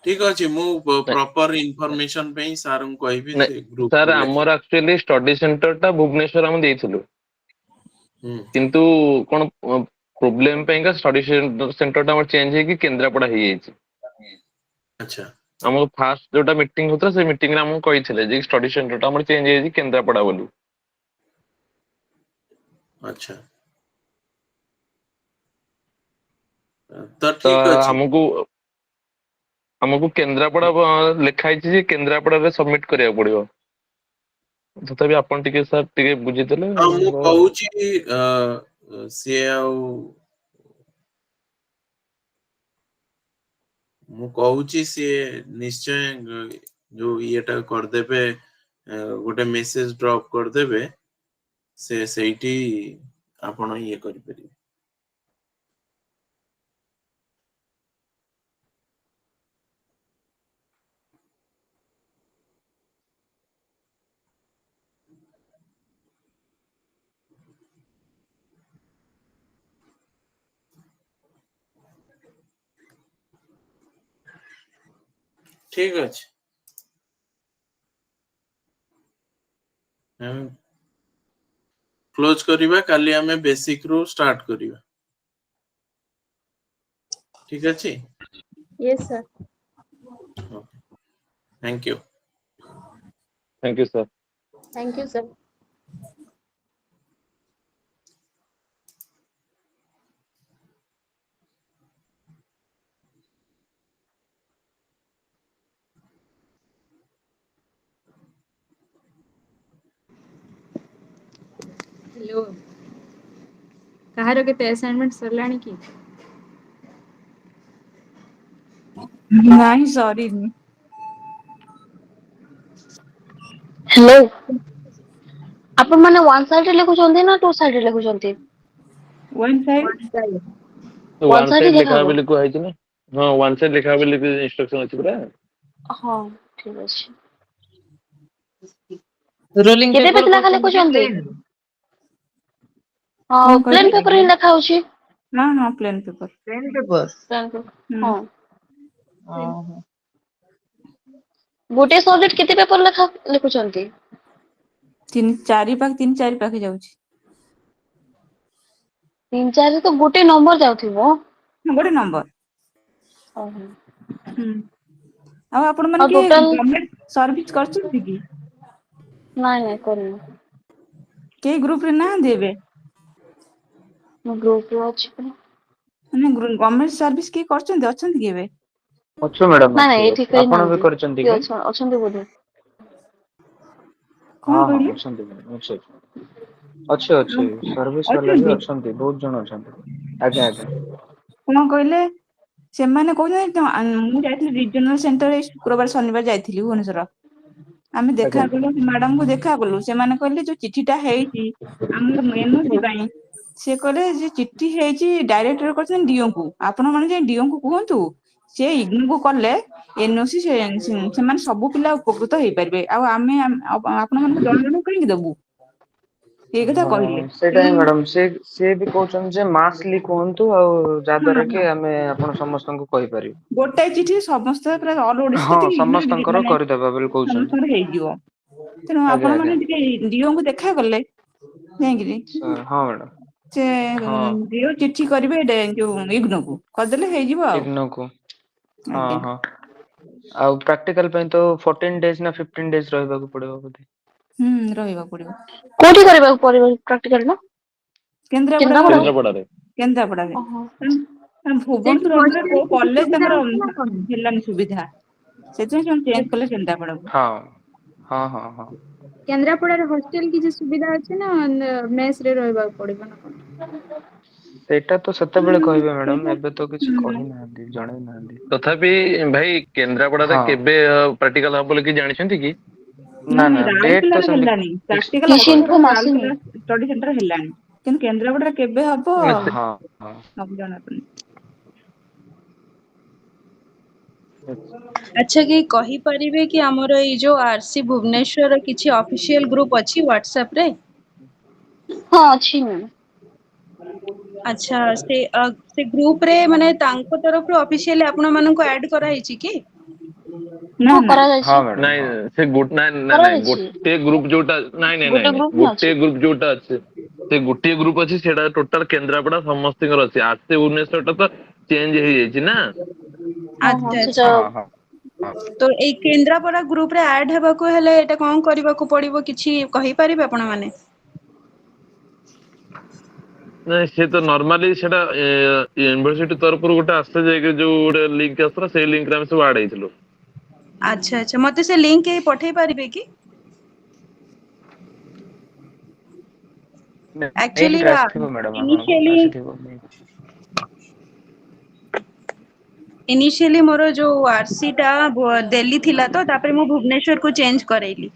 ठीक अछि मु प्रॉपर इंफॉर्मेशन पे सार को कहबी ନାଇଁ से ग्रुप ସାର୍ रे लेखे। ଆମର ଆକ୍ଚୁଆଲି ଷ୍ଟଡି ସେଣ୍ଟର ଟା ଭୁବନେଶ୍ୱର ଆମେ ଦେଇଥିଲୁ ହୁଁ କିନ୍ତୁ କଣ ପ୍ରୋବ୍ଲେମ ପାଇଁକା ଷ୍ଟଡି ସେଣ୍ଟର ଟା ଆମର ଚେଞ୍ଜ ହେଇକି କେନ୍ଦ୍ରାପଡ଼ା ହେଇଯାଇଛି। अच्छा ଆମକୁ ଫାଷ୍ଟ ଯୋଉଟା ମିଟିଂ ହଉଥିଲା ସେ ମିଟିଂରେ ଆମକୁ କହିଥିଲେ ଯେ ଷ୍ଟଡି ସେଣ୍ଟର ଟା ଆମର ଚେଞ୍ଜ ହେଇଯାଇଛି କେନ୍ଦ୍ରାପଡ଼ା ବୋଲି। अच्छा तो ତ ठीक अछि। ଆମକୁ ଆମକୁ କେନ୍ଦ୍ରାପଡ଼ା ଲେଖା ହେଇଛି ଯେ କେନ୍ଦ୍ରାପଡ଼ାରେ ସବମିଟ କରିବାକୁ ପଡିବ। ତଥାପି ଆପଣ ଟିକେ ସାର୍ ଟିକେ ବୁଝିଦେଲେ हाँ मु ଭଲ ହବ। कहूची सी मु कहूची सी निश्चय जो येटा कर देबे गोटे मेसेज ड्रॉप कर देबे से सेठी आपण ये करि परिबे। ठीक अछि। हम क्लोज करिबा काली हमें बेसिक रो स्टार्ट करिबा। ठीक अछि। Yes sir. Thank you. Thank you sir. Thank you sir. Hello କାହାର କେତେ ଆସାଇନମେଣ୍ଟ ସରିଲାଣି କି? ନାହିଁ ସରିନି। हेलो ଆପଣ ମାନେ वन साइड ରେ ଲେଖୁଛନ୍ତି ନା टू साइड ରେ ଲେଖୁଛନ୍ତି? One side one one side side ହିଁ ଲେଖା ହବ ଲେଖା ବୋଲି କୁହାହେଇଛି ନା। ହଁ ୱାନ୍ ସାଇଡ୍ ଲେଖା ହବ ବୋଲି ଇନଷ୍ଟ୍ରକ୍ସନ ଅଛି ପୁରା। ହଁ ଠିକ ଅଛି। କେତେ ପିଲା ଖାଲି ଲେଖୁଛନ୍ତି? କଣ ହଁ କହିଲେ? ପ୍ଲେନ ପେପର ହିଁ ଲେଖା ହଉଛି। ହଁ ହଁ ପ୍ଲେନ୍ ପେପର। ହୁଁ। ହଁ ଗୋଟେ ସବଜେକ୍ଟ କେତେ ପେପର ଲେଖା ଲେଖୁଛନ୍ତି? ତିନି ଚାରି ପାଖେ ଯାଉଛି। ତିନି ଚାରି ତ ଗୋଟେ ନମ୍ବର ଯାଉଥିବ। ହଁ ଗୋଟେ ନମ୍ବର। ଓହୋ। ହୁଁ ଆଉ ଆପଣ ମାନେ କିଏ ଗଭର୍ଣମେଣ୍ଟ ସର୍ଭିସ କରିଛନ୍ତି କି? ନାଇଁ ନାଇଁ କରିନି। କେହି ଗ୍ରୁପ ରେ ନାହାନ୍ତି ଏବେ? ମୁଁ ଗ୍ରୁପ ରେ ଅଛି ପରା। ମାନେ ଗଭର୍ଣମେଣ୍ଟ ସର୍ଭିସ କିଏ କରିଛନ୍ତି ଅଛନ୍ତି କି ଏବେ? ଅଛୁ ମ୍ୟାଡାମ ନାଇଁ ନାଇଁ ଅଛୁ ଏଠି ଅଛୁ କେହି ଆପଣ ବି ନାହାନ୍ତି। କରିଛନ୍ତି କିଏ କି? ଅଛନ୍ତି ବୋଧେ। କଣ ହଁ ହଁ କହିଲେ? ଅଛନ୍ତି ଅଛି ଅଛି ଅଛି ସର୍ଭିସ ବାଲା ବି ଅଛନ୍ତି ବହୁତ ଜଣ ଅଛନ୍ତି। ଆଜ୍ଞା ଆଜ୍ଞା। କଣ କହିଲେ ସେମାନେ କହୁଛନ୍ତି ମୁଁ ଯାଇଥିଲି ରିଜନାଲ ସେଣ୍ଟର ଏଇ ଶୁକ୍ରବାର ଶନିବାର ଯାଇଥିଲି ଭୁବନେଶ୍ୱର। ଆମେ ଦେଖା ଆଜ୍ଞା କଲୁ ମ୍ୟାଡାମଙ୍କୁ ଦେଖା କଲୁ ସେମାନେ କହିଲେ ଯୋଉ ଚିଠିଟା ହେଇଛି ଆମର ଏନଓସି ପାଇଁ ସେ କହିଲେ ଯେ ଚିଠି ହେଇଛି ଡାଇରେକ୍ଟର କରିଛନ୍ତି ଡିଓଙ୍କୁ ଆପଣ ମାନେ ଯାଇ ଡିଓଙ୍କୁ କୁହନ୍ତୁ ସେ ଇଗ୍ନୋକୁ କଲେ ଏନଓସି ସେମାନେ ସବୁ ପିଲା ଉପକୃତ ହେଇପାରିବେ ଆଉ ଆମେ ଆପଣ ମାନଙ୍କୁ ଜଣ ଜଣଙ୍କୁ କାହିଁକି ଦବୁ। ଏଇ କଥା ହଁ କହିଲେ ସେଇଟା ତେଣୁ ହିଁ ମ୍ୟାଡାମ ସିଏ ବି କହୁଛନ୍ତି ଯେ ମାସ୍ ଲିକ୍ ହୁଅନ୍ତୁ ଆଉ ଯାହା ହଁ ଦ୍ଵାରା ହଁ କି ଆମେ ଆପଣ ସମସ୍ତଙ୍କୁ କହିପାରିବୁ। ଗୋଟାଏ ଚିଠି ସମସ୍ତେ ପୁରା ଅଲ ଓଡିଶା ହଁ ଯେତିକି ସମସ୍ତଙ୍କର ମାନେ କରିଦେବା ବୋଲି କହୁଛନ୍ତି। ସମସ୍ତଙ୍କର ହେଇଯିବ। ତେଣୁ ଆଜ୍ଞା ଆପଣ ଆଜ୍ଞା ମାନେ ଟିକେ ଡିଓଙ୍କୁ ଦେଖା କଲେ ଯାଇକିରି ହଁ ମ୍ୟାଡାମ ସେ ହଁ ଡିଓ ଚିଠି କରିବେ ଯୋଉ ଇଗ୍ନୋକୁ କରିଦେଲେ ହେଇଯିବ ଆଉ। ଇଗ୍ନୋକୁ ହଁ ଆଜ୍ଞା ହଁ ଆଉ ପ୍ରାକ୍ଟିକାଲ ପାଇଁ ତ 14 days ନା 15 days ରହିବାକୁ ପଡିବ ବୋଧେ। ରହିବାକୁ ପଡିବ। କୋଉଠି କରିବାକୁ ପଡିବ ପ୍ରାକ୍ଟିକାଲ ଟା? କେନ୍ଦ୍ରାପଡାରେ। କେନ୍ଦ୍ରାପଡାରେ। ଓହୋ। ସେଇଠି ଭୁବନେଶ୍ୱର ଅଣ୍ଡରରେ ହଷ୍ଟେଲ କୋଉ କିଛି କଲେଜ ସୁବିଧା ତାଙ୍କର ଅଛି ନା କଣ? ହେଲାନି ସୁବିଧା, ସେଥିପାଇଁ ସେମାନେ ଚେଞ୍ଜ କଲେ କେନ୍ଦ୍ରାପଡାକୁ। ହଁ। କେନ୍ଦ୍ରାପଡାରେ ହଷ୍ଟେଲ କିଛି ସୁବିଧା ଅଛି ନା ମେସ ରେ ରହିବାକୁ ପଡିବ ନା କଣ? ସେଇଟା ତ ସେତେବେଳେ କହିବେ ମ୍ୟାଡାମ, ଏବେ ତ କିଛି କହିନାହାନ୍ତି, ଜଣେଇ ନାହାନ୍ତି। ତଥାପି ଭାଇ କେନ୍ଦ୍ରାପଡାରେ ହଁ କେବେ ପ୍ରାକ୍ଟିକାଲ ହବ ବୋଲି କି ଜାଣିଛନ୍ତି କି? ନା ଡେଟ୍ ତ ରାଉରକେଲାରେ ସେମିତି ହେଲାନି ଫିକ୍ସ ପ୍ରାକ୍ଟିକାଲ କିଛି ଅଠର ଇନଫର୍ମ ଆସିନି। ରାଉରକେଲା ଷ୍ଟଡି ସେଣ୍ଟର ହେଲାଣି, କିନ୍ତୁ କେନ୍ଦ୍ରାପଡାରେ କେବେ ହବ ହଁ ଜଣାପଡୁନି। ଆଚ୍ଛା କି କହିପାରିବେ କି ଆମର ଏଇ ଯୋଉ ଆରସି ଭୁବନେଶ୍ୱର କିଛି ଅଫିସିଆଲ ଗ୍ରୁପ ଅଛି ହ୍ୱାଟ୍ସଆପ ରେ? ହଁ ଅଛି ମ୍ୟାମ୍। ଆଚ୍ଛା ସେ ଗ୍ରୁପ ରେ ମାନେ ତାଙ୍କ ତରଫରୁ ଅଫିସିଆଲି ଆପଣ ମାନଙ୍କୁ ଆଡ କରାହେଇଛି କି? ନା ହଁ ନା କରାଯାଇଛି। ନାଇଁ ସେ ନାଇଁ କରାଯାଇଛି। ଗୋଟେ ଗ୍ରୁପ ଯୋଉଟା ଗୋଟେ ନାଇଁ ଗ୍ରୁପ ହିଁ ଅଛି। ଗୋଟେ ଗ୍ରୁପ ଯୋଉଟା ଅଛି, ସେ ଗୋଟିଏ ଗ୍ରୁପ ଅଛି, ସେଇଟା ଟୋଟାଲ କେନ୍ଦ୍ରାପଡା ସମସ୍ତଙ୍କର ଅଛି। ଆରସି ଭୁବନେଶ୍ୱର ଟା ତ ଚେଞ୍ଜ ହେଇଯାଇଛି ନା। ହଁ ହଁ ଆଚ୍ଛା ସେଟା ଆଚ୍ଛା। ତ ଏଇ କେନ୍ଦ୍ରାପଡା ଗ୍ରୁପ ରେ ଆଡ ହେବାକୁ ହେଲେ ଏଇଟା କଣ କରିବାକୁ ପଡିବ କିଛି କହିପାରିବେ ଆପଣ ମାନେ? ନାଇଁ ସେ ତ ନର୍ମାଲି ସେଟା ୟୁନିଭର୍ସିଟି ତରଫରୁ ଗୋଟେ ଆସେ ଯାଇକି ଯୋଉ ଗୋଟେ ଲିଙ୍କ ଆସିଥିଲା, ସେଇ ଲିଙ୍କରେ ଆମେ ସବୁ ଆଡ ହେଇଥିଲୁ। ଆଚ୍ଛା ମତେ ସେ ଲିଙ୍କ ପଠେଇ ପାରିବେ କି? ମେଲ୍ ଆକ୍ଚୁଆଲି ରେ ଆସିଥିବ ମ୍ୟାଡାମ, ଆପଣଙ୍କୁ ଇନିशिଆଲି ଆସିଥିବ। ଇନିशिଆଲି ମୋର ଯୋଉ ଆରସି ଟା ଦିଲ୍ଲୀ ଥିଲା, ତ ତାପରେ ମୁଁ ଭୁବନେଶ୍ୱର କୁ ଚେଞ୍ଜ କରେଇଲି।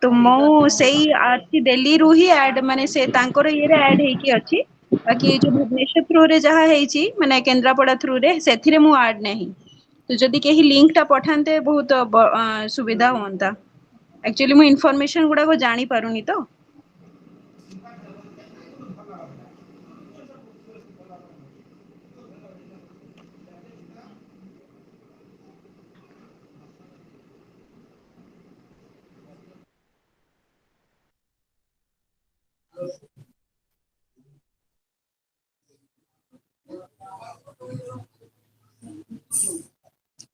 ତ ମୁଁ ସେଇ ଆରସି ଦିଲ୍ଲୀରୁ ହିଁ ମାନେ ସେ ତାଙ୍କର ଇଏରେ ଆଡ ହେଇକି ଅଛି। ବାକି ଏଇ ଯୋଉ ଭୁବନେଶ୍ୱର ଥ୍ରୁରେ ଯାହା ହେଇଛି, ମାନେ କେନ୍ଦ୍ରାପଡା ଥ୍ରୁରେ ସେଥିରେ ମୁଁ ଆଡ ନାହିଁ। ତ ଯଦି କେହି ଲିଙ୍କ ଟା ପଠାନ୍ତେ ବହୁତ ସୁବିଧା ହୁଅନ୍ତା। ଆକ୍ଚୁଆଲି ମୁଁ ଇନଫର୍ମେସନ ଗୁଡାକ ଜାଣି ପାରୁନି ତ।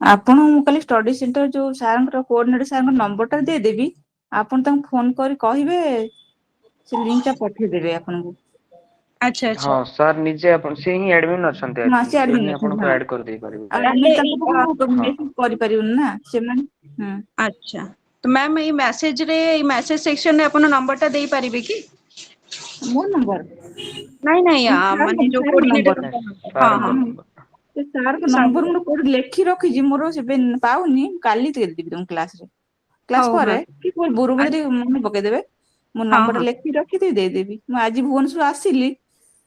ଆପଣ ମୁଁ କାଲି ଷ୍ଟଡି ସେଣ୍ଟର ଯୋଉ ସାରଙ୍କର କୋଅର୍ଡିନେଟର ସାରଙ୍କ ନମ୍ବର ଟା ଦେଇଦେବି, ଆପଣ ତାଙ୍କୁ ଫୋନ କରି କହିବେ, ସେ ଲିଙ୍କ ଟା ପଠେଇଦେବେ ଆପଣଙ୍କୁ। ଆଚ୍ଛା ହଁ ଆଚ୍ଛା। ସାର୍ ନିଜେ ସେ ହିଁ ଆଡମିନ୍ ଅଛନ୍ତି, ଆଇ ହଁ ଥିଙ୍କ ସେ ଆଡମିନ୍ ହିଁ ଅଛନ୍ତି, ଆପଣଙ୍କୁ ହଁ ଆଡ କରିଦେଇ ପାରିବେ। ଆଉ ତାହେଲେ ଆମେ ତାଙ୍କ ପାଖକୁ ହଁ ମେସେଜ କରିପାରିବୁନି ନା ସେମାନେ। ଆଚ୍ଛା ତ ମ୍ୟାମ୍ ଏଇ ମେସେଜ ସେକ୍ସନରେ ଆପଣ ନମ୍ବର ଟା ଦେଇପାରିବେ କି? ମୋ ନମ୍ବର? ନାଇଁ ମାନେ ଯୋଉ ସାରଙ୍କ ନମ୍ବର। କୋଅର୍ଡିନେଟରଙ୍କ ନମ୍ବର। ହଁ ସାରଙ୍କ ହଁ ନମ୍ବର। ସେ ସାରଙ୍କ ନମ୍ବର ମୁଁ କୋଉଠି ଲେଖି ରଖିଛି, ମୋର ସେବେ ପାଉନି, କାଲି ଦେଇଦେବି ତମ କ୍ଲାସରେ। କ୍ଲାସ ହଉ ପରେ ମ୍ୟାମ୍। କି ପୂର୍ବରୁ ଯଦି ମନେ ପକେଇଦେବେ, ମୋ ହଁ ନମ୍ବର ଟା ହଁ ଲେଖିକି ରଖିଥିବି ଦେଇଦେବି। ମୁଁ ଆଜି ଭୁବନେଶ୍ୱର ଆସିଲି,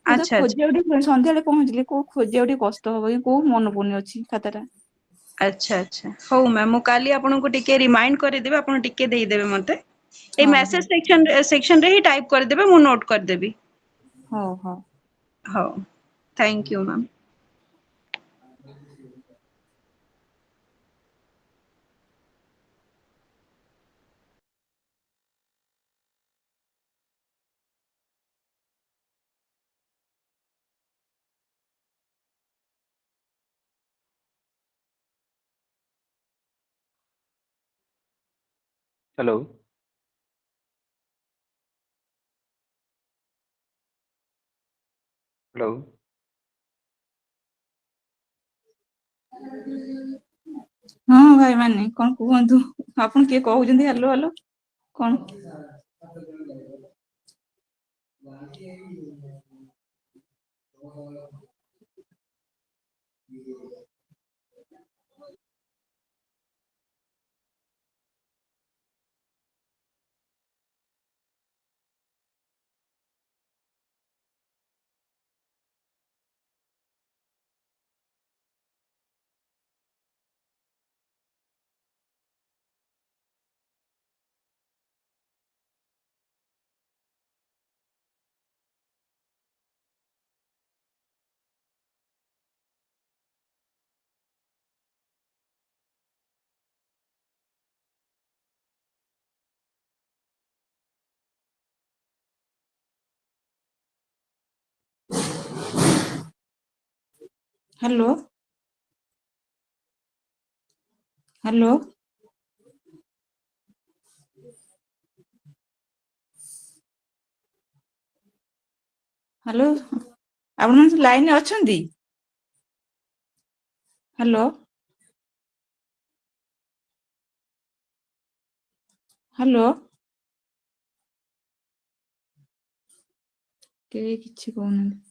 ମୁଁ ତ ଆଚ୍ଛା ଆଚ୍ଛା। ଖୋଜିବାକୁ ଟିକେ ସନ୍ଧ୍ୟାବେଳେ ପହଞ୍ଚିଲି, କୋଉ ଖୋଜିବାକୁ ଟିକେ କଷ୍ଟ ହବ କି, କୋଉ ମନେ ପଡୁନି ଅଛି ଖାତାଟା। ଆଚ୍ଛା ହଉ ମ୍ୟାମ୍, ମୁଁ କାଲି ଆପଣଙ୍କୁ ଟିକେ ରିମାଇଣ୍ଡ କରିଦେବି, ଆପଣ ଟିକେ ଦେଇଦେବେ ମତେ। ଏଇ ହଉ ହଉ ମେସେଜ ସେକ୍ସନରେ ହିଁ ଟାଇପ କରିଦେବେ, ମୁଁ ନୋଟ କରିଦେବି। ହଉ। ହଉ thank you ma'am. Hello. Hello. ହଁ ଭାଇ ମାନେ କଣ କୁହନ୍ତୁ, ଆପଣ କିଏ କହୁଛନ୍ତି ହାଲୋ ହାଲୋ କଣ? ହାଲୋ। ହ୍ୟାଲୋ ହ୍ୟାଲୋ ଆପଣମାନେ ଲାଇନରେ ଅଛନ୍ତି? ହ୍ୟାଲୋ ହ୍ୟାଲୋ କେହି କିଛି କହୁନାହାନ୍ତି।